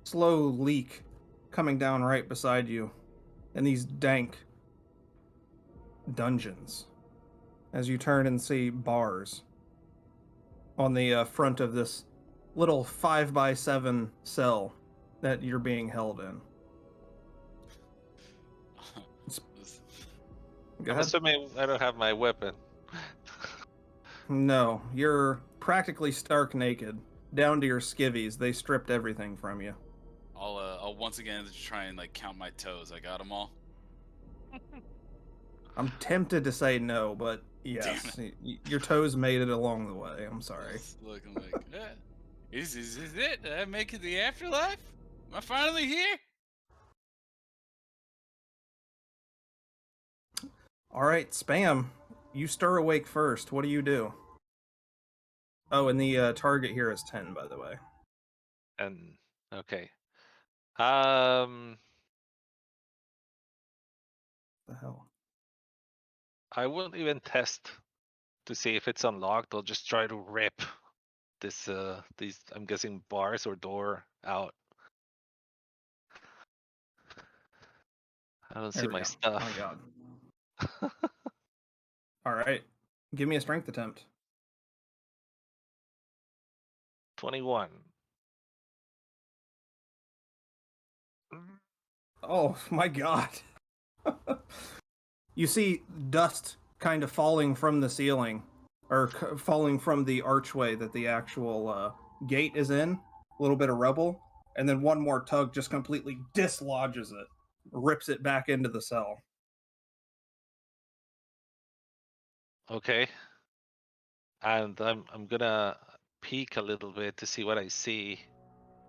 slow leak coming down right beside you in these dank dungeons. As you turn and see bars on the front of this little 5x7 cell that you're being held in. Go I'm ahead. assuming I don't have my weapon. No, you're practically stark naked, down to your skivvies. They stripped everything from you. I'll once again try and like count my toes. I got them all. I'm tempted to say no, but yes, your toes made it along the way. I'm sorry. Look, I'm like, is it? Did I make it to the afterlife? Am I finally here? All right, Spam, you stir awake first. What do you do? Oh, and the target here is 10, by the way. And okay. The hell? I won't even test to see if it's unlocked. I'll just try to rip these I'm guessing bars or door out. I don't There see we my go. stuff. My God. All right, give me a strength attempt. 21. Oh my God. You see dust kind of falling from the ceiling, or falling from the archway that the actual gate is in. A little bit of rubble, and then one more tug just completely dislodges it, rips it back into the cell. Okay. And I'm gonna peek a little bit to see what I see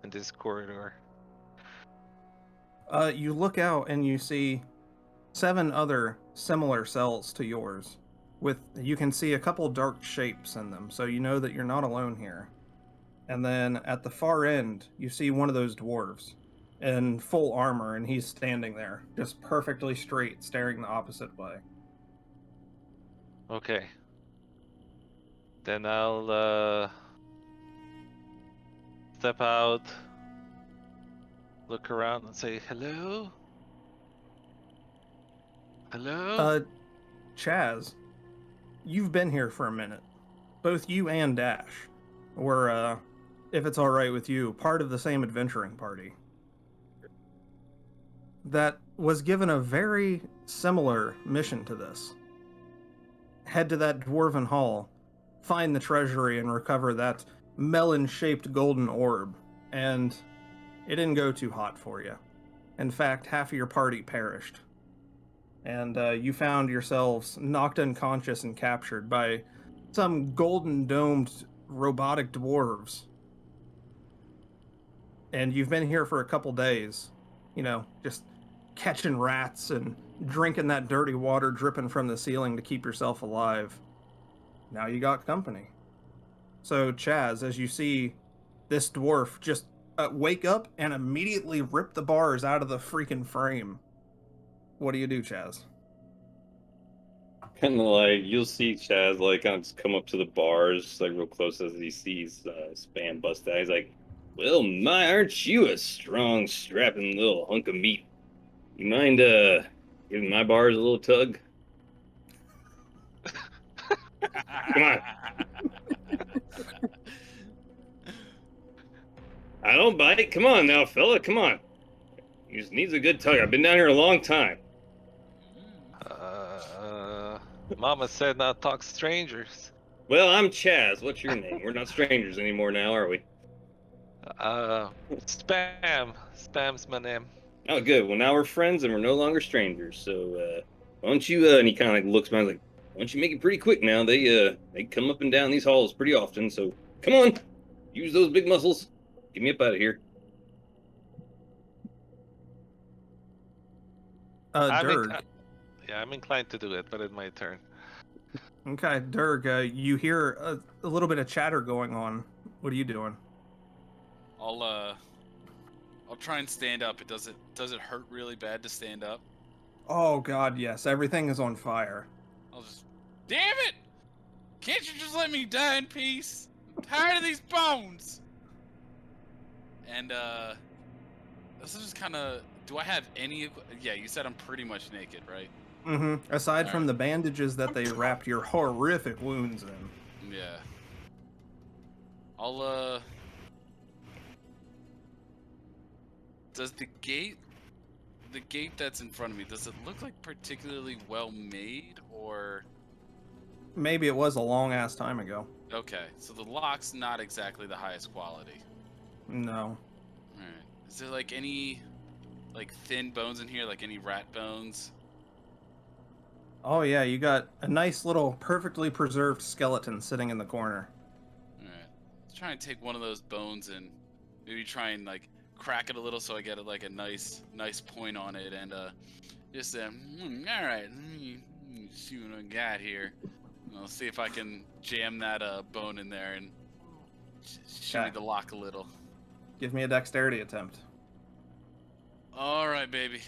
in this corridor. You look out and you see 7 other similar cells to yours. You can see a couple dark shapes in them, so you know that you're not alone here. And then at the far end, you see one of those dwarves in full armor, and he's standing there, just perfectly straight, staring the opposite way. Okay. Then I'll step out, look around, and say hello. Hello. Chaz, you've been here for a minute. Both you and Dash were, if it's all right with you, part of the same adventuring party that was given a very similar mission to this. Head to that dwarven hall, find the treasury, and recover that melon-shaped golden orb. And it didn't go too hot for you. In fact, half of your party perished. And you found yourselves knocked unconscious and captured by some golden-domed robotic dwarves. And you've been here for a couple days, just catching rats and drinking that dirty water dripping from the ceiling to keep yourself alive. Now you got company. So, Chaz, as you see this dwarf just wake up and immediately rip the bars out of the freaking frame, what do you do, Chaz? Kind of like, you'll see Chaz, like, kind of just come up to the bars, like, real close as he sees Spam bust out. He's like, well, my, aren't you a strong, strapping little hunk of meat? You mind, giving my bars a little tug? Come on. I don't bite. Come on now, fella. Come on. He just needs a good tug. I've been down here a long time. Mama said not talk strangers. Well, I'm Chaz. What's your name? We're not strangers anymore now, are we? Spam. Spam's my name. Oh, good. Well, now we're friends and we're no longer strangers. So, why don't you, and he kind of like looks around like, why don't you make it pretty quick now? They come up and down these halls pretty often, so come on. Use those big muscles. Get me up out of here. Derg. I'm inclined to do it, but it's my turn. Okay, Derg, you hear a little bit of chatter going on. What are you doing? I'll try and stand up. Does it hurt really bad to stand up? Oh god, yes. Everything is on fire. I'll just, damn it! Can't you just let me die in peace? I'm tired of these bones. And this is just kind of. Do I have any? Yeah, you said I'm pretty much naked, right? Mm-hmm. Aside from the bandages that they wrapped your horrific wounds in. Yeah. I'll Does the gate that's in front of me, does it look like particularly well made, or? Maybe it was a long ass time ago. Okay, so the lock's not exactly the highest quality. No. Alright. Is there like any thin bones in here, like any rat bones? Oh yeah, you got a nice little perfectly preserved skeleton sitting in the corner. Alright. Let's try and take one of those bones and maybe try and crack it a little so I get a nice point on it, and just alright, let me see what I got here. And I'll see if I can jam that bone in there and shimmy the lock a little. Give me a dexterity attempt. Alright, baby.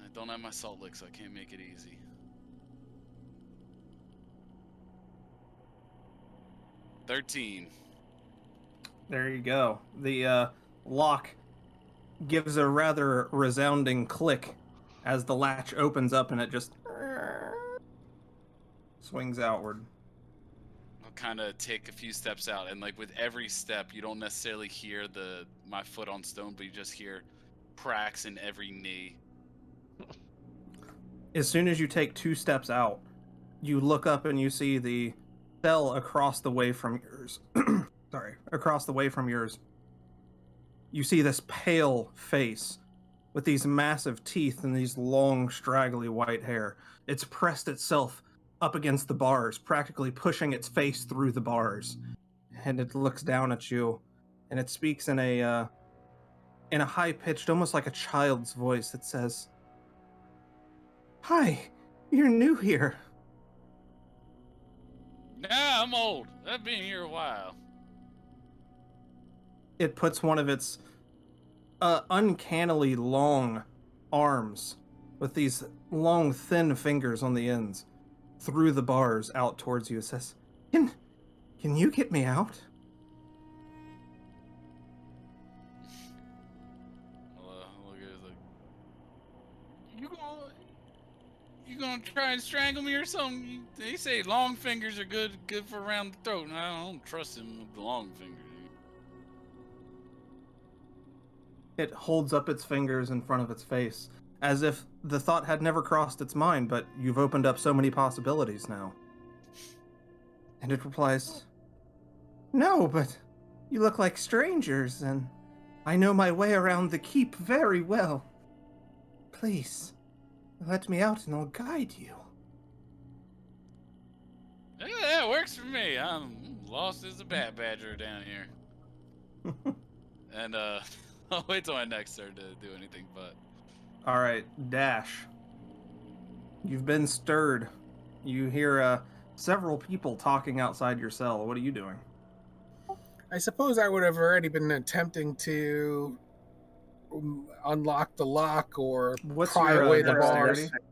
I don't have my salt lick, so I can't make it easy. $13. There you go. The lock gives a rather resounding click as the latch opens up and it just swings outward. I'll kind of take a few steps out, and with every step, you don't necessarily hear my foot on stone, but you just hear cracks in every knee. As soon as you take 2 steps out, you look up and you see the cell across the way from yours. Across the way from yours. You see this pale face with these massive teeth and these long, straggly white hair. It's pressed itself up against the bars, practically pushing its face through the bars. And it looks down at you, and it speaks in a in a high-pitched, almost like a child's voice, it says, "Hi, you're new here." Nah, I'm old. I've been here a while. It puts one of its uncannily long arms with these long, thin fingers on the ends through the bars out towards you. It says, Can you get me out?" Look at it like, you gonna try and strangle me or something? They say long fingers are good for around the throat, and I don't trust him with the long fingers. It holds up its fingers in front of its face, as if the thought had never crossed its mind, but you've opened up so many possibilities now. And it replies, "No, but you look like strangers, and I know my way around the keep very well. Please, let me out and I'll guide you." Yeah, that works for me. I'm lost as a bat badger down here. And I'll wait till my next turn to do anything but. All right, Dash. You've been stirred. You hear several people talking outside your cell. What are you doing? I suppose I would have already been attempting to unlock the lock or What's pry your away the bars. dexterity?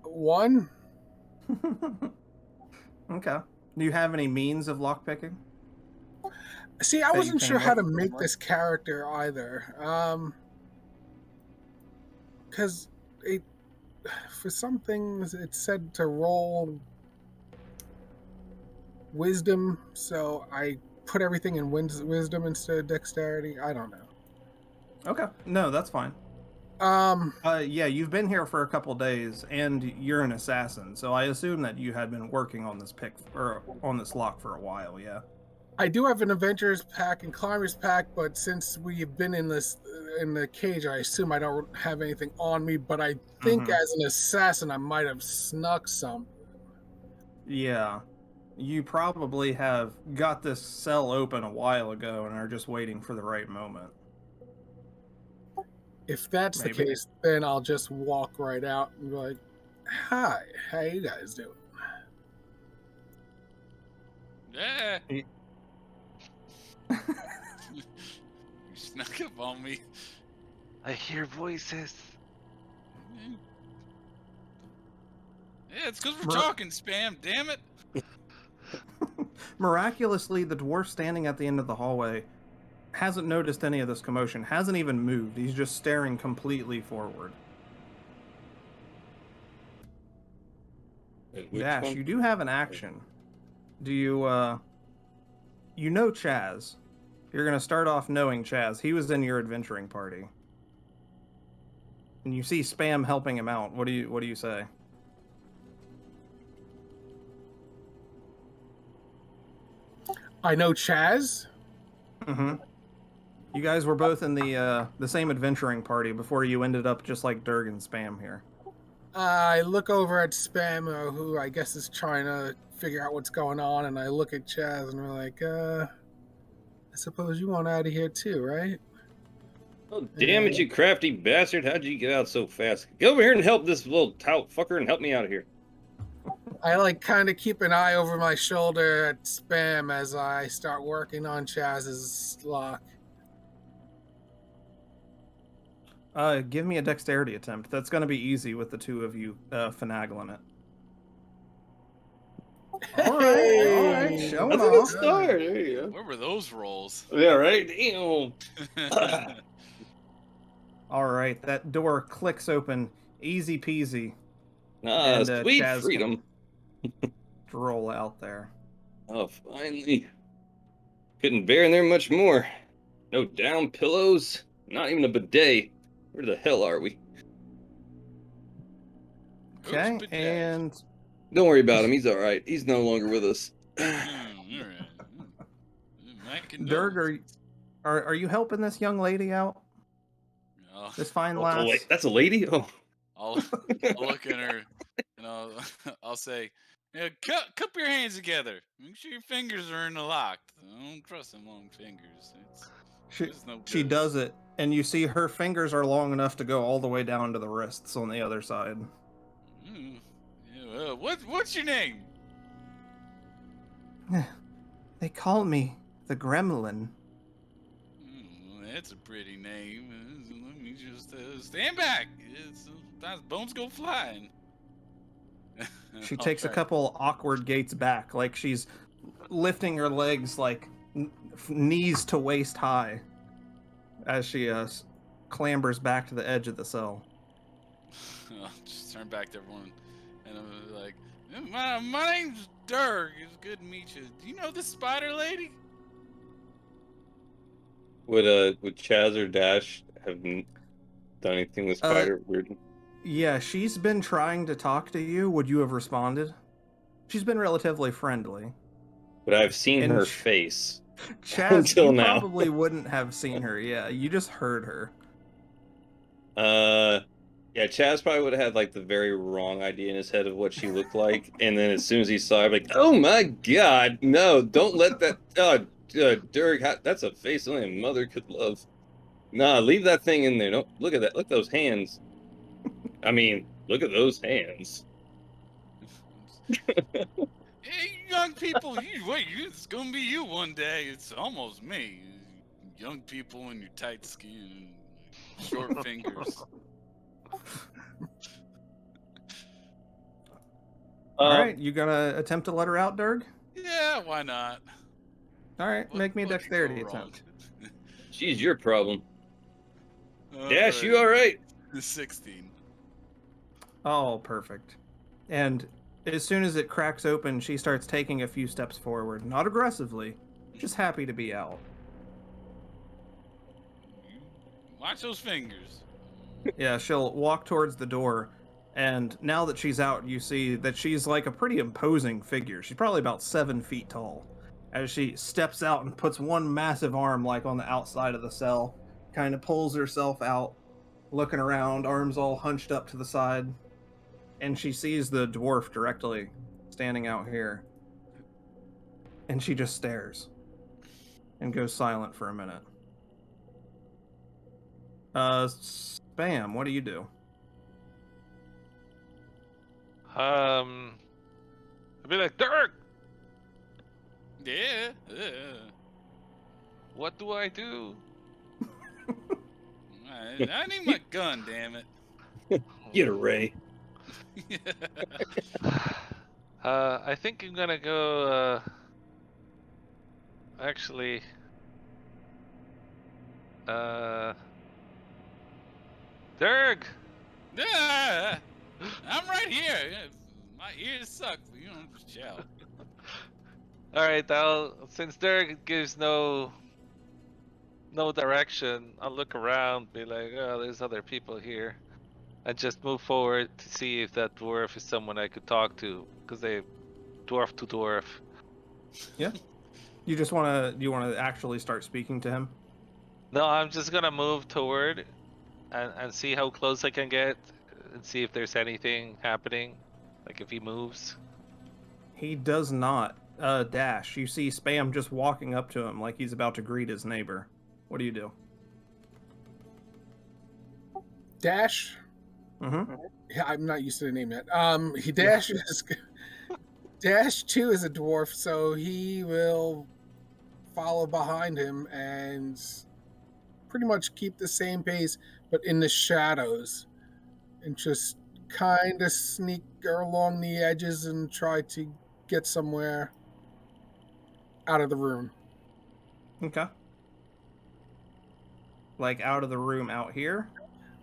1. Okay. Do you have any means of lockpicking? See, I That you wasn't can sure how to look make for? this character either. Because for some things it said to roll wisdom, so I put everything in wisdom instead of dexterity. I don't know. Okay. No, that's fine. Yeah, you've been here for a couple days, and you're an assassin, so I assume that you had been working on this pick or on this lock for a while. Yeah. I do have an adventurer's pack and climber's pack, but since we've been in the cage, I assume I don't have anything on me. But I think Mhm. as an assassin, I might have snuck some. Yeah. You probably have got this cell open a while ago and are just waiting for the right moment. If that's Maybe. the case, then I'll just walk right out and be like, "Hi, how you guys doing?" Yeah. Y- You snuck up on me. I hear voices. Yeah, it's because we're Mer- talking spam, damn it. Miraculously, the dwarf standing at the end of the hallway hasn't noticed any of this commotion, hasn't even moved. He's just staring completely forward. And which Dash, one? you do have an action. Do you, you know Chaz. You're going to start off knowing Chaz. He was in your adventuring party. And you see Spam helping him out. What do you say? I know Chaz. Mm-hmm. You guys were both in the same adventuring party before you ended up just like Derg and Spam here. I look over at Spam, who I guess is trying to figure out what's going on, and I look at Chaz and we're like, I suppose you want out of here too, right? Oh, damn it, you crafty bastard. How'd you get out so fast? Get over here and help this little tout fucker and help me out of here. I like kind of keep an eye over my shoulder at Spam as I start working on Chaz's lock. Give me a dexterity attempt. That's going to be easy with the two of you finagling it. All right, showing That's a good off. start. There you go. Where were those rolls? Yeah, right? Damn. All right, that door clicks open, easy peasy. Ah, And, sweet Chaz freedom. Roll out there. Oh, finally. Couldn't bear in there much more. No down pillows, not even a bidet. Where the hell are we? Okay, bidet? and Don't worry about him. He's all right. He's no longer with us. All right. Derg, are you helping this young lady out? Oh, This fine Oh, lass? that's a lady? Oh. I'll look at her and I'll say, yeah, cup your hands together. Make sure your fingers are in the lock. I don't trust them long fingers. It's no She good. does it, and you see her fingers are long enough to go all the way down to the wrists on the other side. Mm. Yeah, well, what's your name? They call me the Gremlin. That's a pretty name. Let me just stand back. Sometimes bones go flying. She I'll takes a try. couple awkward gaits back, like she's lifting her legs like knees to waist high as she clambers back to the edge of the cell. I'll just turn back to everyone, and I'm like, my name's Derg. It's good to meet you. Do you know this spider lady? Would Chaz or Dash have done anything with Spider? Weird. Yeah, she's been trying to talk to you. Would you have responded? She's been relatively friendly. But I've seen And her face Chaz, until you now. probably wouldn't have seen her. Yeah, you just heard her. Yeah, Chaz probably would have had like the very wrong idea in his head of what she looked like, and then as soon as he saw her, like, oh my god, no, don't let that. Derg, that's a face only a mother could love. Nah, leave that thing in there. Don't look at that. Look at those hands. I mean, look at those hands. Hey, young people, wait, it's gonna be you one day. It's almost me. Young people in your tight skin, short fingers. All right, you gonna attempt to let her out, Derg? Yeah, why not? All right, make me a What could go dexterity wrong? attempt. She's your problem. Dash, you all right? 16. Oh, perfect. And as soon as it cracks open, she starts taking a few steps forward, not aggressively, just happy to be out. Watch those fingers. Yeah, she'll walk towards the door, and now that she's out, you see that she's like a pretty imposing figure. She's probably about 7 feet tall. As she steps out and puts one massive arm like on the outside of the cell, kind of pulls herself out, looking around, arms all hunched up to the side, and she sees the dwarf directly standing out here. And she just stares and goes silent for a minute. Spam, what do you do? I'd be like, Darq, Yeah. what do I do? I need my gun, damn it. Get a Ray. I think I'm gonna go. Actually, Derg. Yeah, I'm right here. My ears suck, but you don't just shout. All right, since Derg gives no direction, I'll look around, be like, oh, there's other people here, and just move forward to see if that dwarf is someone I could talk to, because they dwarf to dwarf. Yeah. You just want to actually start speaking to him? No, I'm just gonna move toward and see how close I can get and see if there's anything happening, like if he moves. He does not. Dash, you see Spam just walking up to him like he's about to greet his neighbor. What do you do? Dash. Mm-hmm. Yeah, I'm not used to the name yet. He dashes. Dash 2 is a dwarf, so he will follow behind him and pretty much keep the same pace, but in the shadows, and just kind of sneak along the edges and try to get somewhere out of the room. Okay. Like out of the room out here?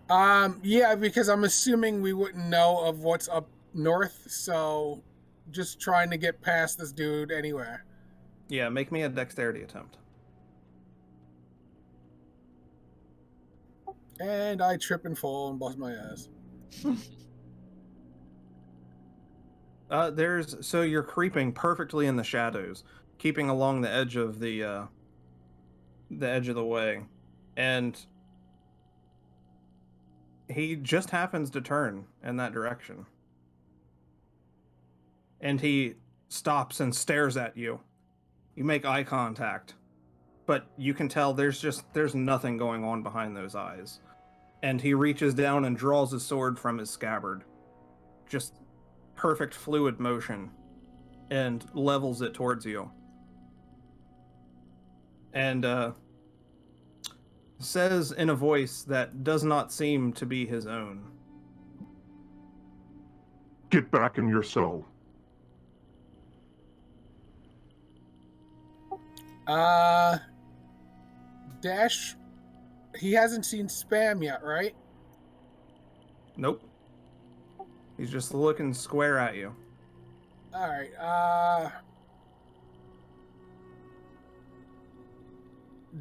Yeah, because I'm assuming we wouldn't know of what's up north, so just trying to get past this dude anywhere. Yeah, make me a dexterity attempt. And I trip and fall and bust my ass. So you're creeping perfectly in the shadows, keeping along the edge of the way, and he just happens to turn in that direction. And he stops and stares at you. You make eye contact. but you can tell there's nothing going on behind those eyes. And he reaches down and draws his sword from his scabbard. Just perfect fluid motion. And levels it towards you. And says in a voice that does not seem to be his own. Get back in your cell. Dash, he hasn't seen Spam yet, right? Nope. He's just looking square at you. Alright,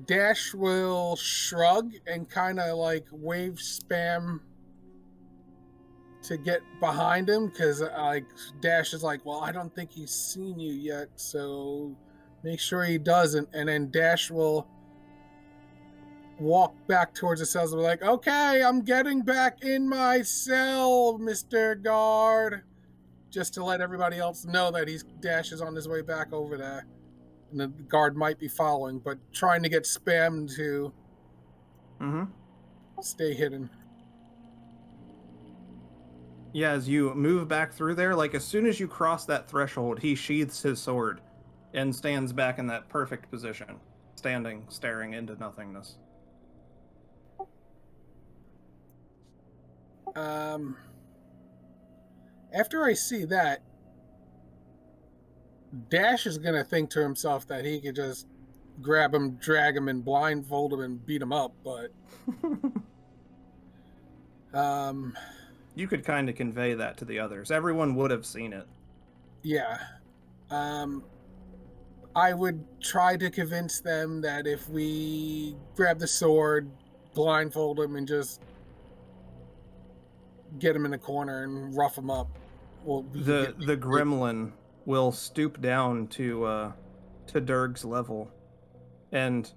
Dash will shrug and kind of like wave Spam to get behind him, because like Dash is like, well, I don't think he's seen you yet, so make sure he doesn't. And then Dash will walk back towards the cells and be like, okay, I'm getting back in my cell, Mr. Guard, just to let everybody else know that Dash is on his way back over there. And the guard might be following, but trying to get Spam to stay hidden. Yeah, as you move back through there, like as soon as you cross that threshold, he sheaths his sword and stands back in that perfect position, standing, staring into nothingness. After I see that, Dash is going to think to himself that he could just grab him, drag him, and blindfold him and beat him up, but you could kind of convey that to the others. Everyone would have seen it. Yeah. I would try to convince them that if we grab the sword, blindfold him, and just get him in the corner and rough him up, the gremlin will stoop down to Derg's level and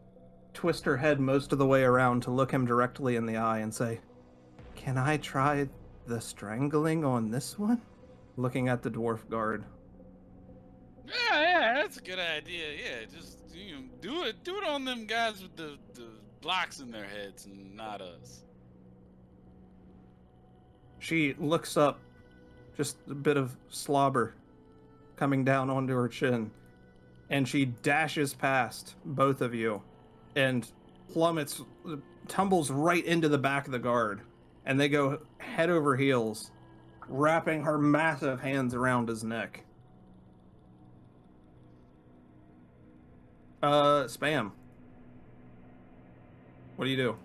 twist her head most of the way around to look him directly in the eye and say, "Can I try the strangling on this one?" Looking at the dwarf guard. Yeah, that's a good idea. Yeah, just do it on them guys with the blocks in their heads and not us. She looks up, just a bit of slobber coming down onto her chin, and she dashes past both of you and tumbles right into the back of the guard, and they go head over heels, wrapping her massive hands around his neck. Spam. What do you do?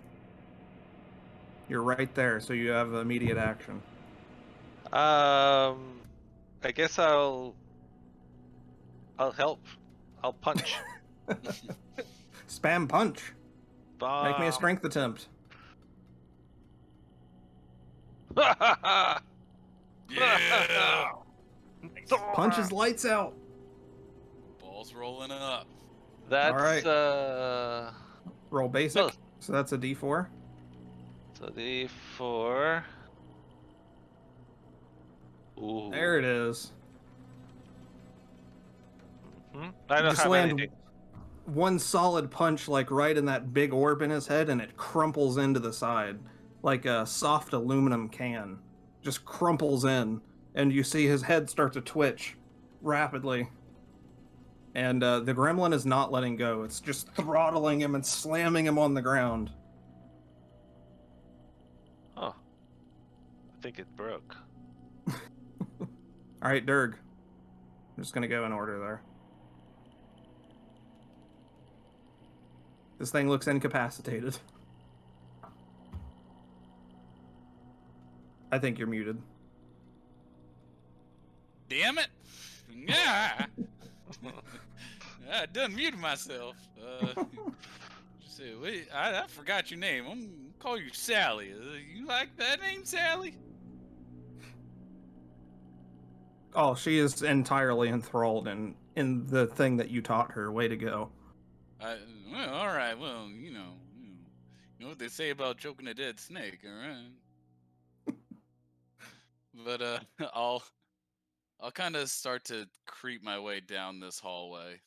You're right there, so you have immediate action. I guess I'll help. I'll punch. Spam punch. Make me a strength attempt. Yeah. Punch his lights out. Balls rolling up. That's all right. Roll basic. Oh. So that's a D4. So D4. Ooh. There it is. I don't Just have land anything. one solid punch, like right in that big orb in his head, and it crumples into the side like a soft aluminum can. Just crumples in, and you see his head start to twitch rapidly. And the gremlin is not letting go. It's just throttling him and slamming him on the ground. Oh. I think it broke. All right, Derg. I'm just going to go in order there. This thing looks incapacitated. I think you're muted. Damn it! Yeah. I done muted myself. Wait, I forgot your name. I'm gonna call you Sally. You like that name, Sally? Oh, she is entirely enthralled in the thing that you taught her. Way to go. Well, all right. Well, you know what they say about choking a dead snake, all right? But I'll kind of start to creep my way down this hallway.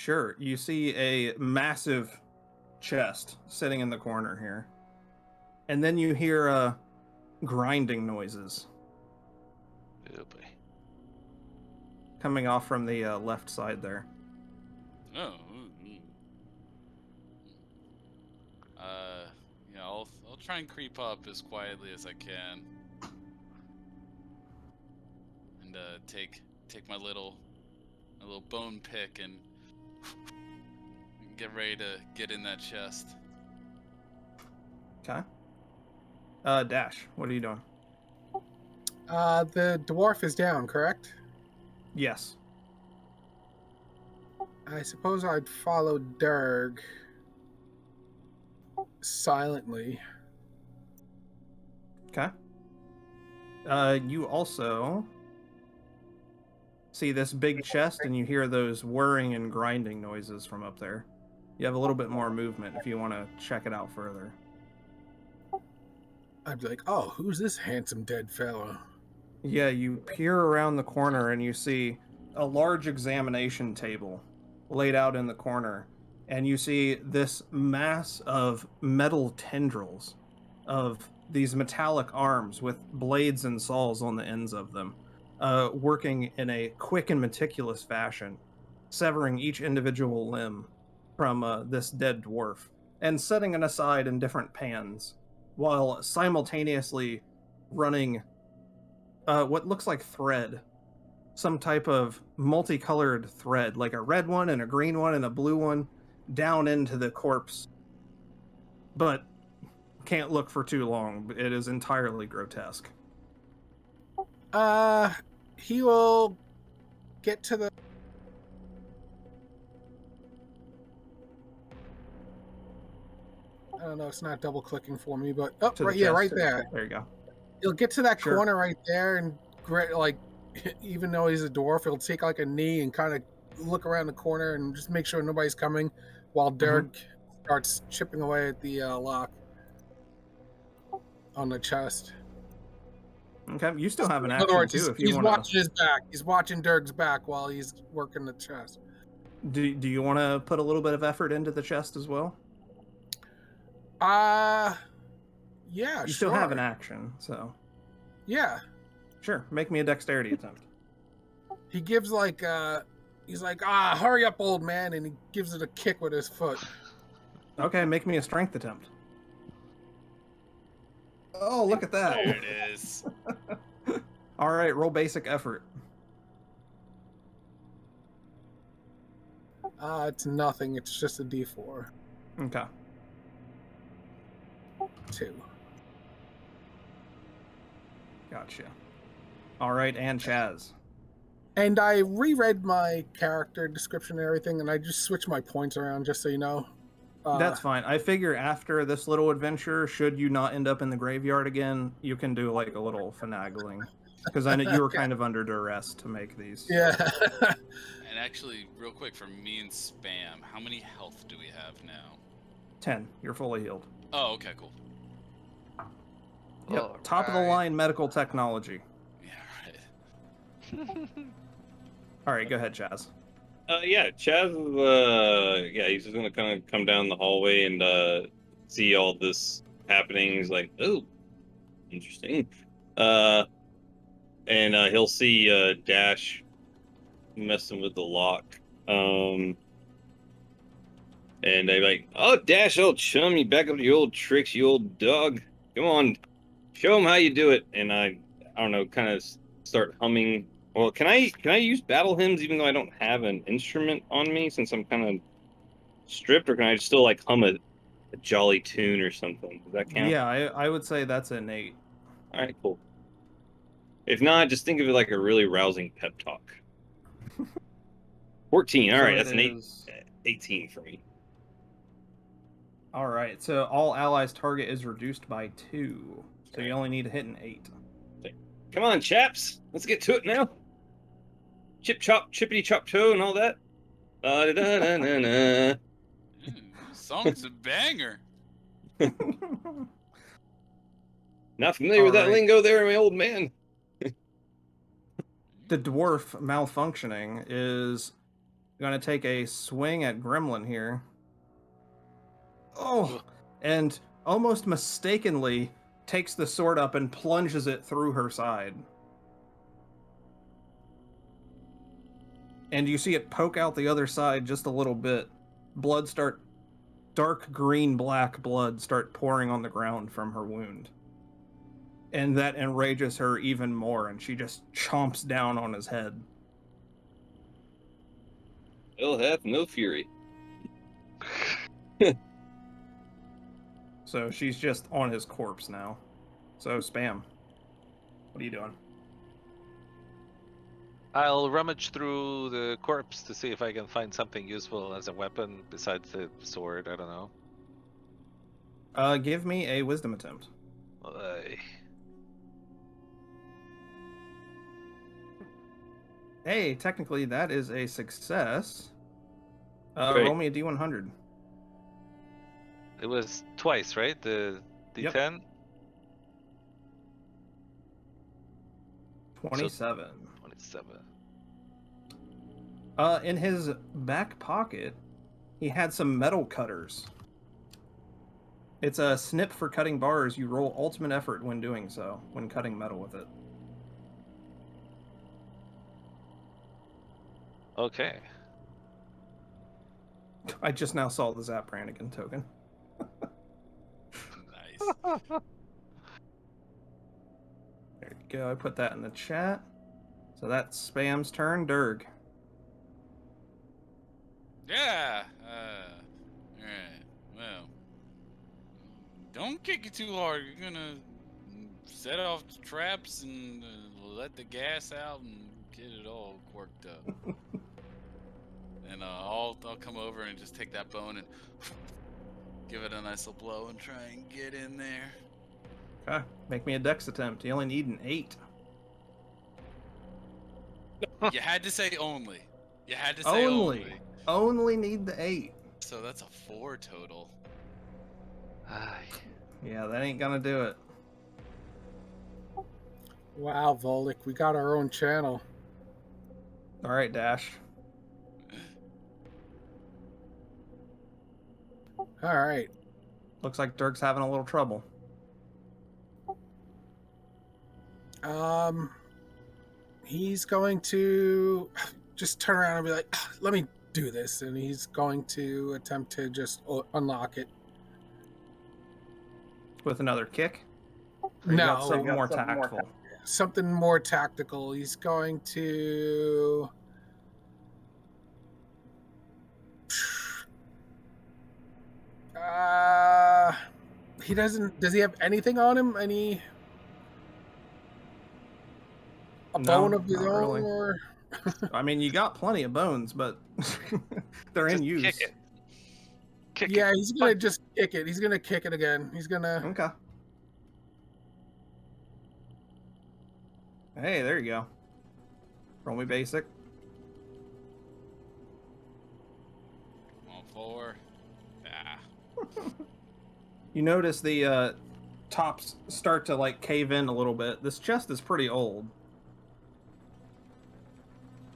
Sure. You see a massive chest sitting in the corner here. And then you hear grinding noises Oh boy. coming off from the left side there. Oh. Yeah, I'll try and creep up as quietly as I can, and take my little bone pick and get ready to get in that chest. Okay. Dash, what are you doing? The dwarf is down, correct? Yes. I suppose I'd follow Derg silently. Okay. You also see this big chest, and you hear those whirring and grinding noises from up there. You have a little bit more movement if you want to check it out further. I'd be like, oh, who's this handsome dead fellow? Yeah, you peer around the corner and you see a large examination table laid out in the corner, and you see this mass of metal tendrils of these metallic arms with blades and saws on the ends of them, working in a quick and meticulous fashion, severing each individual limb from this dead dwarf and setting it aside in different pans, while simultaneously running what looks like thread, some type of multicolored thread, like a red one and a green one and a blue one, down into the corpse. But can't look for too long. It is entirely grotesque. He will get to the... I don't know, it's not double clicking for me, but To the right, yeah, chest. right there. There you go. He'll get to that Sure. corner right there, and like, even though he's a dwarf, he'll take like a knee and kind of look around the corner and just make sure nobody's coming, while Derg starts chipping away at the lock on the chest. Okay, you still have an In other action words, too if you he's want to. watching his back. He's watching Derg's back while he's working the chest. Do you want to put a little bit of effort into the chest as well? Yeah, You still have an action, so Yeah. sure. Make me a dexterity attempt. He gives like he's like, hurry up, old man, and he gives it a kick with his foot. Okay, make me a strength attempt. Oh, look at that. There it is. All right, roll basic effort. It's nothing. It's just a D4. Okay. 2. Gotcha. All right, and Chaz. And I reread my character description and everything, and I just switched my points around, just so you know. That's fine. I figure after this little adventure, should you not end up in the graveyard again, you can do like a little finagling. Because I know you were kind of under duress to make these. Yeah. And actually, real quick, for me and Spam, how many health do we have now? 10. You're fully healed. Oh, okay, cool. Yep. Top of the line medical technology. Yeah, right. All right, go ahead, Chaz. Yeah, Chaz, he's just gonna kind of come down the hallway and see all this happening. He's like, oh, interesting. And he'll see Dash messing with the lock. And they're like, oh, Dash, old chum, you back up to your old tricks, you old dog. Come on, show him how you do it. And I don't know, kind of start humming. Well, can I use battle hymns even though I don't have an instrument on me since I'm kind of stripped, or can I still like hum a jolly tune or something? Does that count? Yeah, I would say that's innate. All right, cool. If not, just think of it like a really rousing pep talk. 14. All So right, it that's an is- 18 for me. All right, so all allies' target is reduced by 2. So you only need to hit an 8. Come on, chaps, let's get to it now. Chip chop, chippity chop toe, and all that. Da-da-da-da-da-da. Song's a banger. Not familiar with that All right. lingo there, my old man. The dwarf malfunctioning is Going to take a swing at Gremlin here. Oh, and almost mistakenly takes the sword up and plunges it through her side. And you see it poke out the other side just a little bit. Blood start, dark green black blood start pouring on the ground from her wound. And that enrages her even more, and she just chomps down on his head. Hell hath no fury. So she's just on his corpse now. So, Spam, what are you doing? I'll rummage through the corpse to see if I can find something useful as a weapon besides the sword. I don't know. Give me a wisdom attempt. Hey, technically that is a success. Great. Roll me a D100. It was twice, right? The Yep. D10? 27. 27. In his back pocket, he had some metal cutters. It's a snip for cutting bars. You roll ultimate effort when doing so, when cutting metal with it. Okay. I just now saw the Zap Brannigan token. Nice. There you go. I put that in the chat. So that's Spam's turn. Derg. Yeah. Alright. Well, don't kick it too hard. You're gonna set off the traps and let the gas out and get it all quirked up. And I'll come over and just take that bone and give it a nice little blow and try and get in there. Okay. Make me a dex attempt. You only need an 8. You had to say only. You had to say Only. only. Only need the 8. So that's a 4 total. Yeah, that ain't gonna do it. Wow, Volix, we got our own channel. All right, Dash. All right. Looks like Dirk's having a little trouble. He's going to just turn around and be like, let me do this. And he's going to attempt to just unlock it. With another kick? Or you got something more tactful. Something more tactical. He's going to... he doesn't... Does he have anything on him? Any... A bone of his own? Really. Or... I mean, you got plenty of bones, but they're in Just use. kick it. Kick Yeah, it. he's going to just kick it. He's going to kick it again. He's going to... Okay. Hey, there you go. Roll me basic. On 4. Ah. You notice the tops start to like cave in a little bit. This chest is pretty old.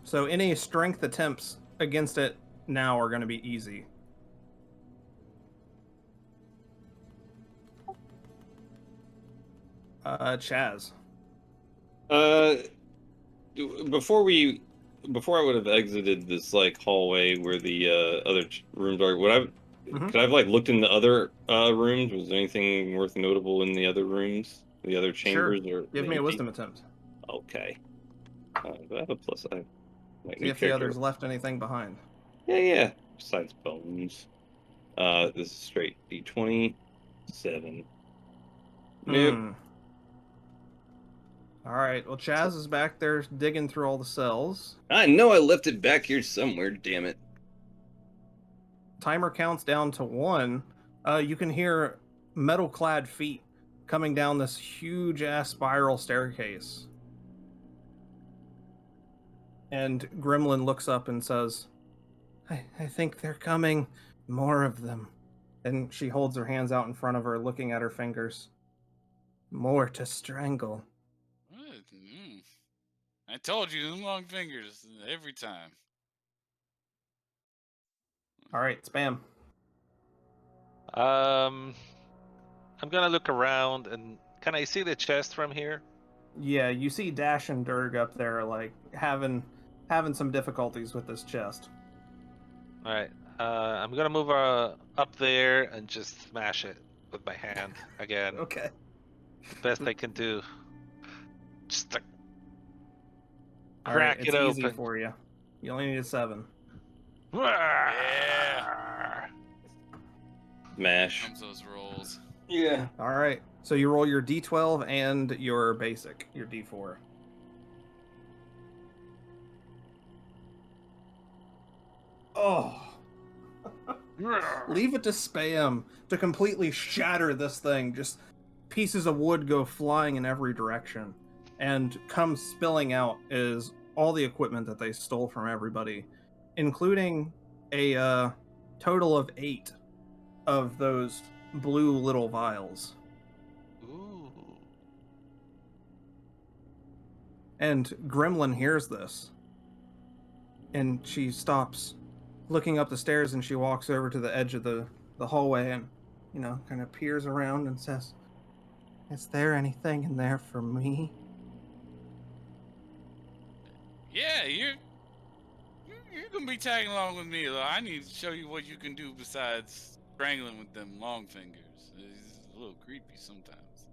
So any strength attempts against it now are going to be easy. Chaz. Before I would have exited this like hallway where the other rooms are, would I? Could I have like looked in the other rooms? Was there anything worth notable in the other rooms, the other chambers? Sure. Or Give me a wisdom attempt. Okay. Do I have a plus? I like See if the others left anything behind. Yeah. Besides bones. This is straight D20, 7. Nope. All right. Well, Chaz is back there digging through all the cells. I know I left it back here somewhere. Damn it. Timer counts down to 1. You can hear metal-clad feet coming down this huge-ass spiral staircase. And Gremlin looks up and says, I think they're coming. More of them. And she holds her hands out in front of her, looking at her fingers. More to strangle. What? I told you, them long fingers every time. All right, spam. I'm gonna look around, and can I see the chest from here? Yeah, you see Dash and Derg up there, like having some difficulties with this chest. All right. I'm gonna move up there and just smash it with my hand again. Okay. The best I can do. Just to All right, crack it's it easy open. for you. You only need a 7. Yeah. Mash. Comes those rolls. Yeah. All right. So you roll your D12 and your basic, your D4. Oh. Leave it to spam to completely shatter this thing. Just pieces of wood go flying in every direction. And come spilling out is all the equipment that they stole from everybody, including a total of 8 of those blue little vials. Ooh. And Gremlin hears this. And she stops looking up the stairs, and she walks over to the edge of the hallway and, kind of peers around and says, "Is there anything in there for me?" Yeah, you're gonna be tagging along with me. I need to show you what you can do besides strangling with them long fingers. It's a little creepy sometimes.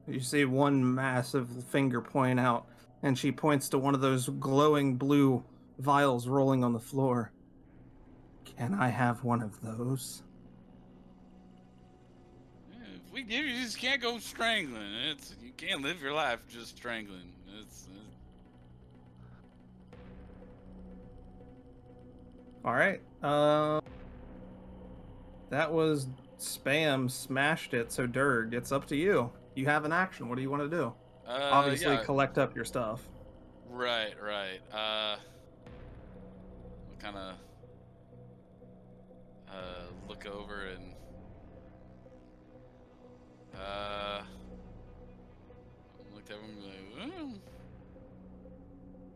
You see one massive finger point out, and she points to one of those glowing blue vials rolling on the floor. "Can I have one of those?" Yeah, if we give you just can't go strangling. You can't live your life just strangling. All right. That was spam smashed it. So Derg, it's up to you. You have an action. What do you want to do? Obviously, yeah. collect up your stuff. Right. Kind of look over and looked at him like, well,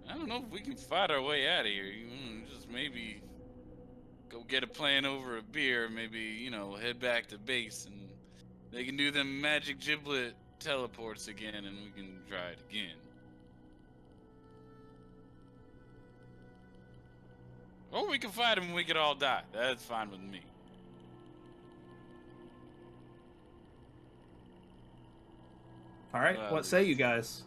I don't know if we can fight our way out of here. Just maybe go get a plan over a beer. Maybe head back to base and they can do them magic giblet teleports again, and we can try it again. Or we can fight them and we could all die. That's fine with me. All right. What say you guys?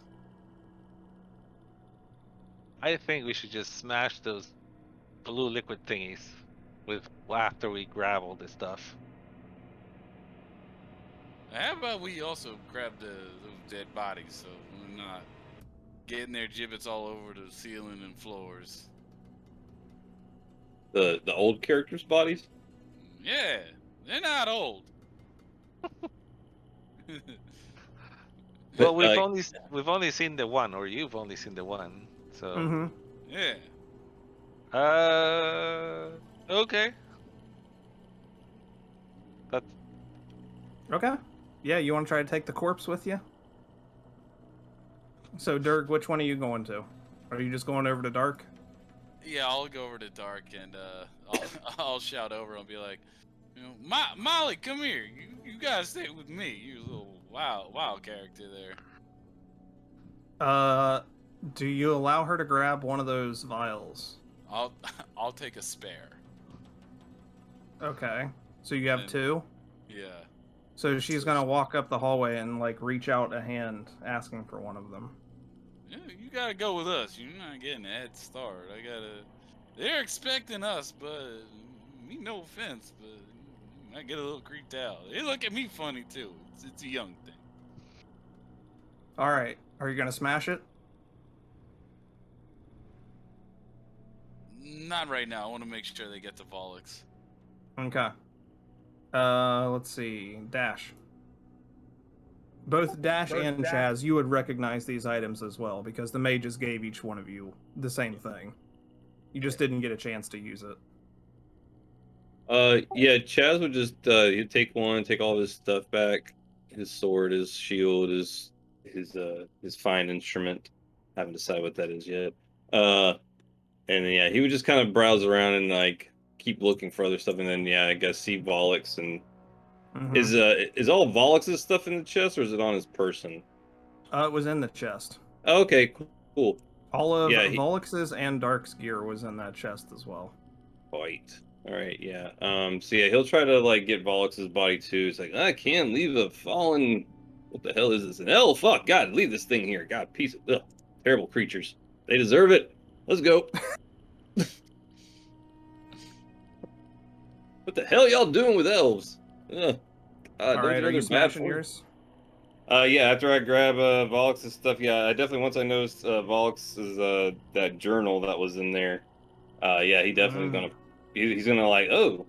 I think we should just smash those blue liquid thingies after we grab all this stuff. How about we also grab those dead bodies so we're not getting their gibbets all over the ceiling and floors? The old characters' bodies? Yeah, they're not old. Well, we've only seen the one, or you've only seen the one, so. Mm-hmm. Yeah. Okay. That's Okay. Yeah, you want to try to take the corpse with you? So, Derg, which one are you going to? Are you just going over to Darq? Yeah, I'll go over to Darq and I'll shout over and be like, Molly, come here. You gotta stay with me. You little wild character there. Do you allow her to grab one of those vials? I'll take a spare. Okay. So you have 2? Yeah. So she's gonna walk up the hallway and reach out a hand asking for one of them. Yeah, you gotta go with us. You're not getting a head start. They're expecting us, but me no offense, but I get a little creeped out. They look at me funny too. It's a young thing. All right. Are you gonna smash it? Not right now. I want to make sure they get to Volix. Okay. Let's see. Dash. Both Dash and Chaz, you would recognize these items as well, because the mages gave each one of you the same thing. You just didn't get a chance to use it. Yeah, Chaz would just he'd take all his stuff back, his sword, his shield, his fine instrument. Haven't decided what that is yet. And yeah, he would just kind of browse around and like keep looking for other stuff, and then yeah, I guess see Volix. And Mhm. is all Volix's stuff in the chest, or is it on his person? It was in the chest. Oh, okay, cool. All of Yeah, Volix's and Darq's gear was in that chest as well. Quite. All right, yeah. So yeah, he'll try to like get Volix's body too. It's like I can't leave a fallen. What the hell is this? An elf? Fuck, God, leave this thing here. God, piece of terrible creatures. They deserve it. Let's go. What the hell y'all doing with elves? Ugh. All right, are you smashing yours? Yeah, after I grab Volix's stuff, yeah, I definitely once I noticed Volix's that journal that was in there. Yeah, he definitely gonna he's gonna like, oh,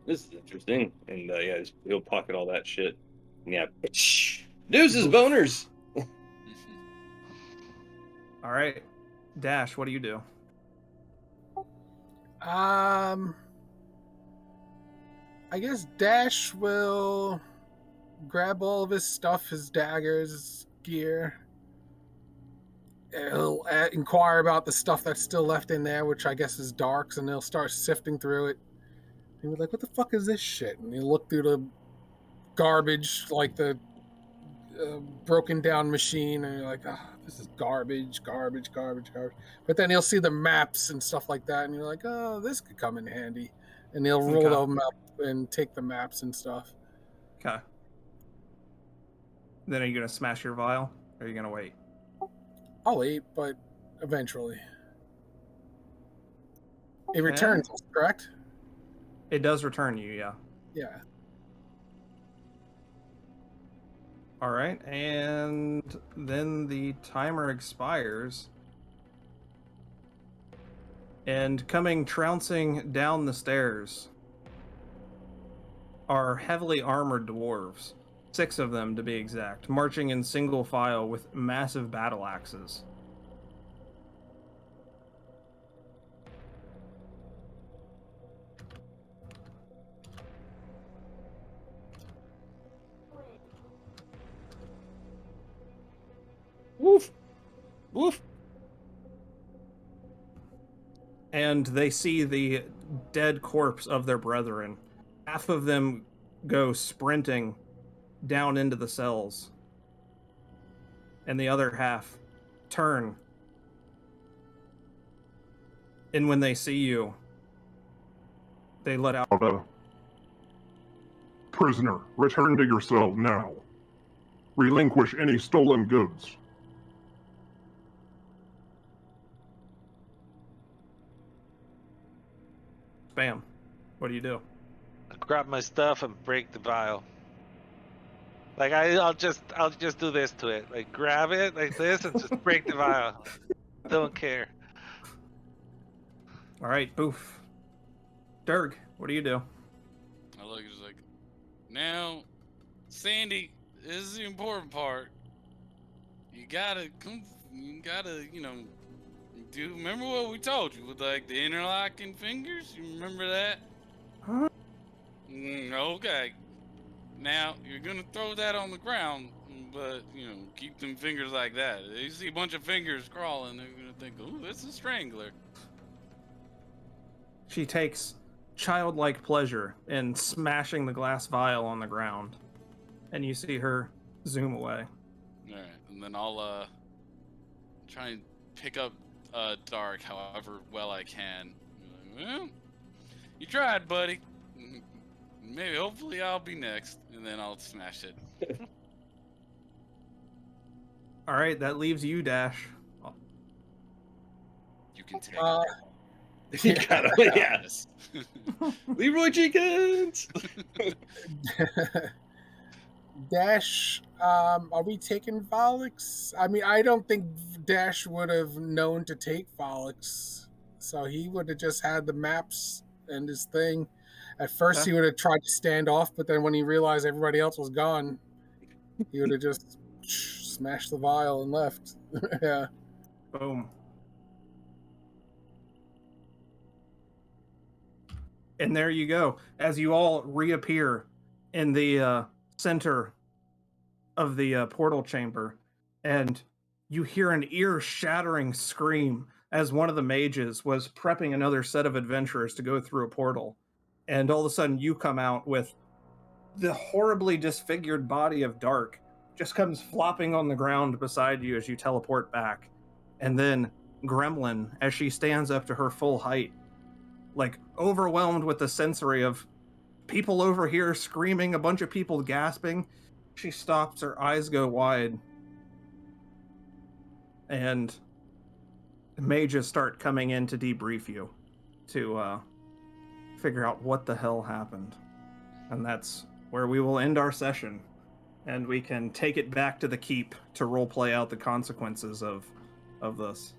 this is interesting, and yeah, he'll pocket all that shit. And yeah, deuces boners. All right, Dash, what do you do? I guess Dash will grab all of his stuff, his daggers, his gear. He'll inquire about the stuff that's still left in there, which I guess is Darq's, and he'll start sifting through it. He'll be like, what the fuck is this shit? And he'll look through the garbage, like the broken down machine, and you're like, oh, this is garbage. But then he'll see the maps and stuff like that, and you're like, oh, this could come in handy. And he'll roll them up and take the maps and stuff. Okay. Then are you going to smash your vial, or are you going to wait? I'll wait, but eventually. It returns, correct? It does return you, yeah. Yeah. All right, and then the timer expires. And coming trouncing down the stairs are heavily armored dwarves. 6 of them, to be exact, marching in single file with massive battle axes. Woof. Woof. And they see the dead corpse of their brethren. Half of them go sprinting down into the cells, and the other half turn. And when they see you, they let out Prisoner, return to your cell now. Relinquish any stolen goods. Bam. What do you do? I grab my stuff and break the vial. Like I'll just do this to it. Like grab it like this and just break the vial. Don't care. All right, boof. Derg, what do you do? I look just like, now, Sandy, this is the important part. You gotta, you know, remember what we told you with like the interlocking fingers? You remember that? Huh? Okay. Now, you're gonna throw that on the ground, but, you know, keep them fingers like that. You see a bunch of fingers crawling, they're gonna think, ooh, that's a strangler. She takes childlike pleasure in smashing the glass vial on the ground. And you see her zoom away. Alright, and then I'll, try and pick up, Darq however well I can. Well, you tried, buddy. Maybe, hopefully I'll be next, and then I'll smash it. All right, that leaves you, Dash. You can take it. You gotta, yes. Leroy Jenkins. Dash, are we taking Volix? I mean, I don't think Dash would have known to take Volix, so he would have just had the maps and his thing. At first, he would have tried to stand off, but then when he realized everybody else was gone, he would have just smashed the vial and left. Yeah. Boom. And there you go. As you all reappear in the center of the portal chamber, and you hear an ear-shattering scream as one of the mages was prepping another set of adventurers to go through a portal, and all of a sudden you come out with the horribly disfigured body of Darq just comes flopping on the ground beside you as you teleport back. And then Gremlin, as she stands up to her full height, like overwhelmed with the sensory of people over here screaming, a bunch of people gasping, she stops, her eyes go wide, and mages start coming in to debrief you, to figure out what the hell happened. And that's where we will end our session, and we can take it back to the keep to roleplay out the consequences of this.